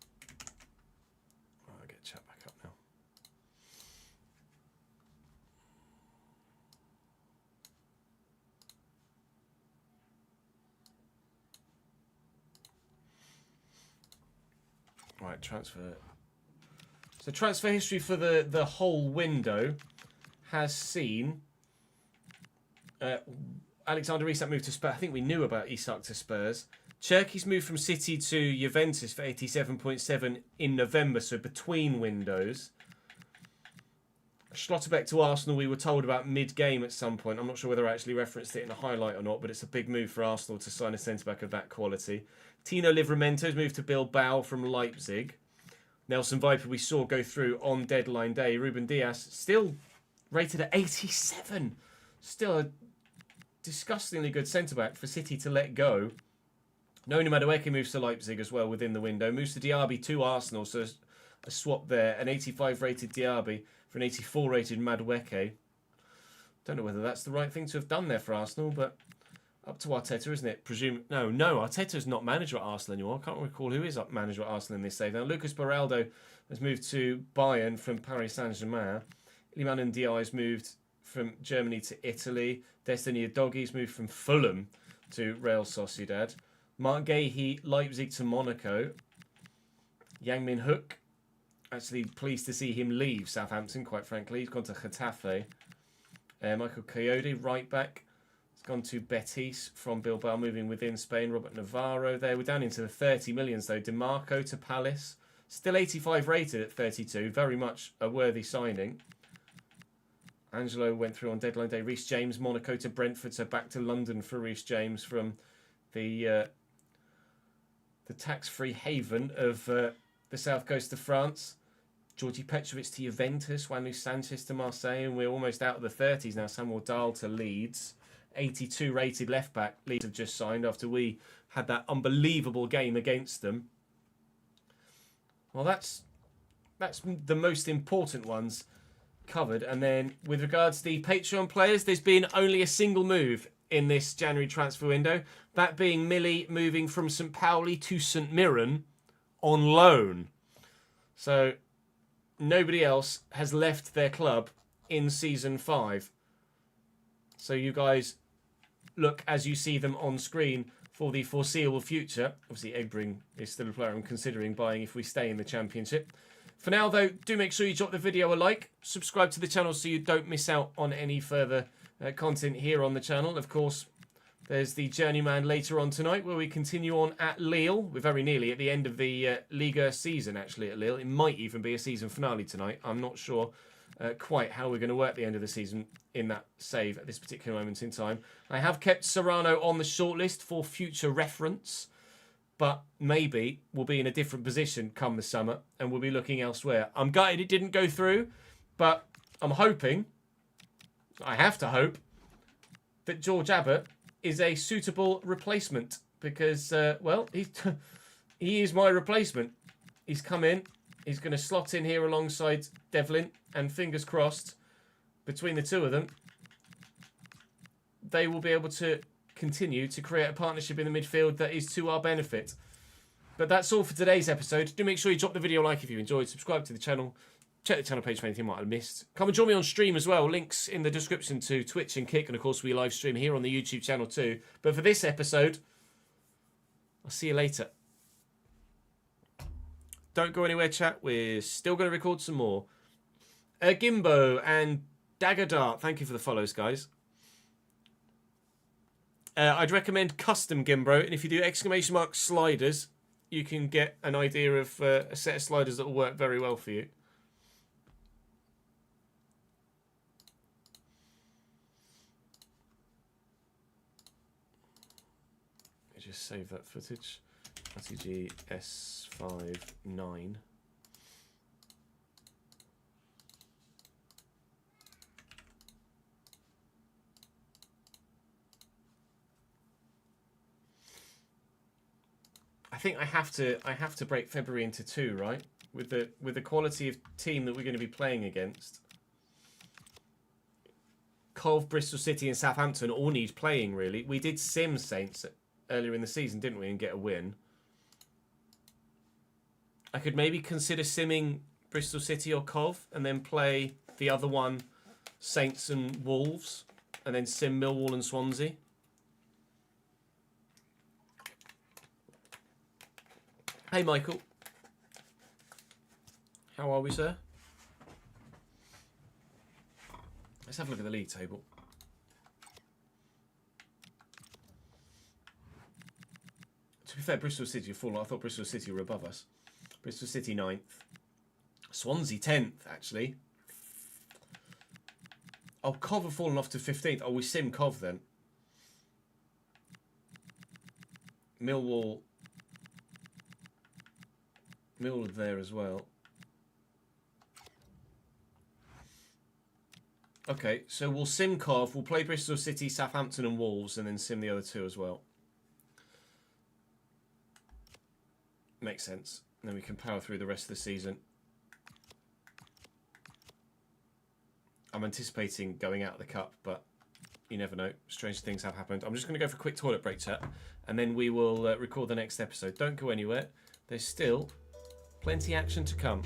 Oh, I'll get chat back up now. Right, transfer. So transfer history for the whole window has seen Alexander Isak moved to Spurs. I think we knew about Isak to Spurs. Cherki's moved from City to Juventus for 87.7 in November, so between windows. Schlotterbeck to Arsenal, we were told about mid-game at some point. I'm not sure whether I actually referenced it in a highlight or not, but it's a big move for Arsenal to sign a centre-back of that quality. Tino Livramento's moved to Bilbao from Leipzig. Nelson Viper we saw go through on deadline day. Ruben Dias still rated at 87. Still a disgustingly good centre-back for City to let go. Noni Madueke moves to Leipzig as well within the window. Moves to Diaby to Arsenal, so a swap there. An 85 rated Diaby for an 84 rated Madueke. Don't know whether that's the right thing to have done there for Arsenal, but up to Arteta, isn't it? No, Arteta's not manager at Arsenal anymore. I can't recall who is manager at Arsenal in this save. Now, Lucas Beraldo has moved to Bayern from Paris Saint-Germain. Iliman Ndiaye's moved from Germany to Italy. Destiny Udogi's moved from Fulham to Real Sociedad. Mark Gahey, Leipzig to Monaco. Yang Min Hook, actually pleased to see him leave Southampton, quite frankly. He's gone to Getafe. Michael Coyote, right back. He's gone to Betis from Bilbao, moving within Spain. Robert Navarro there. We're down into the 30 millions, though. DeMarco to Palace. Still 85 rated at 32. Very much a worthy signing. Angelo went through on deadline day. Reece James, Monaco to Brentford. So back to London for Reece James from the tax-free haven of the south coast of France. Georgi Petrovic to Juventus. Juan Luis Sanchez to Marseille. And we're almost out of the 30s now. Samuel Dahl to Leeds. 82 rated left back. Leeds have just signed after we had that unbelievable game against them. Well, that's the most important ones covered. And then with regards to the Patreon players, there's been only a single move in this January transfer window. That being Millie moving from St. Pauli to St. Mirren on loan. So nobody else has left their club in Season 5. So you guys look as you see them on screen for the foreseeable future. Obviously, Egbring is still a player I'm considering buying if we stay in the Championship. For now, though, do make sure you drop the video a like. Subscribe to the channel so you don't miss out on any further content here on the channel. Of course, there's the Journeyman later on tonight where we continue on at Lille. We're very nearly at the end of the Liga season, actually, at Lille. It might even be a season finale tonight. I'm not sure quite how we're going to work the end of the season in that save at this particular moment in time. I have kept Serrano on the shortlist for future reference, but maybe we'll be in a different position come the summer and we'll be looking elsewhere. I'm gutted it didn't go through, but I'm hoping, I have to hope, that George Abbott is a suitable replacement because, well, he is my replacement. He's come in. He's going to slot in here alongside Devlin, and fingers crossed, between the two of them, they will be able to continue to create a partnership in the midfield that is to our benefit. But that's all for today's episode. Do make sure you drop the video a like if you enjoyed. Subscribe to the channel. Check the channel page for anything you might have missed. Come and join me on stream as well. Links in the description to Twitch and Kick. And of course, we live stream here on the YouTube channel too. But for this episode, I'll see you later. Don't go anywhere, chat. We're still going to record some more. Gimbo and Dagger Dart. Thank you for the follows, guys. I'd recommend custom Gimbro. And if you do exclamation mark sliders, you can get an idea of a set of sliders that will work very well for you. Just save that footage. RTG S59. I think I have to break February into two, right? With the quality of team that we're going to be playing against. Cove, Bristol City and Southampton all need playing, really. We did sim Saints earlier in the season, didn't we, and get a win. I could maybe consider simming Bristol City or Cov and then play the other one, Saints and Wolves, and then sim Millwall and Swansea. Hey, Michael. How are we, sir? Let's have a look at the league table. fair, Bristol City have fallen. I thought Bristol City were above us. Bristol City 9th. Swansea 10th, actually. Oh, Cov have fallen off to 15th. Oh, we sim Cov then. Millwall there as well. Okay, so we'll sim Cov. We'll play Bristol City, Southampton and Wolves, and then sim the other two as well. Makes sense. And then we can power through the rest of the season. I'm anticipating going out of the cup, but you never know. Strange things have happened. I'm just going to go for a quick toilet break, chat, and then we will record the next episode. Don't go anywhere. There's still plenty action to come.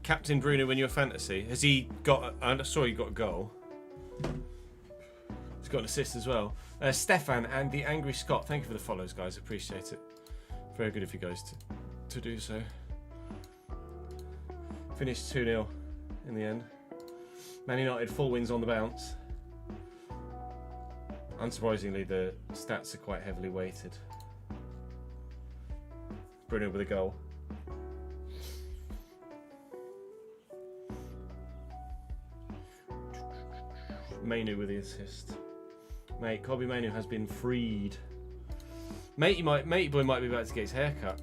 captain Bruno in your fantasy? Has he got? I saw he got a goal. He's got an assist as well. Stefan and the Angry Scott. Thank you for the follows, guys. Appreciate it. Very good of you guys to do so. Finished 2-0 in the end. Man United 4 wins on the bounce. Unsurprisingly, the stats are quite heavily weighted. Bruno with a goal. Mainu with the assist. Mate, Kobe Mainu has been freed. Matey boy might be about to get his hair cut.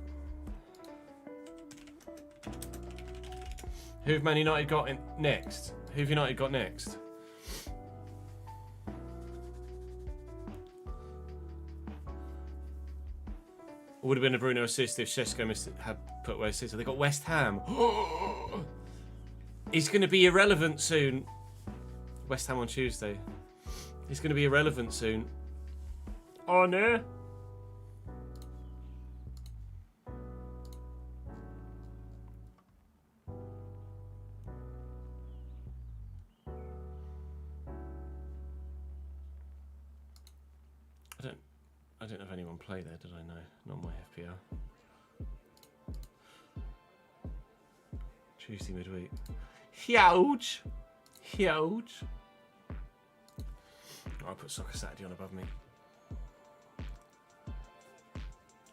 Who've Man United got next? Who've United got next? Would have been a Bruno assist if Šeško had put away assist. They got West Ham. He's going to be irrelevant soon. West Ham on Tuesday. He's going to be irrelevant soon. Oh no. I don't have anyone play there, did I? No, not my FPL. Tuesday midweek. Huge. I'll put Soccer Saturday on above me.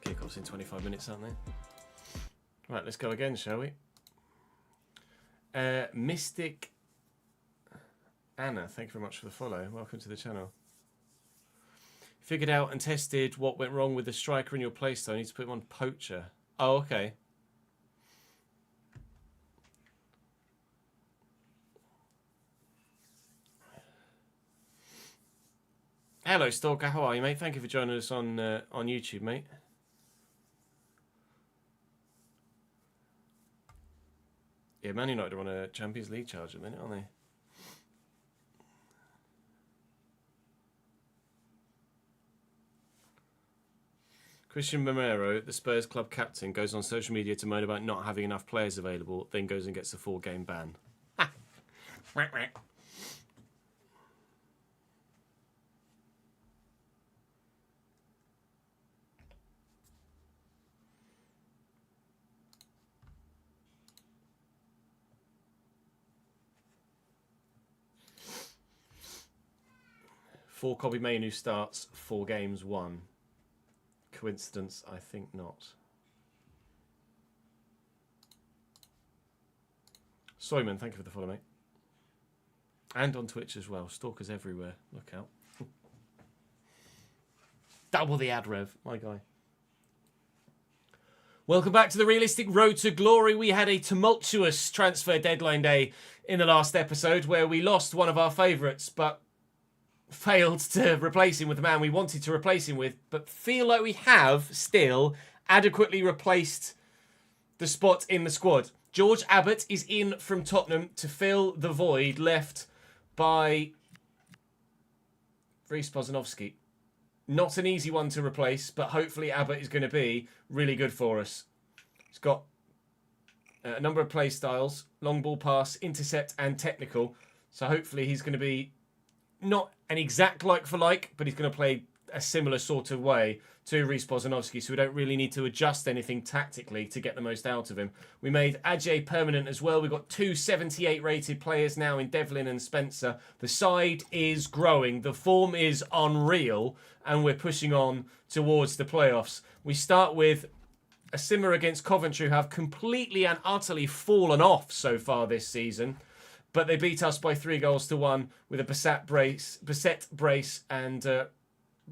Kickoffs in 25 minutes, aren't they? Right, let's go again, shall we? Mystic Anna, thank you very much for the follow. Welcome to the channel. Figured out and tested what went wrong with the striker in your playstyle. I need to put him on poacher. Oh, okay. Hello, Stalker. How are you, mate? Thank you for joining us on YouTube, mate. Yeah, Man United are on a Champions League charge at the minute, aren't they? Christian Romero, the Spurs club captain, goes on social media to moan about not having enough players available, then goes and gets a 4-game ban. Kobe Mainu starts, 4 games won. Coincidence? I think not. Soyman, thank you for the follow, mate. And on Twitch as well. Stalkers everywhere. Look out. Double the ad rev, my guy. Welcome back to the Realistic Road to Glory. We had a tumultuous transfer deadline day in the last episode where we lost one of our favourites, but failed to replace him with the man we wanted to replace him with, but feel like we have still adequately replaced the spot in the squad. George Abbott is in from Tottenham to fill the void left by Reece Bozanovsky. Not an easy one to replace, but hopefully Abbott is going to be really good for us. He's got a number of play styles, long ball pass, intercept and technical. So hopefully he's going to be not an exact like for like, but he's going to play a similar sort of way to Reece Bozanovsky, so we don't really need to adjust anything tactically to get the most out of him. We made Ajay permanent as well. We've got 2 78 rated players now in Devlin and Spencer. The side is growing. The form is unreal, and we're pushing on towards the playoffs. We start with a simmer against Coventry, who have completely and utterly fallen off so far this season. But they beat us by 3-1 with a Bissett brace and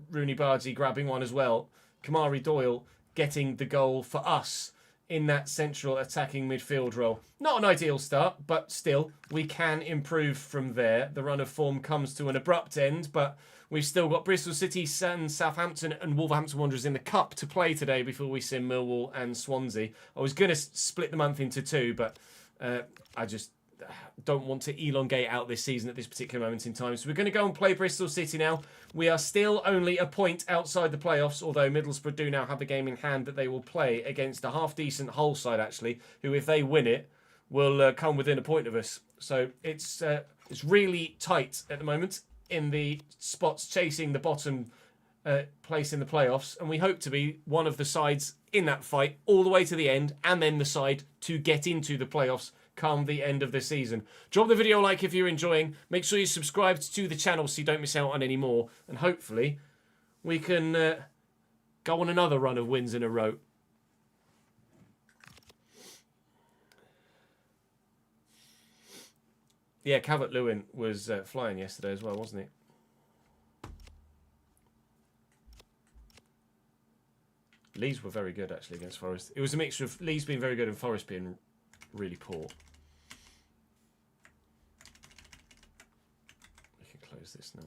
Rooney Bardsey grabbing one as well. Kamari Doyle getting the goal for us in that central attacking midfield role. Not an ideal start, but still, we can improve from there. The run of form comes to an abrupt end, but we've still got Bristol City, Southampton and Wolverhampton Wanderers in the Cup to play today before we see Millwall and Swansea. I was going to split the month into 2, but I just don't want to elongate out this season at this particular moment in time. So we're going to go and play Bristol City now. We are still only a point outside the playoffs, although Middlesbrough do now have the game in hand that they will play against a half-decent Hull side, actually, who, if they win it, will come within a point of us. So it's really tight at the moment in the spots chasing the bottom place in the playoffs, and we hope to be one of the sides in that fight all the way to the end, and then the side to get into the playoffs come the end of the season. Drop the video a like if you're enjoying. Make sure you're subscribed to the channel so you don't miss out on any more, and hopefully we can go on another run of wins in a row. Yeah, Calvert-Lewin was flying yesterday as well, wasn't he? Leeds were very good, actually, against Forest. It was a mixture of Leeds being very good and Forest being really poor. We can close this now.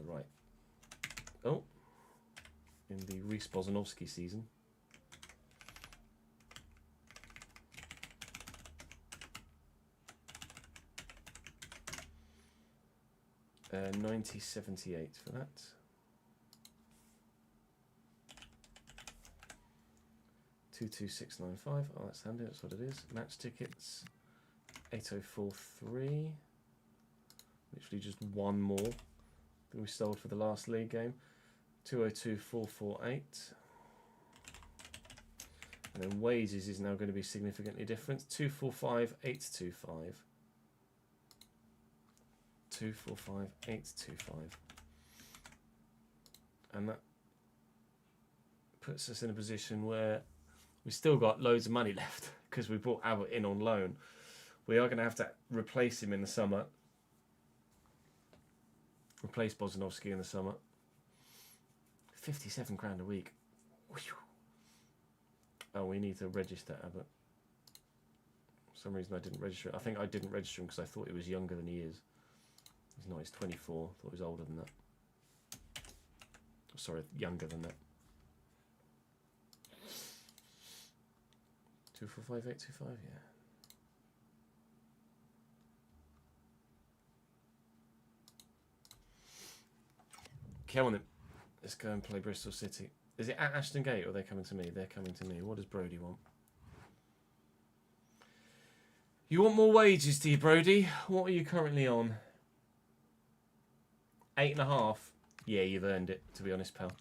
Right. Oh. In the Reece Bozanovsky season. 90.78 for that. $22695. Oh, that's handy. That's what it is. Match tickets. 8043. Literally just one more than we sold for the last league game. 202448. And then wages is now going to be significantly different. 245825. 245825. And that puts us in a position where we still got loads of money left because we brought Abbott in on loan. We are going to have to replace him in the summer. Replace Bozanovsky in the summer. 57 grand a week. Oh, we need to register Abbott. For some reason I didn't register. I think I didn't register him because I thought he was younger than he is. He's not, he's 24. I thought he was older than that. Sorry, younger than that. 245825, yeah. Come on then. Let's go and play Bristol City. Is it at Ashton Gate or are they coming to me? They're coming to me. What does Brody want? You want more wages, do you, Brody? What are you currently on? 8.5. Yeah, you've earned it, to be honest, pal.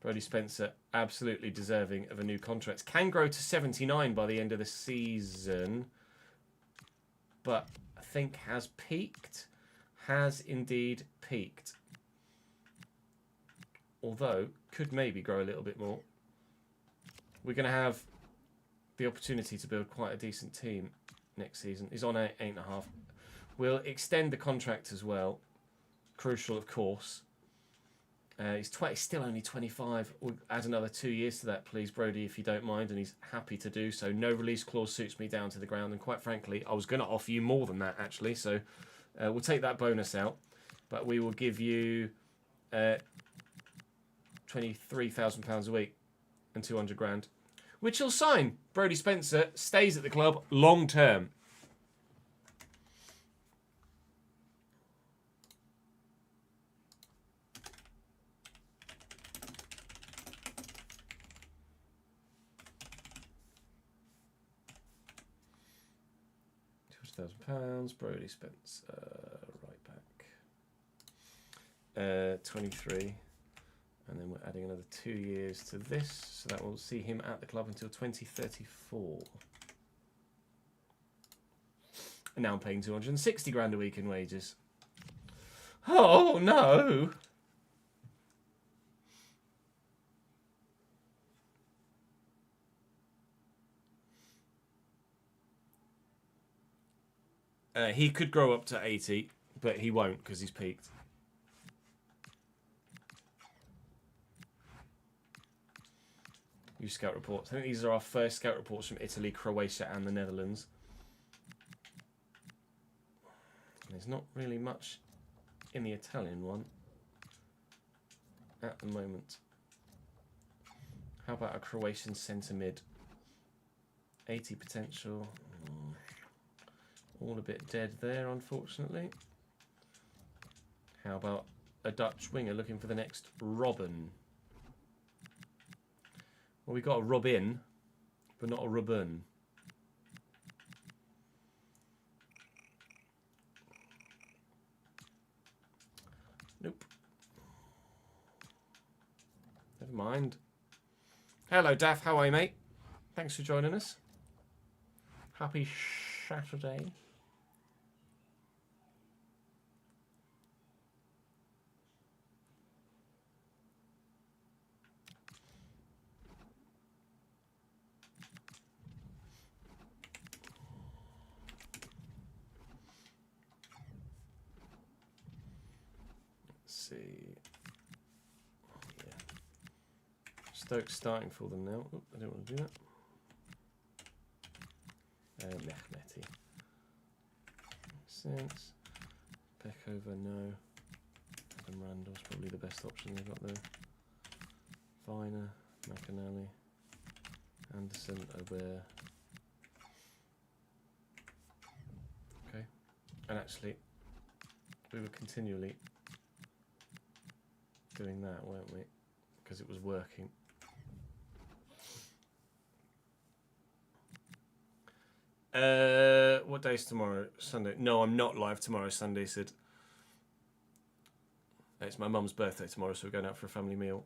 Brody Spencer, absolutely deserving of a new contract. Can grow to 79 by the end of the season. But I think has peaked. Has indeed peaked. Although, could maybe grow a little bit more. We're going to have the opportunity to build quite a decent team next season. He's on 8.5. We'll extend the contract as well. Crucial, of course. He's still only 25. We'll add another 2 years to that, please, Brody, if you don't mind. And he's happy to do so. No release clause suits me down to the ground. And quite frankly, I was going to offer you more than that, actually. So we'll take that bonus out. But we will give you £23,000 a week and 200 grand. Which he'll sign. Brody Spencer stays at the club long term. £200,000, Brody Spencer, right back. 23, and then we're adding another 2 years to this, so that will see him at the club until 2034. And now I'm paying 260 grand a week in wages. Oh no! He could grow up to 80, but he won't because he's peaked. New scout reports. I think these are our first scout reports from Italy, Croatia and the Netherlands. There's not really much in the Italian one at the moment. How about a Croatian centre mid? 80 potential. All a bit dead there, unfortunately. How about a Dutch winger looking for the next Robin? Well, we got a Robin, but not a Robin. Nope. Never mind. Hello, Daff. How are you, mate? Thanks for joining us. Happy Saturday. See. Yeah. Stokes starting for them now. Oh, I don't want to do that. Mehmeti. Makes sense. Peckover, no. Adam Randall's probably the best option they've got there. Viner, McAnally, Anderson, Aubert. Okay. And actually, we were continually doing that, weren't we? Because it was working. What day is tomorrow? Sunday. No, I'm not live tomorrow, Sunday, Sid. It's my mum's birthday tomorrow, so we're going out for a family meal.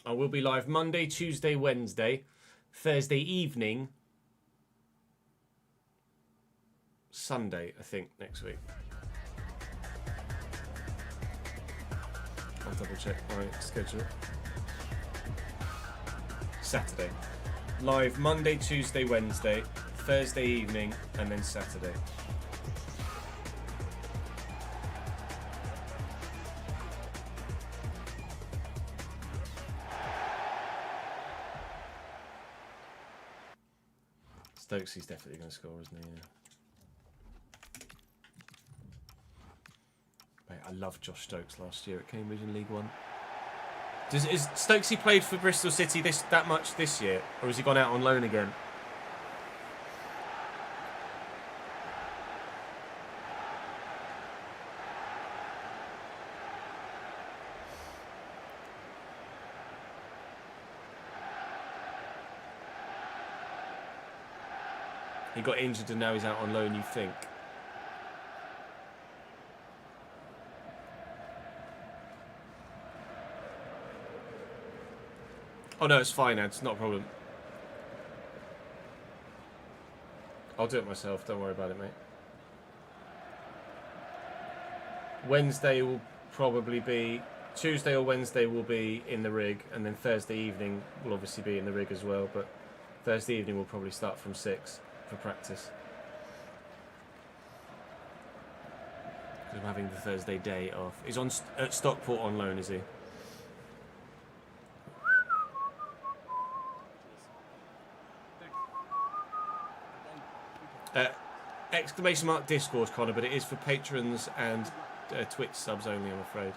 I will be live Monday, Tuesday, Wednesday, Thursday evening, Sunday, I think, next week. I'll double check my schedule. Saturday. Live Monday, Tuesday, Wednesday, Thursday evening, and then Saturday. Stokesy's definitely going to score, isn't he? Yeah. Mate, I loved Josh Stokes last year at Cambridge in League One. Is Stokesy played for Bristol City that much this year, or has he gone out on loan again? He got injured and now he's out on loan, you think? Oh no, it's fine, Ed. It's not a problem. I'll do it myself. Don't worry about it, mate. Wednesday will probably be... Tuesday or Wednesday will be in the rig, and then Thursday evening will obviously be in the rig as well, but Thursday evening will probably start from 6 for practice. Because I'm having the Thursday day off. He's on at Stockport on loan, is he? Exclamation mark Discord, Connor, but it is for patrons and Twitch subs only, I'm afraid.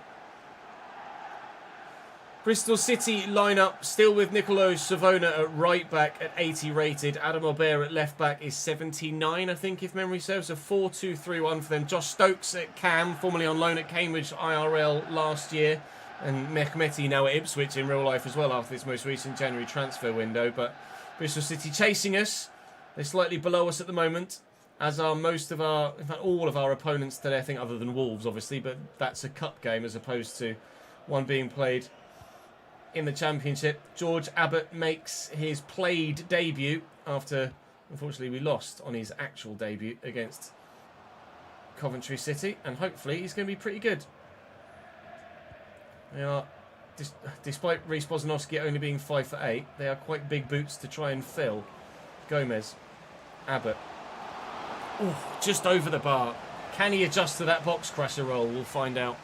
Bristol City lineup still with Nicolo Savona at right back at 80 rated. Adam Aubert at left back is 79, I think, if memory serves. A 4-2-3-1 for them. Josh Stokes at Cam, formerly on loan at Cambridge IRL last year. And Mehmeti now at Ipswich in real life as well after this most recent January transfer window. But Bristol City chasing us. They're slightly below us at the moment, as are most of our, in fact, all of our opponents today, I think, other than Wolves, obviously. But that's a cup game as opposed to one being played in the Championship. George Abbott makes his played debut after, unfortunately, we lost on his actual debut against Coventry City. And hopefully he's going to be pretty good. They are, despite Reece Bozanowski only being 5'8", they are quite big boots to try and fill. Gomez, Abbott. Ooh, just over the bar. Can he adjust to that box crusher roll? We'll find out.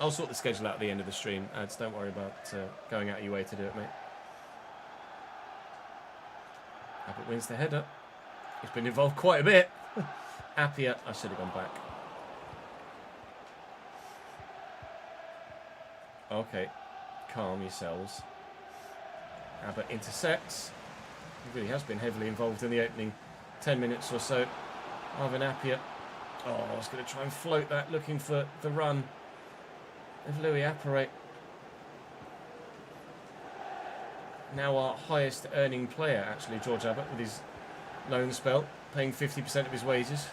I'll sort the schedule out at the end of the stream, Ads. Don't worry about going out of your way to do it, mate. Abbott wins the header. He's been involved quite a bit. Appiah, I should have gone back. Okay, calm yourselves. Abbott intercepts. He really has been heavily involved in the opening 10 minutes or so. Arvin Appiah. Oh, I was going to try and float that, looking for the run of Louis Apparet. Now our highest earning player, actually, George Abbott, with his loan spell, paying 50% of his wages.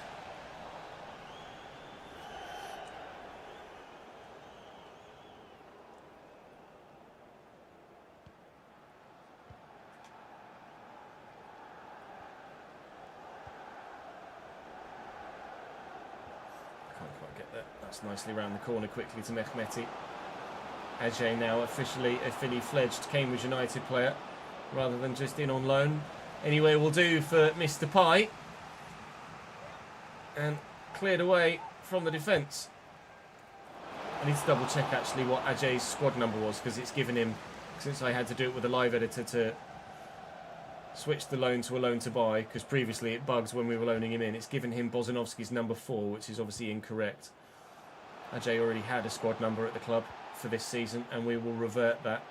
get that. That's nicely round the corner quickly to Mehmeti. Ajay now officially a fully fledged Cambridge United player rather than just in on loan. Anyway, will do for Mr. Pye. And cleared away from the defence. I need to double check actually what Ajay's squad number was, because it's given him, since I had to do it with a live editor to switch the loan to a loan to buy, because previously it bugged when we were loaning him in. It's given him Bozanovski's number 4, which is obviously incorrect. Ajay already had a squad number at the club for this season, and we will revert that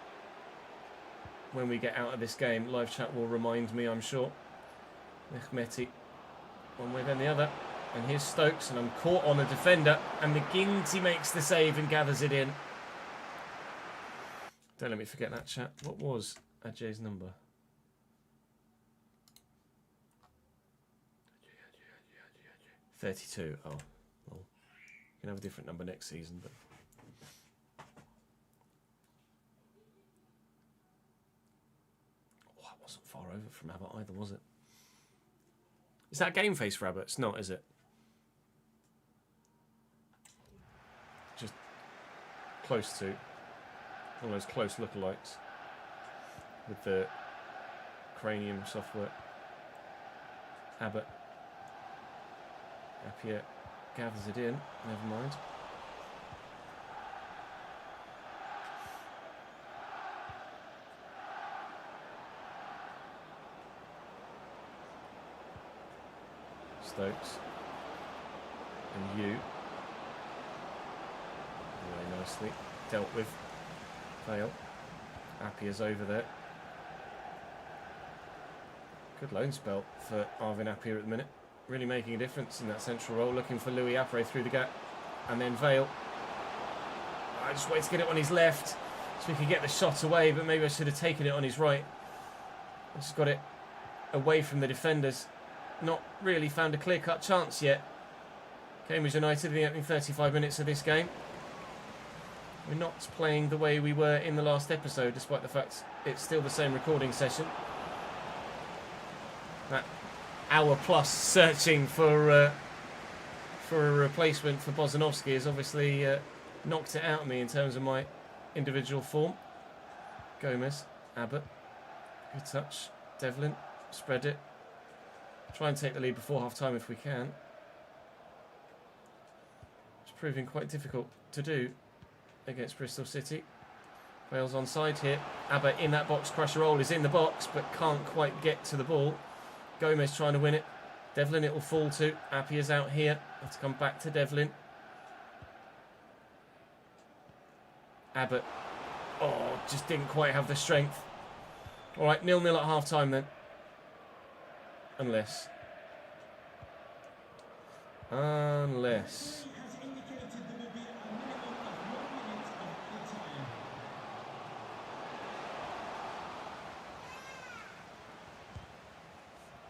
when we get out of this game. Live chat will remind me, I'm sure. Mehmeti, one way then the other. And here's Stokes, and I'm caught on a defender, and McGinty makes the save and gathers it in. Don't let me forget that, chat. What was Ajay's number? 32. Oh, well, you can have a different number next season, but oh, I wasn't far over from Abbott either, was it? Is that game face for Abbott? It's not, is it? Just close to. One of those close lookalikes with the cranium software. Abbott. Appiah gathers it in. Never mind. Stokes. And you. Very nicely dealt with. Fail. Appiah's over there. Good loan spell for Arvin Appiah at the minute. Really making a difference in that central role. Looking for Louis Apre through the gap. And then Vale. I just wait to get it on his left so we could get the shot away, but maybe I should have taken it on his right. I just got it away from the defenders. Not really found a clear-cut chance yet. Cambridge United in the opening 35 minutes of this game. We're not playing the way we were in the last episode, despite the fact it's still the same recording session. That hour plus searching for a replacement for Bozanovski has obviously knocked it out of me in terms of my individual form. Gomez, Abbott, good touch. Devlin, spread it. Try and take the lead before half-time if we can. It's proving quite difficult to do against Bristol City. Wales onside here. Abbott in that box. Crusher roll is in the box, but can't quite get to the ball. Gomez trying to win it. Devlin it will fall to. Appiah's out here. Have to come back to Devlin. Abbott. Oh, just didn't quite have the strength. All right, 0-0 at half-time then. Unless.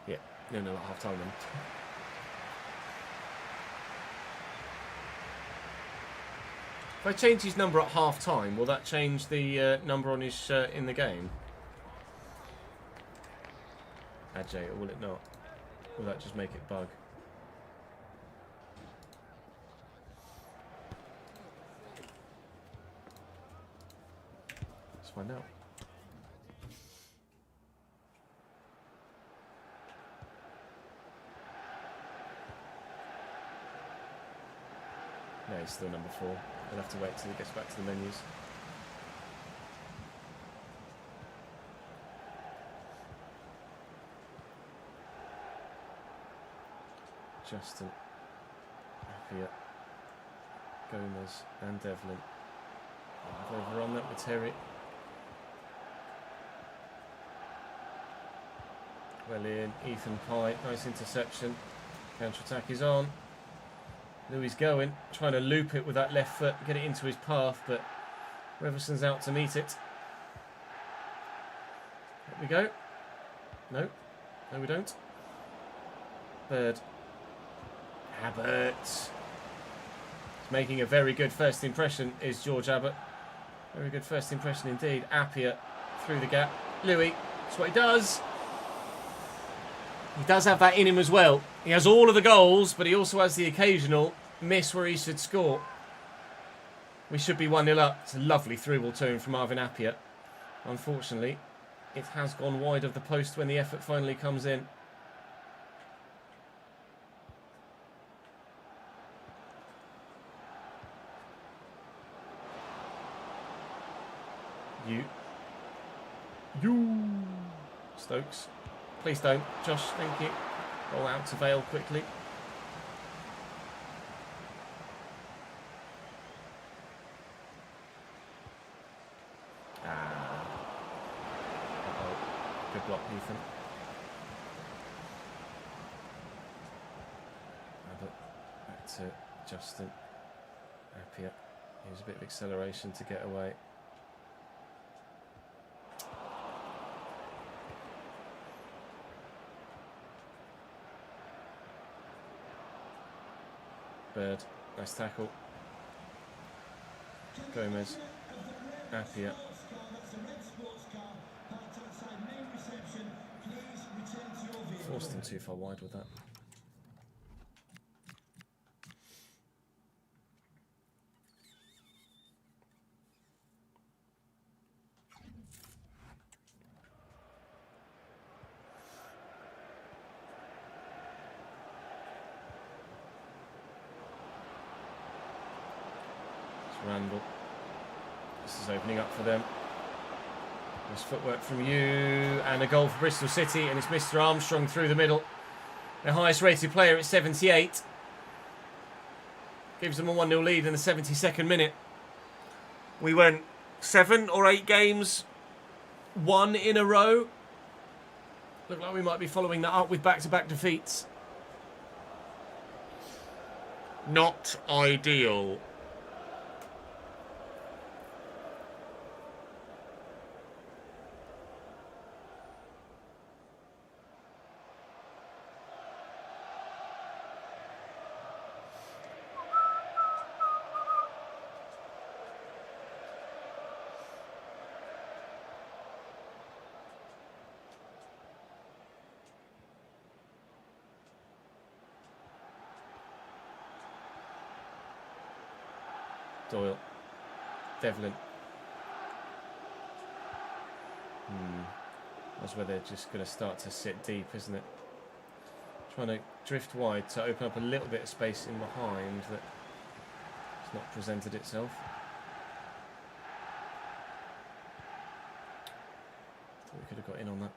Yeah, 0-0 at half-time then. If I change his number at half-time, will that change the number on his shirt in the game? Ajay, or will it not? Will that just make it bug? Let's find out. No, he's still number 4. We'll have to wait till he gets back to the menus. Justin, Appiah, Gomez and Devlin. Over on that with Terry. Well in, Ethan Pye, nice interception. Counter-attack is on. Louis going, trying to loop it with that left foot, get it into his path, but Reverson's out to meet it. There we go. No, we don't. Bird. Abbott. He's making a very good first impression, is George Abbott. Very good first impression indeed. Appiah through the gap. Louis, that's what he does. He does have that in him as well. He has all of the goals, but he also has the occasional miss where he should score. We should be 1-0 up. It's a lovely through ball turn from Marvin Appiah. Unfortunately, it has gone wide of the post when the effort finally comes in. You. Stokes. Please don't. Josh, thank you. Roll out to Vale quickly. Good block, Ethan. Back to Justin. Appiah. Use a bit of acceleration to get away. Bird. Nice tackle. Gomez. Appiah. Forced him too far wide with that. It's Randall. This is opening up for them. Nice footwork from you, and a goal for Bristol City, and it's Mr. Armstrong through the middle. Their highest rated player at 78. Gives them a 1-0 lead in the 72nd minute. We went 7 or 8 games, 1 in a row. Look like we might be following that up with back-to-back defeats. Not ideal. Doyle. Devlin. That's where they're just going to start to sit deep, isn't it? Trying to drift wide to open up a little bit of space in behind that has not presented itself. Thought we could have got in on that.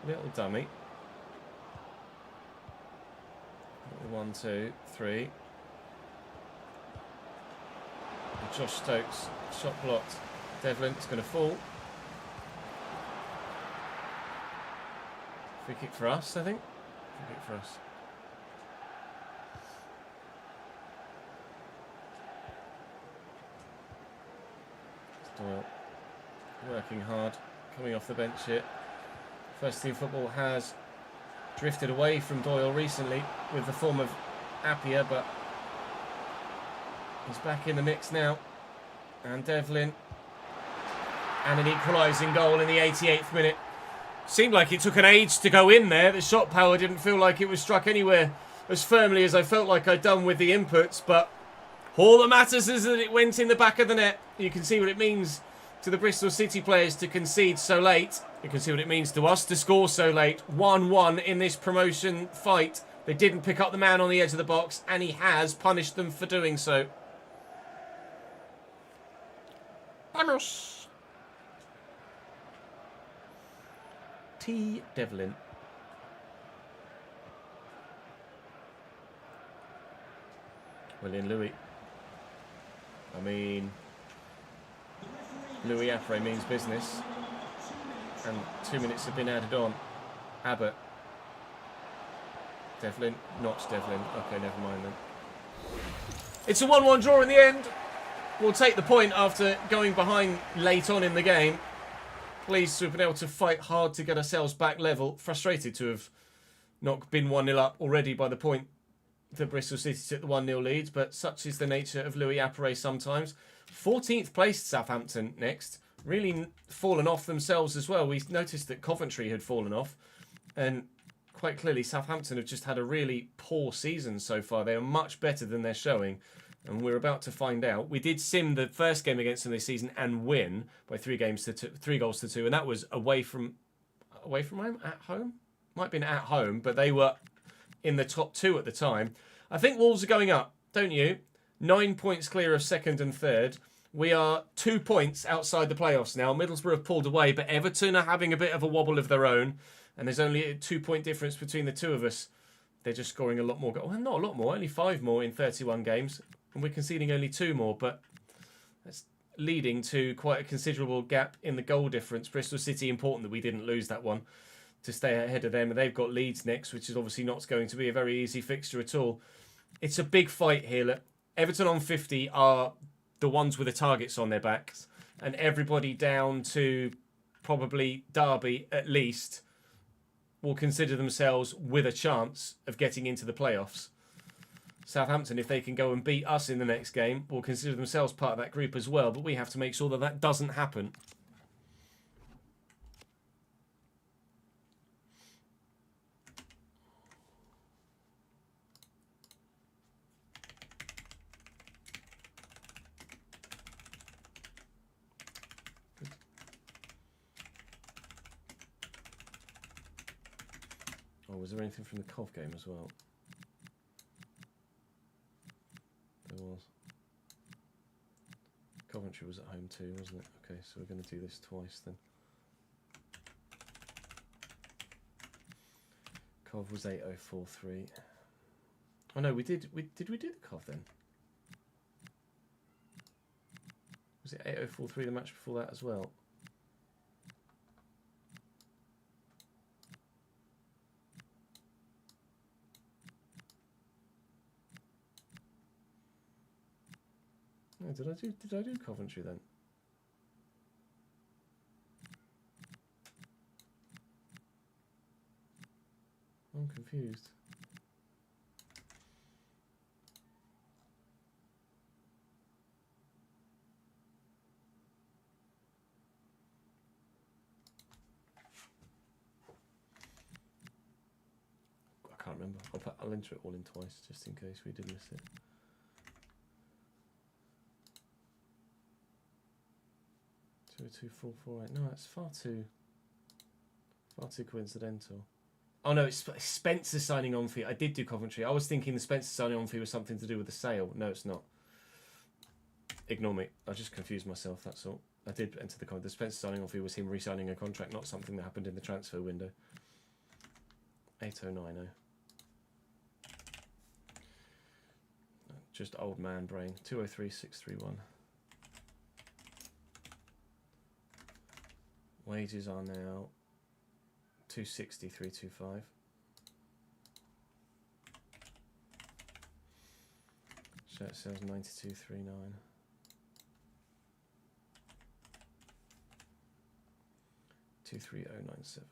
Little dummy. 1, 2, 3. And Josh Stokes, shot blocked. Devlin's going to fall. Free kick for us, I think. Free kick for us. Doyle working hard, coming off the bench here. First team football has drifted away from Doyle recently with the form of Appiah, but he's back in the mix now. And Devlin. And an equalising goal in the 88th minute. Seemed like it took an age to go in there. The shot power didn't feel like it was struck anywhere as firmly as I felt like I'd done with the inputs, but all that matters is that it went in the back of the net. You can see what it means to the Bristol City players to concede so late. You can see what it means to us to score so late. 1-1 in this promotion fight. They didn't pick up the man on the edge of the box, and he has punished them for doing so. Vamos! T. Devlin. William Louis. I mean, Louis Afre means business. And 2 minutes have been added on. Abbott. Devlin. Not Devlin. Okay, never mind then. It's a 1-1 draw in the end. We'll take the point after going behind late on in the game. Pleased to have been able to fight hard to get ourselves back level. Frustrated to have not been 1-0 up already by the point that Bristol City took the 1-0 lead, but such is the nature of Louis Appere sometimes. 14th placed Southampton next. Really fallen off themselves as well. We noticed that Coventry had fallen off, and quite clearly Southampton have just had a really poor season so far. They are much better than they're showing, and we're about to find out. We did sim the first game against them this season and win by 3 goals to 2, and that was away from home, at home? Might have been at home, but they were in the top 2 at the time. I think Wolves are going up, don't you? 9 points clear of second and third. We are 2 points outside the playoffs now. Middlesbrough have pulled away, but Everton are having a bit of a wobble of their own, and there's only a 2-point difference between the two of us. They're just scoring a lot more goals. Well, not a lot more, only 5 more in 31 games, and we're conceding only 2 more, but that's leading to quite a considerable gap in the goal difference. Bristol City, important that we didn't lose that one to stay ahead of them, and they've got Leeds next, which is obviously not going to be a very easy fixture at all. It's a big fight here. Look, Everton on 50 are the ones with the targets on their backs, and everybody down to probably Derby at least will consider themselves with a chance of getting into the playoffs. Southampton, if they can go and beat us in the next game, will consider themselves part of that group as well, but we have to make sure that that doesn't happen. Oh, was there anything from the Cov game as well? There was. Coventry was at home too, wasn't it? Okay, so we're going to do this twice then. Cov was 8043. Oh no, did we do the Cov then? Was it 8043 the match before that as well? Oh, did I do Coventry then? I'm confused. I can't remember. I'll enter it all in twice just in case we did miss it. 22448. No, that's far too coincidental. Oh no, it's Spencer's signing on fee. I did do Coventry. I was thinking the Spencer signing on fee was something to do with the sale. No, it's not. Ignore me. I just confused myself, that's all. I did enter the Spencer signing on fee was him re-signing a contract, not something that happened in the transfer window. 8090. Just old man brain. 203631. Wages are now 260,325. Shirt sales 92,39. $23097.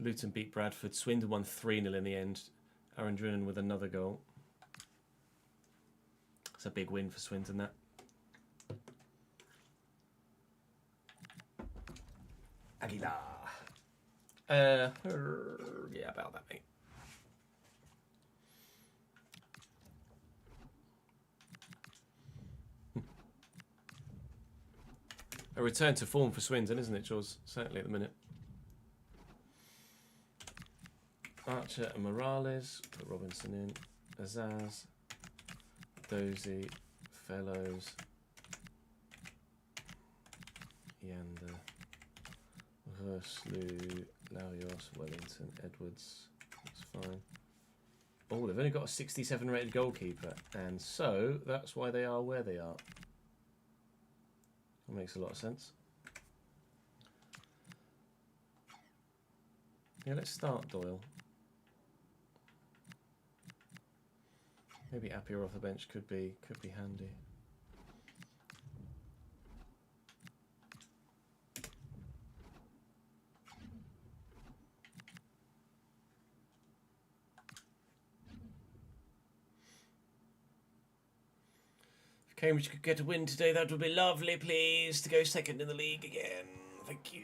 Luton beat Bradford. Swindon won 3-0 in the end. Aaron Drinnan with another goal. It's a big win for Swindon, that. Aguilar. Yeah, about that, mate. A return to form for Swindon, isn't it, Jaws? Certainly at the minute. Archer and Morales, put Robinson in, Azaz, Dozy, Fellows, Yander, Verslu, Larios, Wellington, Edwards, that's fine. Oh, they've only got a 67 rated goalkeeper, and so that's why they are where they are. That makes a lot of sense. Yeah, let's start Doyle. Maybe Appiah off the bench could be handy. Cambridge could get a win today, that would be lovely, please, to go second in the league again. Thank you.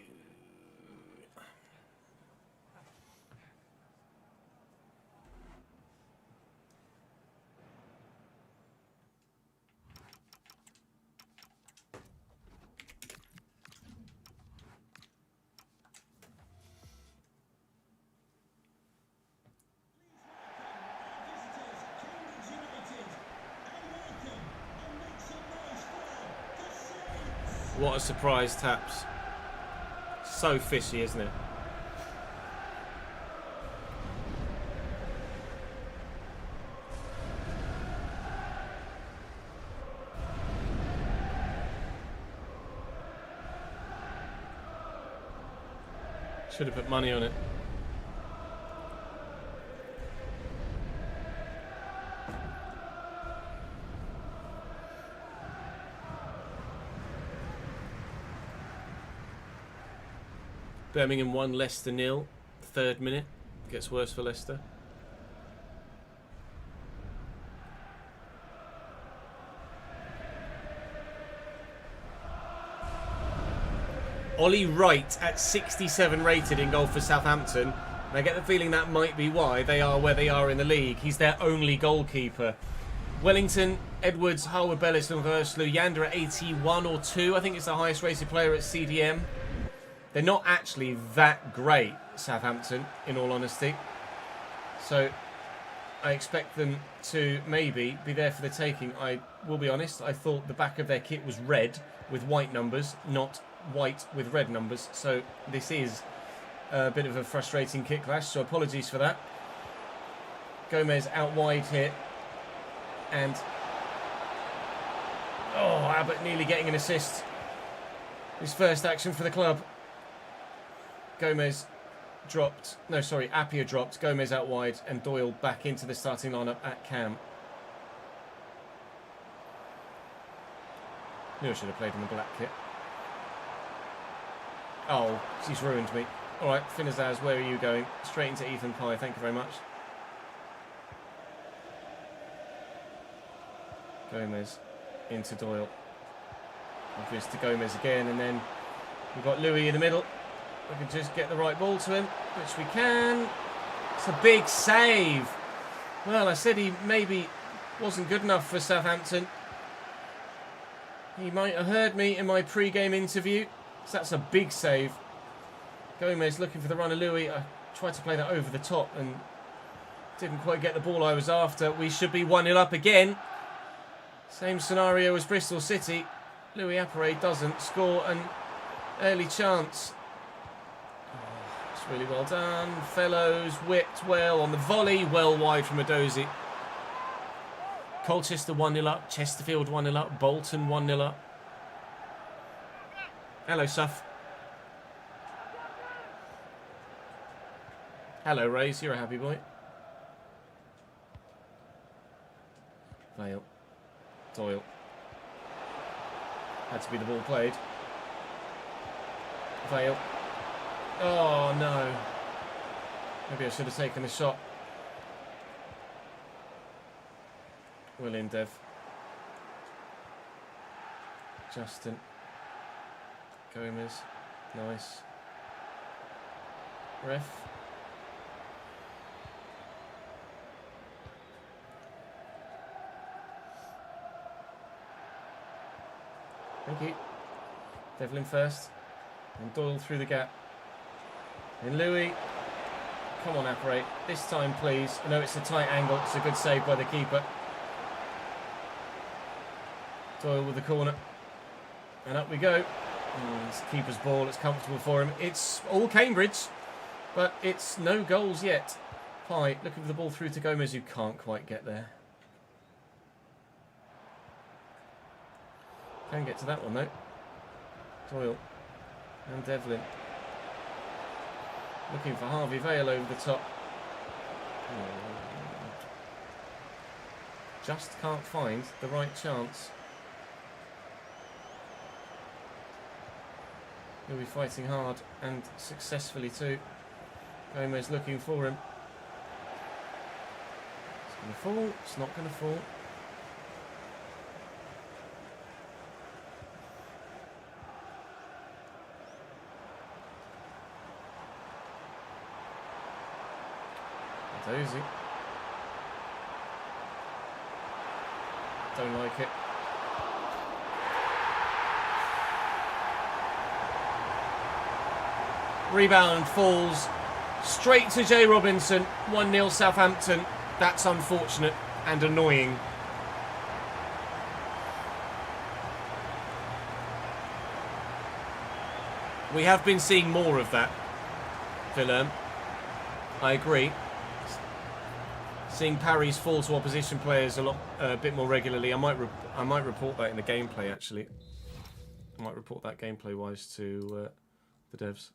What a surprise, Taps. So fishy, isn't it? Should have put money on it. Birmingham 1, Leicester 0. 3rd minute. Gets worse for Leicester. Ollie Wright at 67 rated in goal for Southampton. And I get the feeling that might be why they are where they are in the league. He's their only goalkeeper. Wellington, Edwards, Harwood, Bellis, and Luyander at 81 or 2. I think it's the highest rated player at CDM. They're not actually that great, Southampton, in all honesty. So I expect them to maybe be there for the taking. I will be honest, I thought the back of their kit was red with white numbers, not white with red numbers. So this is a bit of a frustrating kit clash, so apologies for that. Gomez out wide here. And Abbott nearly getting an assist. His first action for the club. Gomez dropped. No, sorry, Appiah dropped. Gomez out wide and Doyle back into the starting lineup at Cam. Knew I should have played in the black kit. Oh, she's ruined me. All right, Finizaz, where are you going? Straight into Ethan Pye. Thank you very much. Gomez into Doyle. Obvious to Gomez again, and then we've got Louis in the middle. We can just get the right ball to him, which we can. It's a big save. Well, I said he maybe wasn't good enough for Southampton. He might have heard me in my pre-game interview. So that's a big save. Gomez looking for the run of Louis. I tried to play that over the top and didn't quite get the ball I was after. We should be 1-0 up again. Same scenario as Bristol City. Louis Apparay doesn't score an early chance. It's really well done. Fellows whipped well on the volley. Well wide from Edozie. Colchester 1-0 up. Chesterfield 1-0 up. Bolton 1-0 up. Hello, Suff. Hello, Rays. You're a happy boy. Vale. Doyle. Had to be the ball played. Vale. Oh, no. Maybe I should have taken the shot. William Dev. Justin. Gomez. Nice. Ref. Thank you. Devlin first. And Doyle through the gap. And Louis. Come on, Apparay. This time, please. I know it's a tight angle. It's a good save by the keeper. Doyle with the corner. And up we go. It's keeper's ball. It's comfortable for him. It's all Cambridge. But it's no goals yet. Pye looking for the ball through to Gomez, who can't quite get there. Can get to that one though. Doyle and Devlin looking for Harvey Vale over the top. Just can't find the right chance. He'll be fighting hard and successfully too. Gomez looking for him. It's going to fall. It's not going to fall. Dozy. Don't like it. Rebound falls straight to Jay Robinson. 1-0 Southampton. That's unfortunate and annoying. We have been seeing more of that, Willem. I agree. Seeing parries fall to opposition players a bit more regularly. I might report that in the gameplay actually. I might report that gameplay wise to the devs.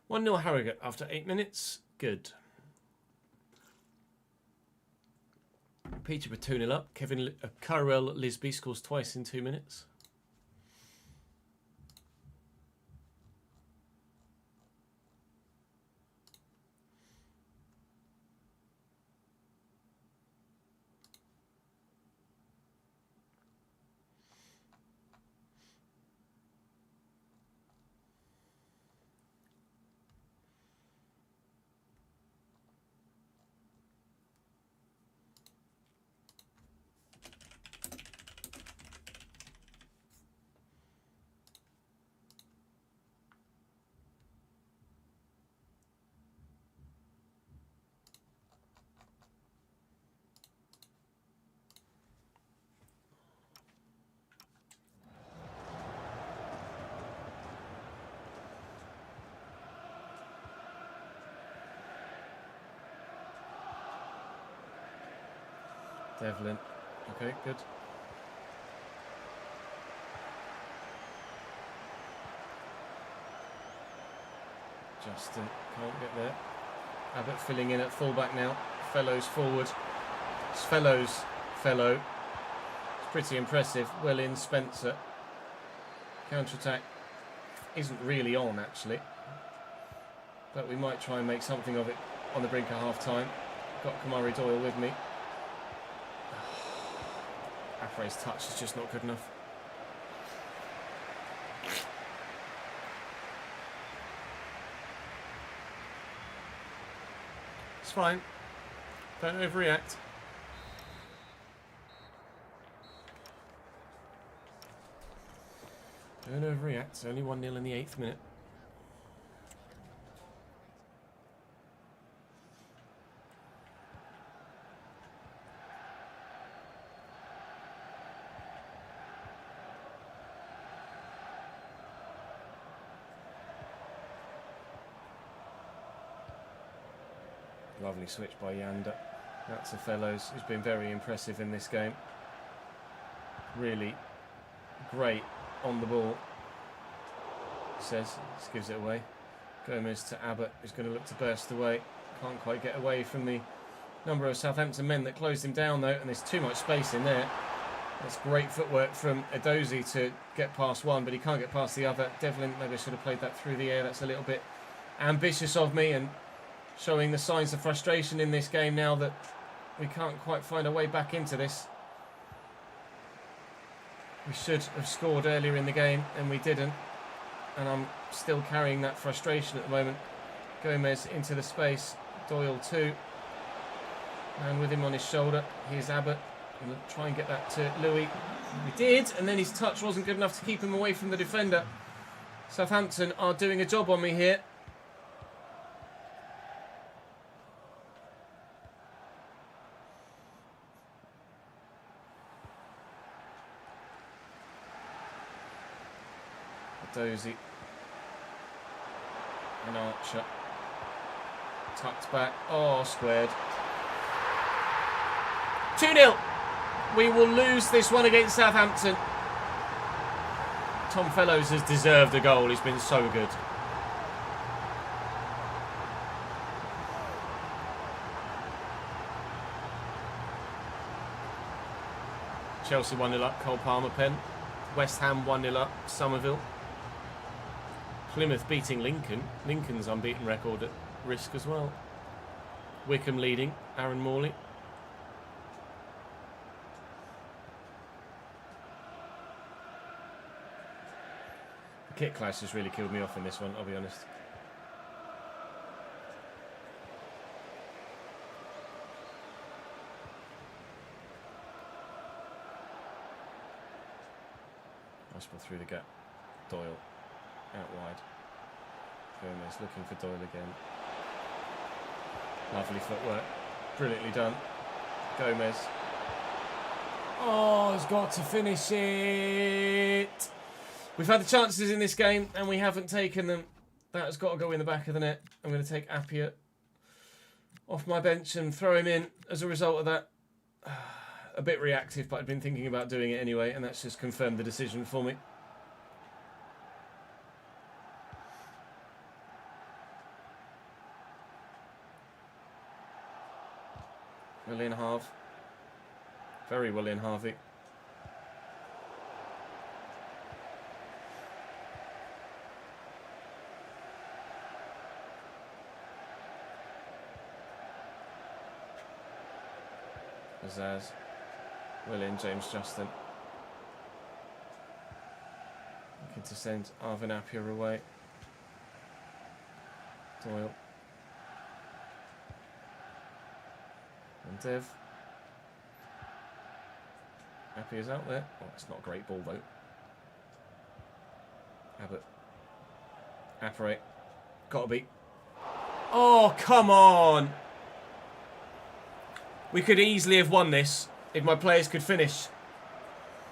One 0 Harrogate after 8 minutes. Good. Peterborough 2-0 up. Kyrell Lisby scores twice in 2 minutes. Devlin. Okay, good. Justin can't get there. Abbott filling in at fullback now. Fellows forward. It's Fellows. Fellow. It's pretty impressive. Well in Spencer. Counter-attack isn't really on actually. But we might try and make something of it on the brink of half-time. Got Kamari Doyle with me. Afray's touch is just not good enough. It's fine. Don't overreact. Don't overreact. It's only 1-0 in the 8th minute. Lovely switch by Yanda. That's a Fellows who's been very impressive in this game. Really great on the ball. Says, just gives it away. Gomez to Abbott, who's going to look to burst away. Can't quite get away from the number of Southampton men that closed him down though, and there's too much space in there. That's great footwork from Edozie to get past one, but he can't get past the other. Devlin, maybe I should have played that through the air. That's a little bit ambitious of me and showing the signs of frustration in this game now that we can't quite find a way back into this. We should have scored earlier in the game and we didn't, and I'm still carrying that frustration at the moment. Gomez into the space, Doyle too, and with him on his shoulder, here's Abbott. We'll try and get that to Louis. We did, and then his touch wasn't good enough to keep him away from the defender. Southampton are doing a job on me here. Dozy and Archer tucked back. Oh, squared. 2-0. We will lose this one against Southampton. Tom Fellows has deserved a goal. He's been so good. Chelsea 1-0 up, Cole Palmer pen. West Ham 1-0 up, Somerville. Plymouth beating Lincoln. Lincoln's unbeaten record at risk as well. Wickham leading, Aaron Morley. The kit clash has really killed me off in this one, I'll be honest. Nice ball through the gap. Doyle. Out wide. Gomez looking for Doyle again. Lovely footwork. Brilliantly done. Gomez. Oh, he's got to finish it. We've had the chances in this game and we haven't taken them. That has got to go in the back of the net. I'm going to take Appiah off my bench and throw him in as a result of that. A bit reactive, but I'd been thinking about doing it anyway, and that's just confirmed the decision for me. Willian Harvey. Very Willian Harvey. Azaz. Willian James Justin. Looking to send Arvin Appiah away. Doyle. And Dev. Appiah's out there. Oh, it's not a great ball though. Abbott. Apparay. Gotta be. Oh, come on! We could easily have won this if my players could finish.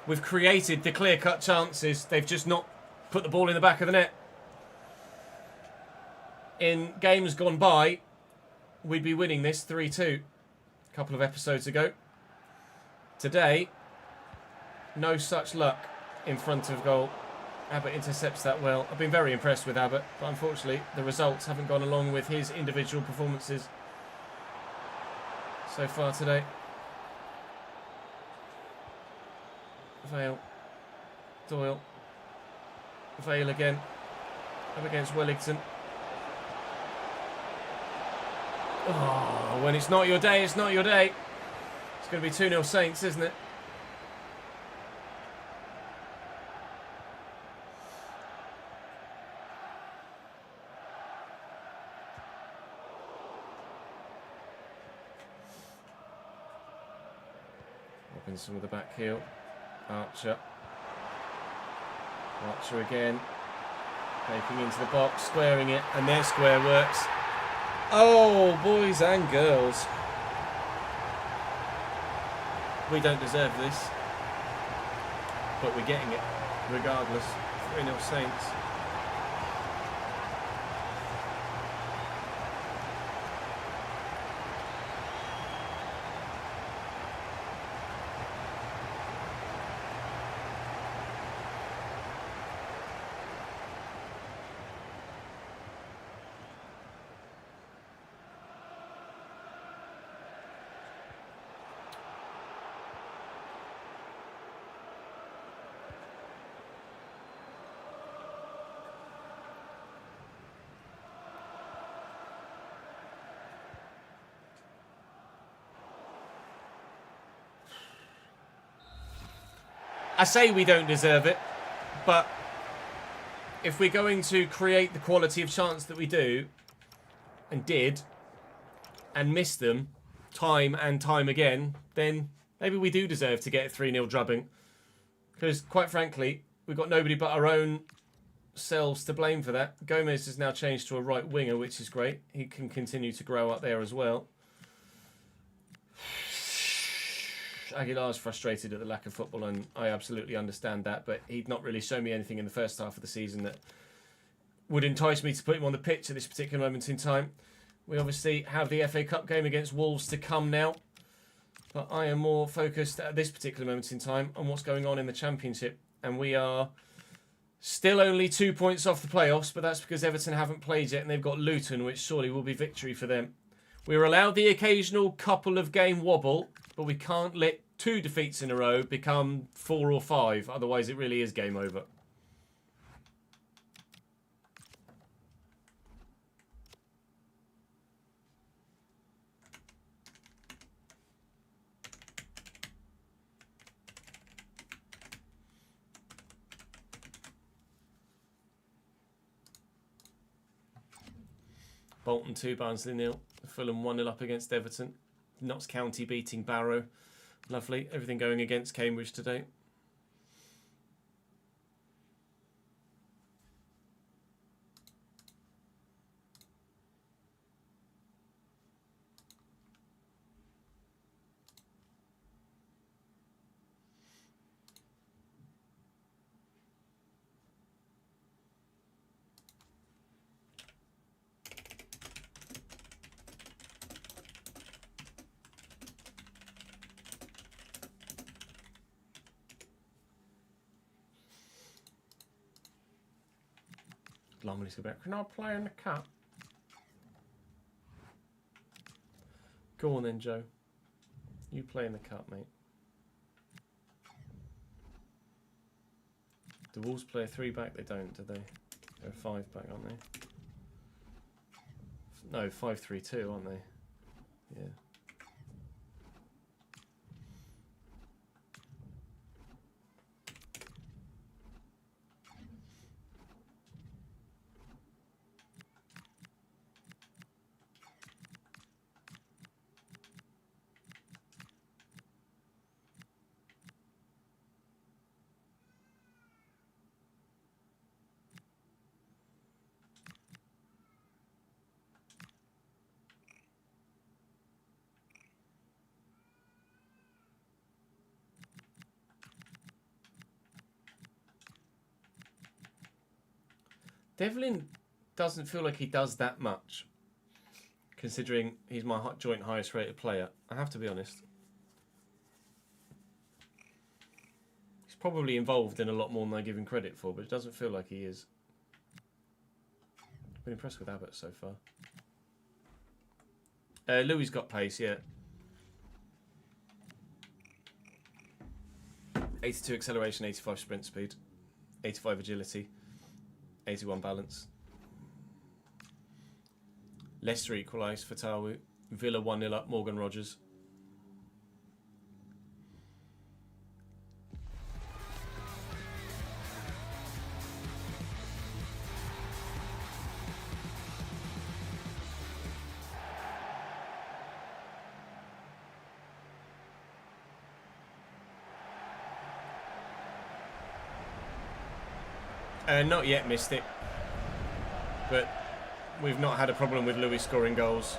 We've created the clear-cut chances. They've just not put the ball in the back of the net. In games gone by, we'd be winning this 3-2 a couple of episodes ago. Today, no such luck in front of goal. Abbott intercepts that well. I've been very impressed with Abbott, but unfortunately the results haven't gone along with his individual performances so far today. Vale. Doyle. Vale again. Up against Wellington. Oh, when it's not your day, it's not your day. It's going to be 2-0 Saints, isn't it? Robinson with the back heel. Archer. Archer again. Taking into the box, squaring it, and their square works. Oh, boys and girls. We don't deserve this, but we're getting it regardless. 3-0 Saints. I say we don't deserve it, but if we're going to create the quality of chance that we do, and did, and miss them time and time again, then maybe we do deserve to get a 3-0 drubbing. Because, quite frankly, we've got nobody but our own selves to blame for that. Gomez has now changed to a right winger, which is great. He can continue to grow up there as well. Aguilar's frustrated at the lack of football, and I absolutely understand that, but he'd not really shown me anything in the first half of the season that would entice me to put him on the pitch at this particular moment in time. We obviously have the FA Cup game against Wolves to come now, but I am more focused at this particular moment in time on what's going on in the Championship, and we are still only 2 points off the playoffs, but that's because Everton haven't played yet and they've got Luton, which surely will be victory for them. We're allowed the occasional couple of game wobble, but we can't let 2 defeats in a row become 4 or 5, otherwise it really is game over. Bolton 2, Barnsley 0. Fulham 1-0 up against Everton. Notts County beating Barrow. Lovely. Everything going against Cambridge today. Lumley's go back. Can I play in the cup? Go on then, Joe. You play in the cup, mate. The Wolves play a 3-back? They don't, do they? They're a 5-back, aren't they? No, 5-3-2, aren't they? Yeah. Devlin doesn't feel like he does that much, considering he's my joint highest rated player. I have to be honest. He's probably involved in a lot more than I give him credit for, but it doesn't feel like he is. I've been impressed with Abbott so far. Louis got pace, yeah. 82 acceleration, 85 sprint speed, 85 agility. 81 balance. Leicester equalised for Tawu. Villa 1-0 up, Morgan Rogers. Not yet missed it, but we've not had a problem with Louis scoring goals.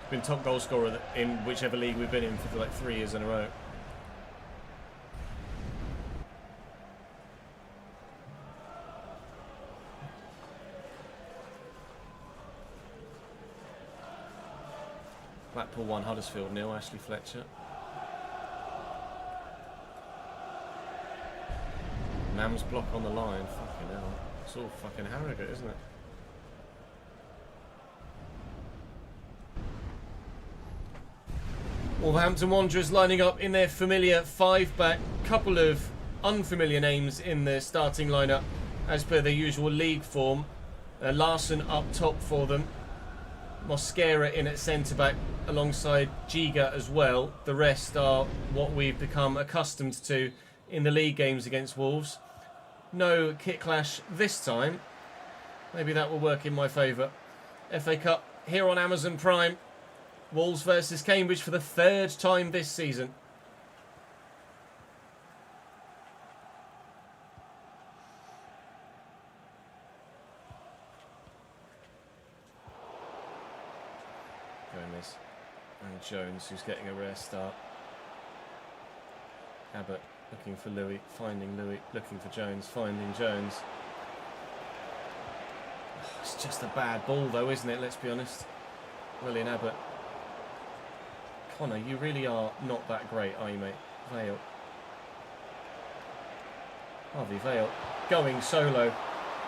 He's been top goal scorer in whichever league we've been in for like 3 years in a row. Blackpool 1, Huddersfield 0, Ashley Fletcher. Mam's block on the line, fucking hell. It's all fucking Harrogate, isn't it? Wolverhampton Wanderers lining up in their familiar 5-back. Couple of unfamiliar names in their starting lineup as per their usual league form. Larson up top for them. Mosquera in at centre-back alongside Giga as well. The rest are what we've become accustomed to in the league games against Wolves. No kit clash this time. Maybe that will work in my favour. FA Cup here on Amazon Prime. Wolves versus Cambridge for the 3rd time this season. Gomez and Jones, who's getting a rare start. Abbott looking for Louis, finding Louis, looking for Jones, finding Jones. It's just a bad ball though, isn't it? Let's be honest. William Abbott. Connor, you really are not that great, are you, mate? Vale. Harvey Vale going solo.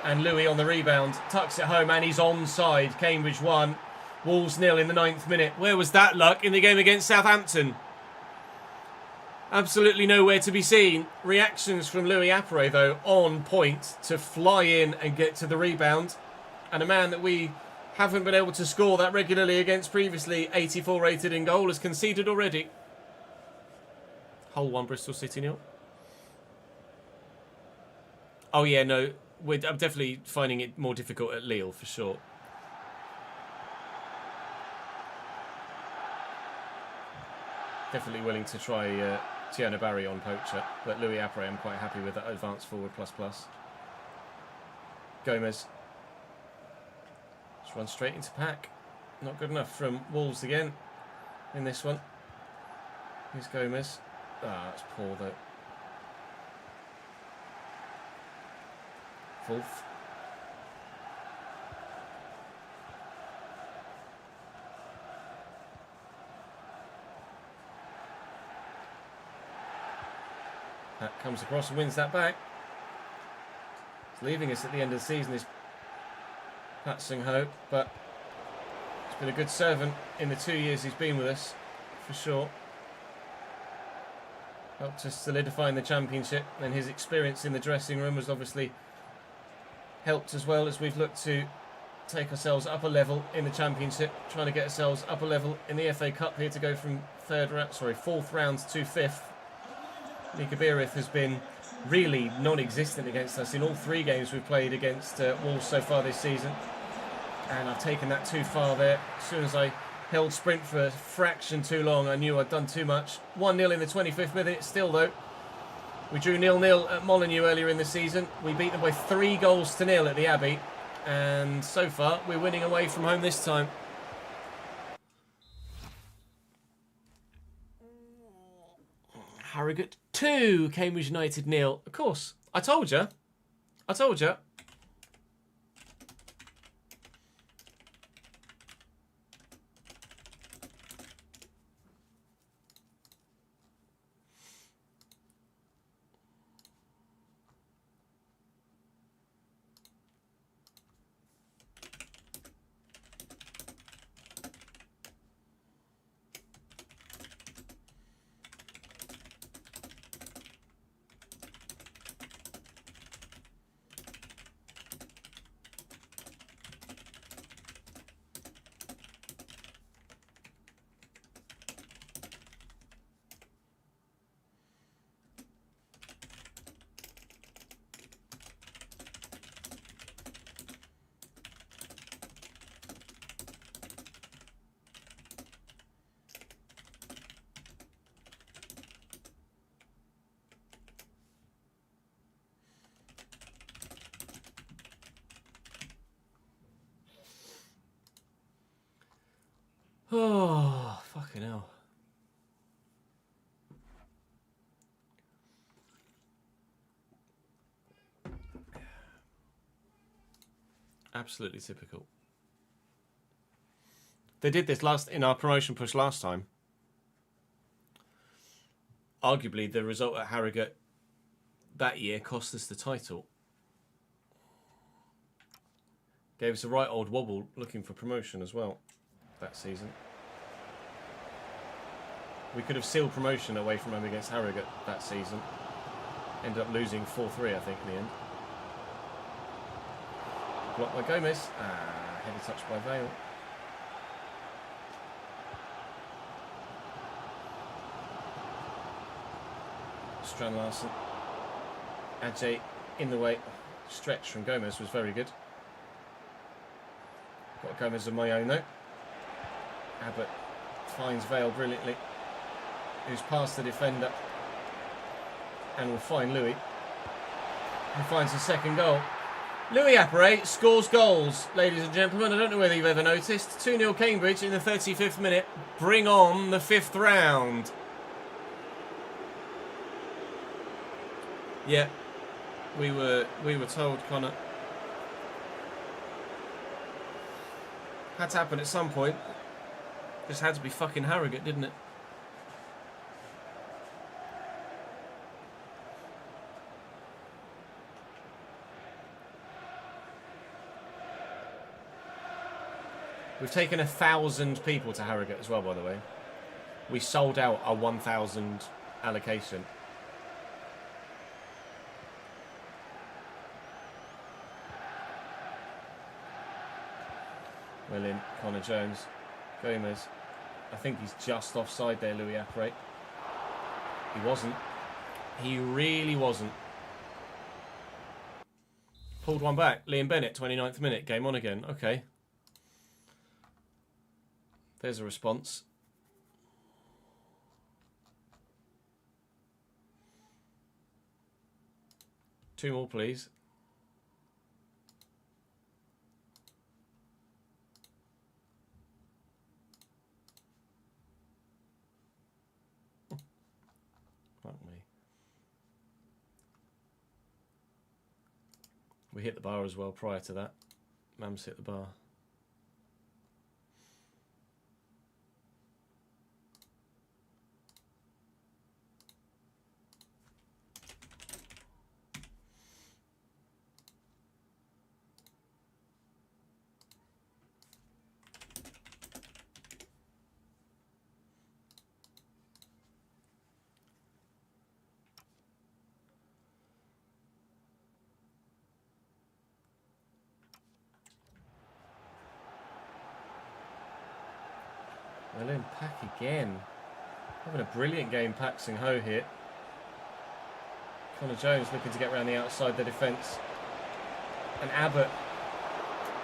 And Louis on the rebound. Tucks it home and he's onside. Cambridge 1. Wolves 0 in the 9th minute. Where was that luck in the game against Southampton? Absolutely nowhere to be seen. Reactions from Louis Appere, though, on point to fly in and get to the rebound. And a man that we haven't been able to score that regularly against previously, 84 rated in goal, has conceded already. Hull 1, Bristol City 0. Oh yeah, no, I'm definitely finding it more difficult at Lille for sure. Definitely willing to try Tiana Barry on poacher, but Louis Appere I'm quite happy with that advanced forward ++. Gomez. Just run straight into pack. Not good enough from Wolves again in this one. Here's Gomez. Ah, that's poor though. Wolf. That comes across and wins that back. It's leaving us at the end of the season, is Pat Sung-ho, but he's been a good servant in the 2 years he's been with us, for sure. Helped us solidify in the Championship, and his experience in the dressing room has obviously helped as well as we've looked to take ourselves up a level in the Championship, trying to get ourselves up a level in the FA Cup here to go from 4th round to 5th. Nika Birith has been really non-existent against us in all 3 games we've played against Wolves so far this season. And I've taken that too far there. As soon as I held sprint for a fraction too long, I knew I'd done too much. 1-0 in the 25th minute still though. We drew 0-0 at Molineux earlier in the season. We beat them by 3 goals to 0 at the Abbey. And so far, we're winning away from home this time. Harrogate 2, Cambridge United 0. Of course, I told you. I told you. Oh, fucking hell. Absolutely typical. They did this in our promotion push last time. Arguably, the result at Harrogate that year cost us the title. Gave us a right old wobble looking for promotion as well that season. We could have sealed promotion away from home against Harrogate that season. Ended up losing 4-3, I think, in the end. Blocked by Gomez. Headed touch by Vale. Strand Larsen. Ajay in the way. Stretch from Gomez was very good. Got Gomez of my own though. Abbott finds Vale brilliantly. Who's past the defender. And will find Louis. Who finds the second goal. Louis Appere scores goals, ladies and gentlemen. I don't know whether you've ever noticed. 2-0 Cambridge in the 35th minute. Bring on the 5th round. Yeah, we were told, Connor. Had to happen at some point. Just had to be fucking Harrogate, didn't it? We've taken 1,000 people to Harrogate as well, by the way. We sold out our 1,000 allocation. Well in, Connor Jones. Gomez. I think he's just offside there, Louis Appere. He wasn't. He really wasn't. Pulled one back. Liam Bennett, 29th minute. Game on again. Okay. There's a response. Two more, please. Fuck me. We hit the bar as well prior to that. Mams hit the bar. Well in, Pack again. Having a brilliant game, Pack Singh-ho here. Connor Jones looking to get around the outside the defence. And Abbott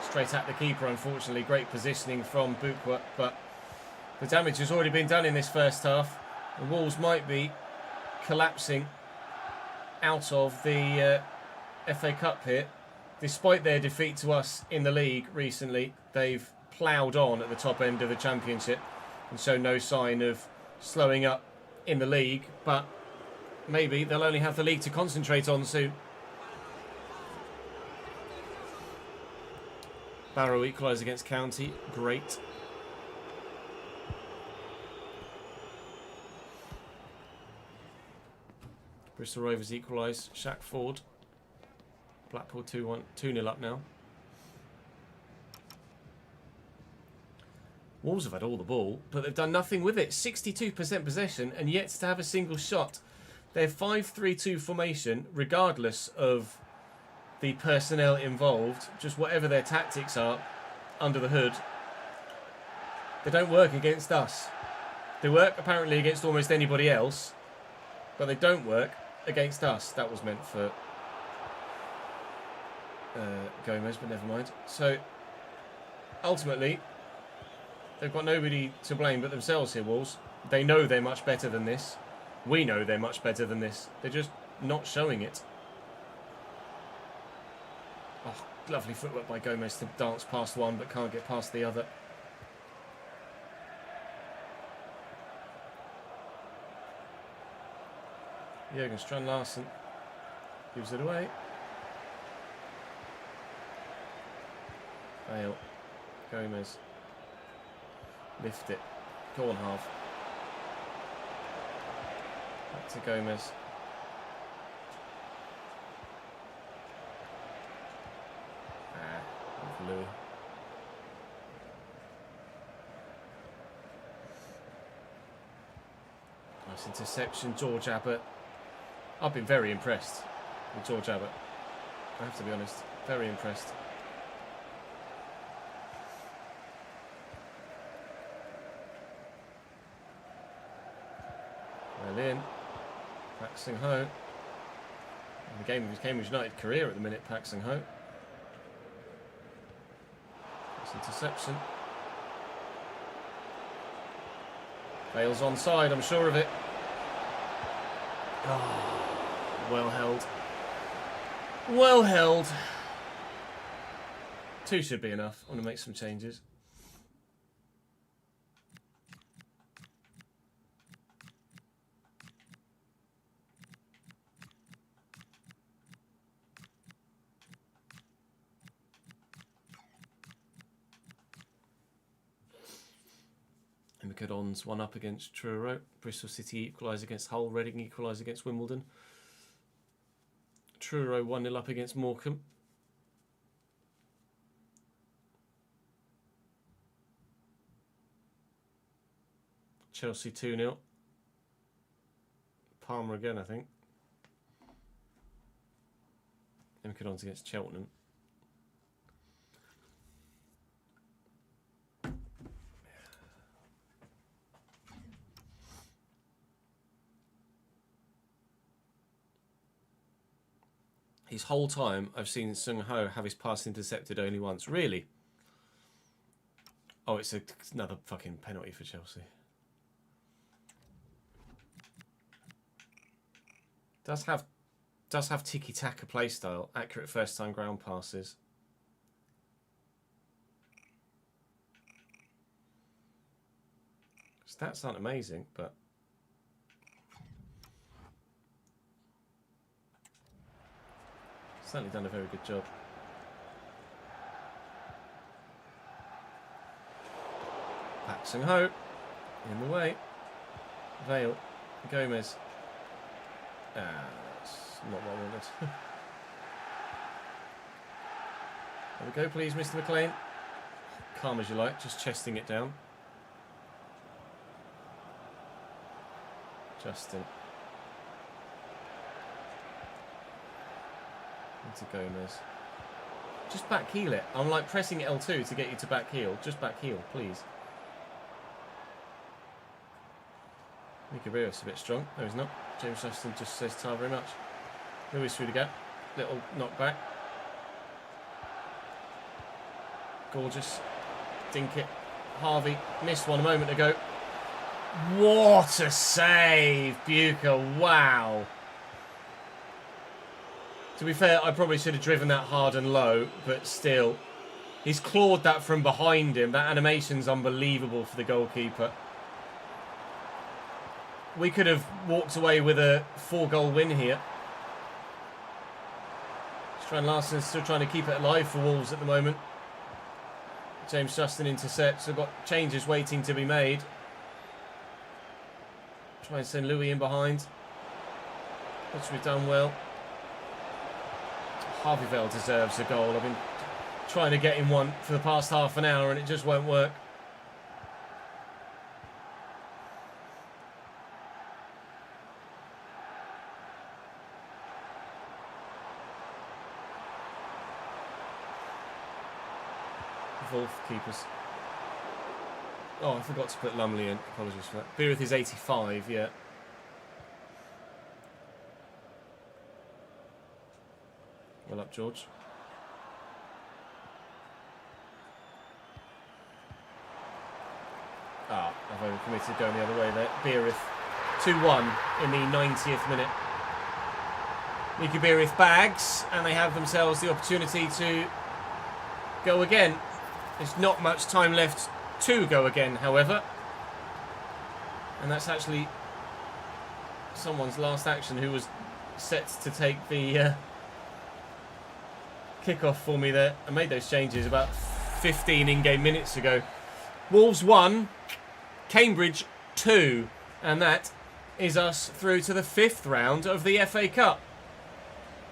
straight at the keeper, unfortunately. Great positioning from Bukwa, but the damage has already been done in this first half. The Wolves might be collapsing out of the FA Cup here. Despite their defeat to us in the league recently, they've ploughed on at the top end of the Championship and show no sign of slowing up in the league, but maybe they'll only have the league to concentrate on soon. Barrow equalised against County. Great. Bristol Rovers equalise. Shaq Ford. Blackpool 2-0 up now. Wolves have had all the ball, but they've done nothing with it. 62% possession and yet to have a single shot. Their 5-3-2 formation, regardless of the personnel involved, just whatever their tactics are under the hood, they don't work against us. They work apparently against almost anybody else, but they don't work against us. That was meant for Gomez, but never mind. So, ultimately, they've got nobody to blame but themselves here, Wolves. They know they're much better than this. We know they're much better than this. They're just not showing it. Oh, lovely footwork by Gomez to dance past one but can't get past the other. Jürgen Strand Larsen gives it away. Fail. Gomez. Lift it. Go on, half. Back to Gomez. Louis. Nice interception, George Abbott. I've been very impressed with George Abbott. I have to be honest. Very impressed. Well in. Pak Sing-ho. The game of his Cambridge United career at the minute, Pak Sing-ho. That's interception. Bale's onside, I'm sure of it. Oh, well held. Well held. 2 should be enough. I want to make some changes. Dons 1 up against Truro. Bristol City equalise against Hull. Reading equalise against Wimbledon. Truro 1-0 up against Morecambe. Chelsea 2-0. Palmer again, I think. Dons against Cheltenham. His whole time, I've seen Sung-ho have his pass intercepted only once. Really? Oh, it's another fucking penalty for Chelsea. Does have tiki-taka play style. Accurate first-time ground passes. Stats aren't amazing, but... certainly done a very good job. Pak Sung-ho in the way. Vale, Gomez. That's not what I wanted. There we go, please, Mr. McLean. Calm as you like, just chesting it down. Justin. Into Gomez. Just back heel it. I'm like pressing L2 to get you to back heel. Just back heel, please. Mikabiros a bit strong. No, he's not. James Justin just says tar very much. Lewis through the gap. Little knock back. Gorgeous. Dink it. Harvey missed one a moment ago. What a save, Bucher. Wow. To be fair, I probably should have driven that hard and low, but still. He's clawed that from behind him. That animation's unbelievable for the goalkeeper. We could have walked away with a 4-goal win here. Strand Larsen's still trying to keep it alive for Wolves at the moment. James Justin intercepts. We've got changes waiting to be made. Try and send Louis in behind, which we've done well. Harvey Vale deserves a goal. I've been trying to get him one for the past half an hour and it just won't work. Wolf keepers. Oh, I forgot to put Lumley in. Apologies for that. Beereth is 85, yeah. Well up, George. Ah, I've overcommitted going the other way there. Beereth 2-1 in the 90th minute. Mickey Beereth bags, and they have themselves the opportunity to go again. There's not much time left to go again, however. And that's actually someone's last action who was set to take the kick-off for me there. I made those changes about 15 in-game minutes ago. Wolves 1, Cambridge 2. And that is us through to the 5th round of the FA Cup.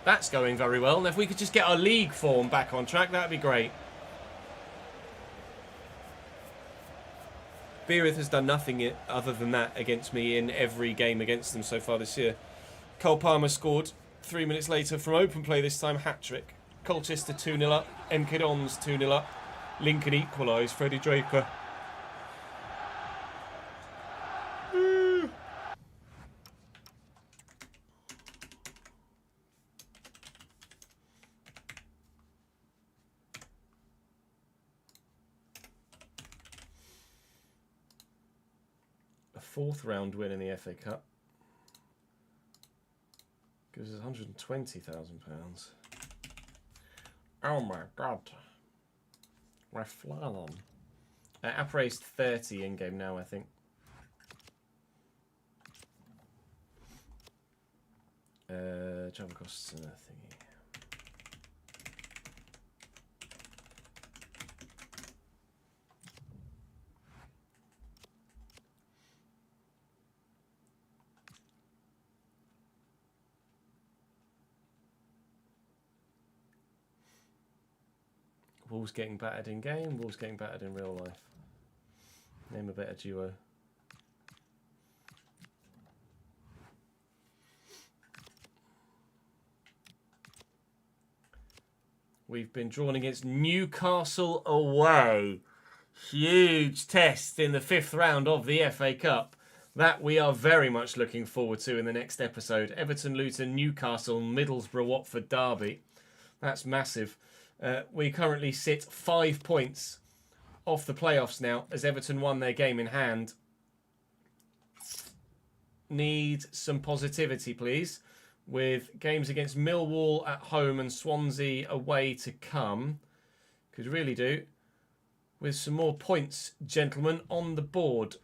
That's going very well. And if we could just get our league form back on track, that'd be great. Beereth has done nothing other than that against me in every game against them so far this year. Cole Palmer scored 3 minutes later from open play this time, hat-trick. Colchester 2-0 up, MK Dons 2-0 up. Lincoln equalised, Freddie Draper. 4th round win in the FA Cup. Gives us £120,000. Oh my god. We're flying. Appraised 30 in game now, I think. Travel costs and a thingy. Wolves getting battered in game, Wolves getting battered in real life. Name a better duo. We've been drawn against Newcastle away. Huge test in the 5th round of the FA Cup. That we are very much looking forward to in the next episode. Everton, Luton, Newcastle, Middlesbrough, Watford, Derby. That's massive. We currently sit 5 points off the playoffs now as Everton won their game in hand. Need some positivity, please. With games against Millwall at home and Swansea away to come. Could really do. With some more points, gentlemen, on the board.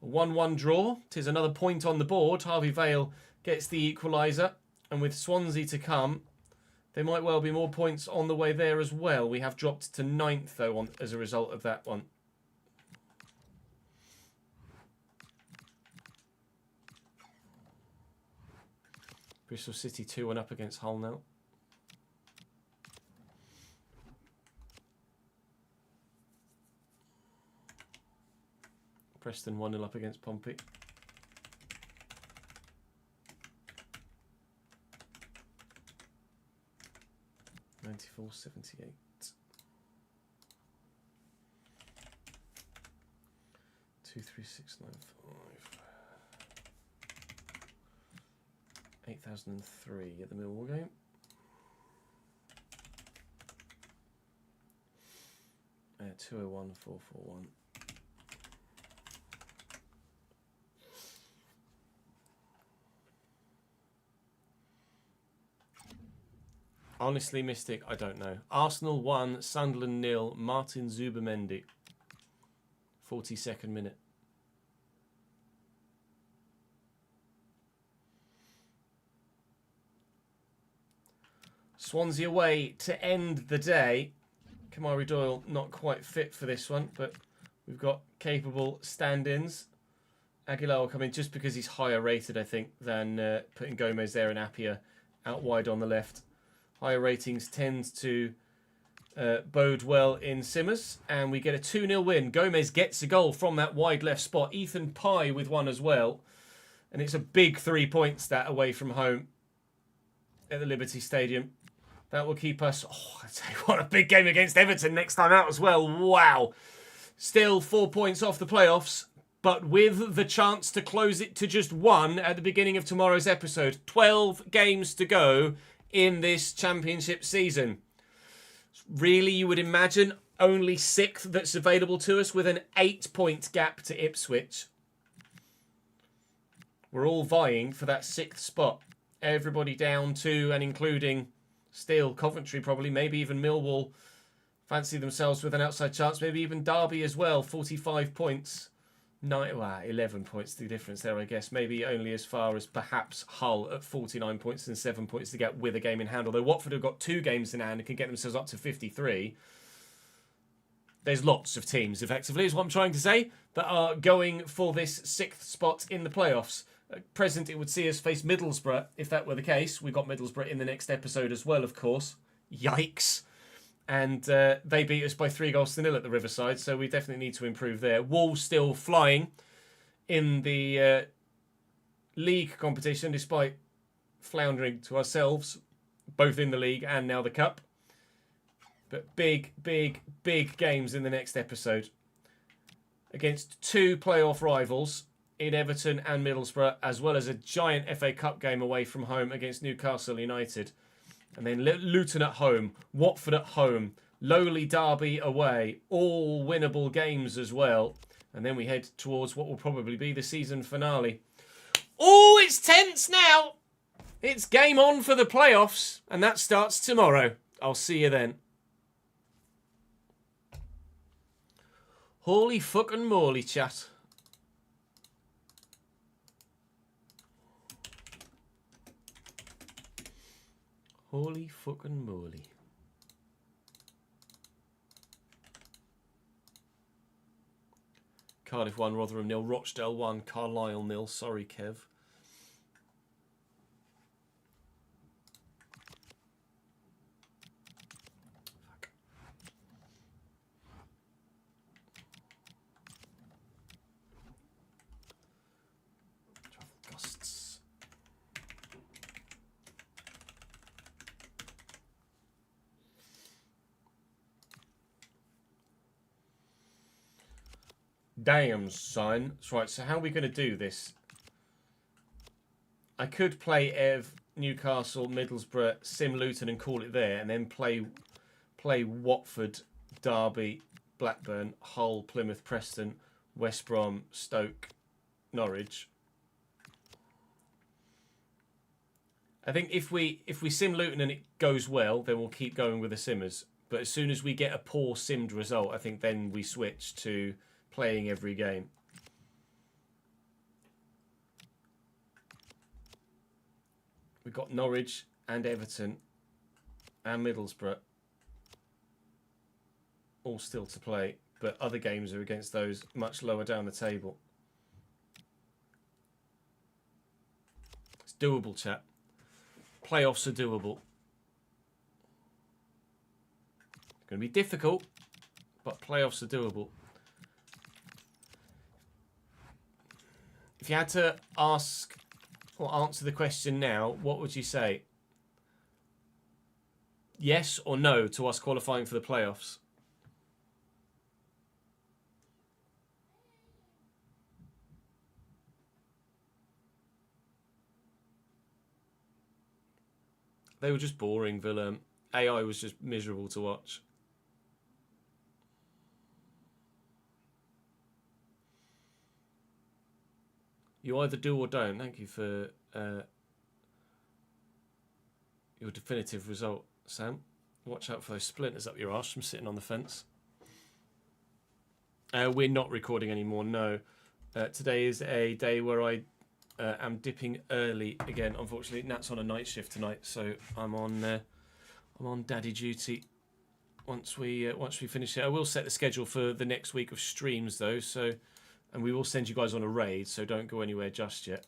1-1 draw. 'Tis another point on the board. Harvey Vale gets the equaliser. And with Swansea to come, there might well be more points on the way there as well. We have dropped to 9th, though, as a result of that one. Bristol City 2-1 up against Hull now. Preston 1-0 up against Pompey. £94.78. 23695. 8003 at the Millwall game. Uh, 201441. Honestly, Mystic, I don't know. Arsenal 1, Sunderland 0, Martin Zubimendi. 42nd minute. Swansea away to end the day. Kamari Doyle not quite fit for this one, but we've got capable stand-ins. Aguilar will come in just because he's higher rated, I think, than putting Gomez there and Appiah out wide on the left. Higher ratings tend to bode well in Simmers, and we get a 2-0 win. Gomez gets a goal from that wide left spot. Ethan Pye with one as well. And it's a big 3 points that away from home at the Liberty Stadium. That will keep us... Oh, I tell you what, a big game against Everton next time out as well. Wow. Still 4 points off the playoffs, but with the chance to close it to just 1 at the beginning of tomorrow's episode. 12 games to go in this championship season. Really, you would imagine only 6th that's available to us with an 8-point gap to Ipswich. We're all vying for that 6th spot. Everybody down to and including still Coventry probably, maybe even Millwall fancy themselves with an outside chance. Maybe even Derby as well, 45 points. 11 points the difference there, I guess. Maybe only as far as perhaps Hull at 49 points and 7 points to get with a game in hand. Although Watford have got 2 games in hand and can get themselves up to 53. There's lots of teams, effectively, is what I'm trying to say, that are going for this 6th spot in the playoffs. At present, it would see us face Middlesbrough, if that were the case. We've got Middlesbrough in the next episode as well, of course. Yikes. And they beat us by 3-0 at the Riverside, so we definitely need to improve there. Wolves still flying in the league competition, despite floundering to ourselves, both in the league and now the cup. But big, big, big games in the next episode. Against 2 playoff rivals in Everton and Middlesbrough, as well as a giant FA Cup game away from home against Newcastle United. And then Luton at home, Watford at home, lowly Derby away, all winnable games as well. And then we head towards what will probably be the season finale. Oh, it's tense now. It's game on for the playoffs, and that starts tomorrow. I'll see you then. Holy fucking moly, chat. Holy fucking moly. Cardiff 1, Rotherham 0, Rochdale 1, Carlisle 0. Sorry, Kev. Gusts. Damn, son. Right, so how are we going to do this? I could play Ev, Newcastle, Middlesbrough, Sim Luton and call it there, and then play Watford, Derby, Blackburn, Hull, Plymouth, Preston, West Brom, Stoke, Norwich. I think if we sim Luton and it goes well, then we'll keep going with the simmers. But as soon as we get a poor simmed result, I think then we switch to playing every game. We've got Norwich and Everton and Middlesbrough all still to play, but other games are against those much lower down the table. It's doable, chat. Playoffs are doable. It's going to be difficult, but playoffs are doable. If you had to ask or answer the question now, what would you say? Yes or no to us qualifying for the playoffs? They were just boring, Villa. AI was just miserable to watch. You either do or don't. Thank you for your definitive result, Sam. Watch out for those splinters up your arse from sitting on the fence. We're not recording anymore, no. Today is a day where I am dipping early again. Unfortunately, Nat's on a night shift tonight, so I'm on daddy duty. Once we finish it, I will set the schedule for the next week of streams though. So, and we will send you guys on a raid. So don't go anywhere just yet.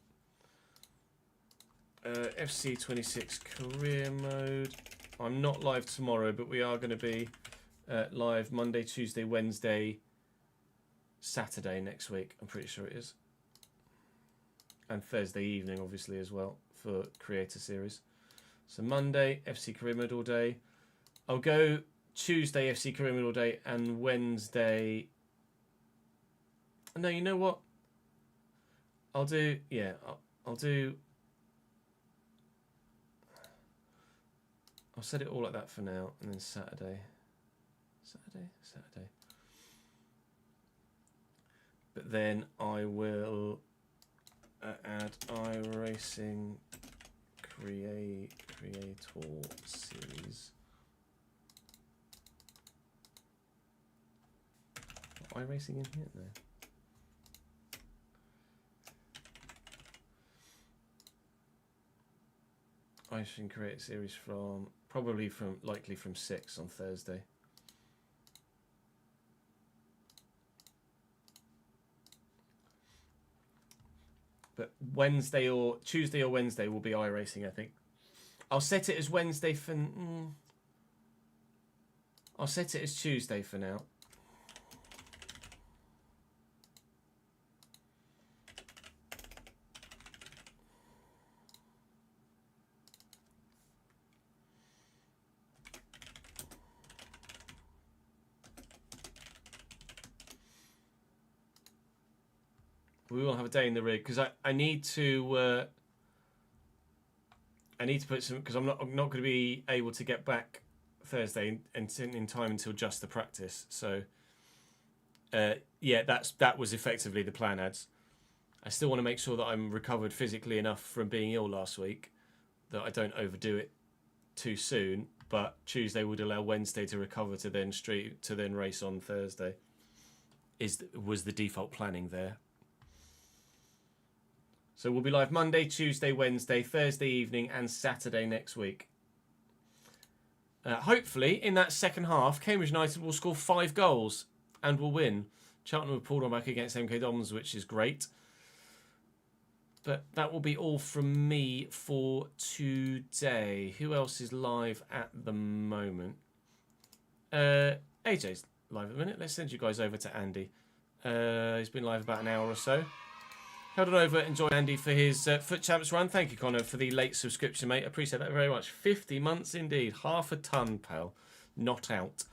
FC26 Career Mode. I'm not live tomorrow, but we are going to be live Monday, Tuesday, Wednesday, Saturday next week. I'm pretty sure it is. And Thursday evening, obviously, as well, for Creator Series. So Monday, FC Career Mode all day. I'll go Tuesday, FC Career Mode all day, and Wednesday... No, you know what? I'll do... Yeah, I'll do... I'll set it all like that for now, and then Saturday. Saturday. But then I will... add iRacing Creator Series. iRacing in here? No. iRacing Creator Series from likely from 6 on Thursday. But Tuesday or Wednesday will be iRacing, I think. I'll set it as Wednesday for... I'll set it as Tuesday for now. We will have a day in the rig because I need to put some, because I'm not going to be able to get back Thursday in time until just the practice. So yeah, that was effectively the plan, ads. I still want to make sure that I'm recovered physically enough from being ill last week that I don't overdo it too soon. But Tuesday would allow Wednesday to recover to then race on Thursday. Was the default planning there? So we'll be live Monday, Tuesday, Wednesday, Thursday evening, and Saturday next week. Hopefully, in that second half, Cambridge United will score 5 goals and will win. Cheltenham have pulled on back against MK Dons, which is great. But that will be all from me for today. Who else is live at the moment? AJ's live at the minute. Let's send you guys over to Andy. He's been live about an hour or so. Head on over and join Andy for his Foot Champs run. Thank you, Connor, for the late subscription, mate. Appreciate that very much. 50 months indeed. Half a ton, pal. Not out.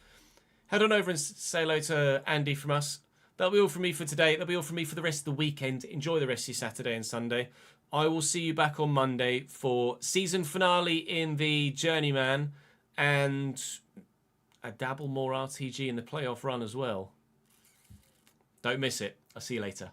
Head on over and say hello to Andy from us. That'll be all from me for today. That'll be all from me for the rest of the weekend. Enjoy the rest of your Saturday and Sunday. I will see you back on Monday for season finale in the Journeyman and a dabble more RTG in the playoff run as well. Don't miss it. I'll see you later.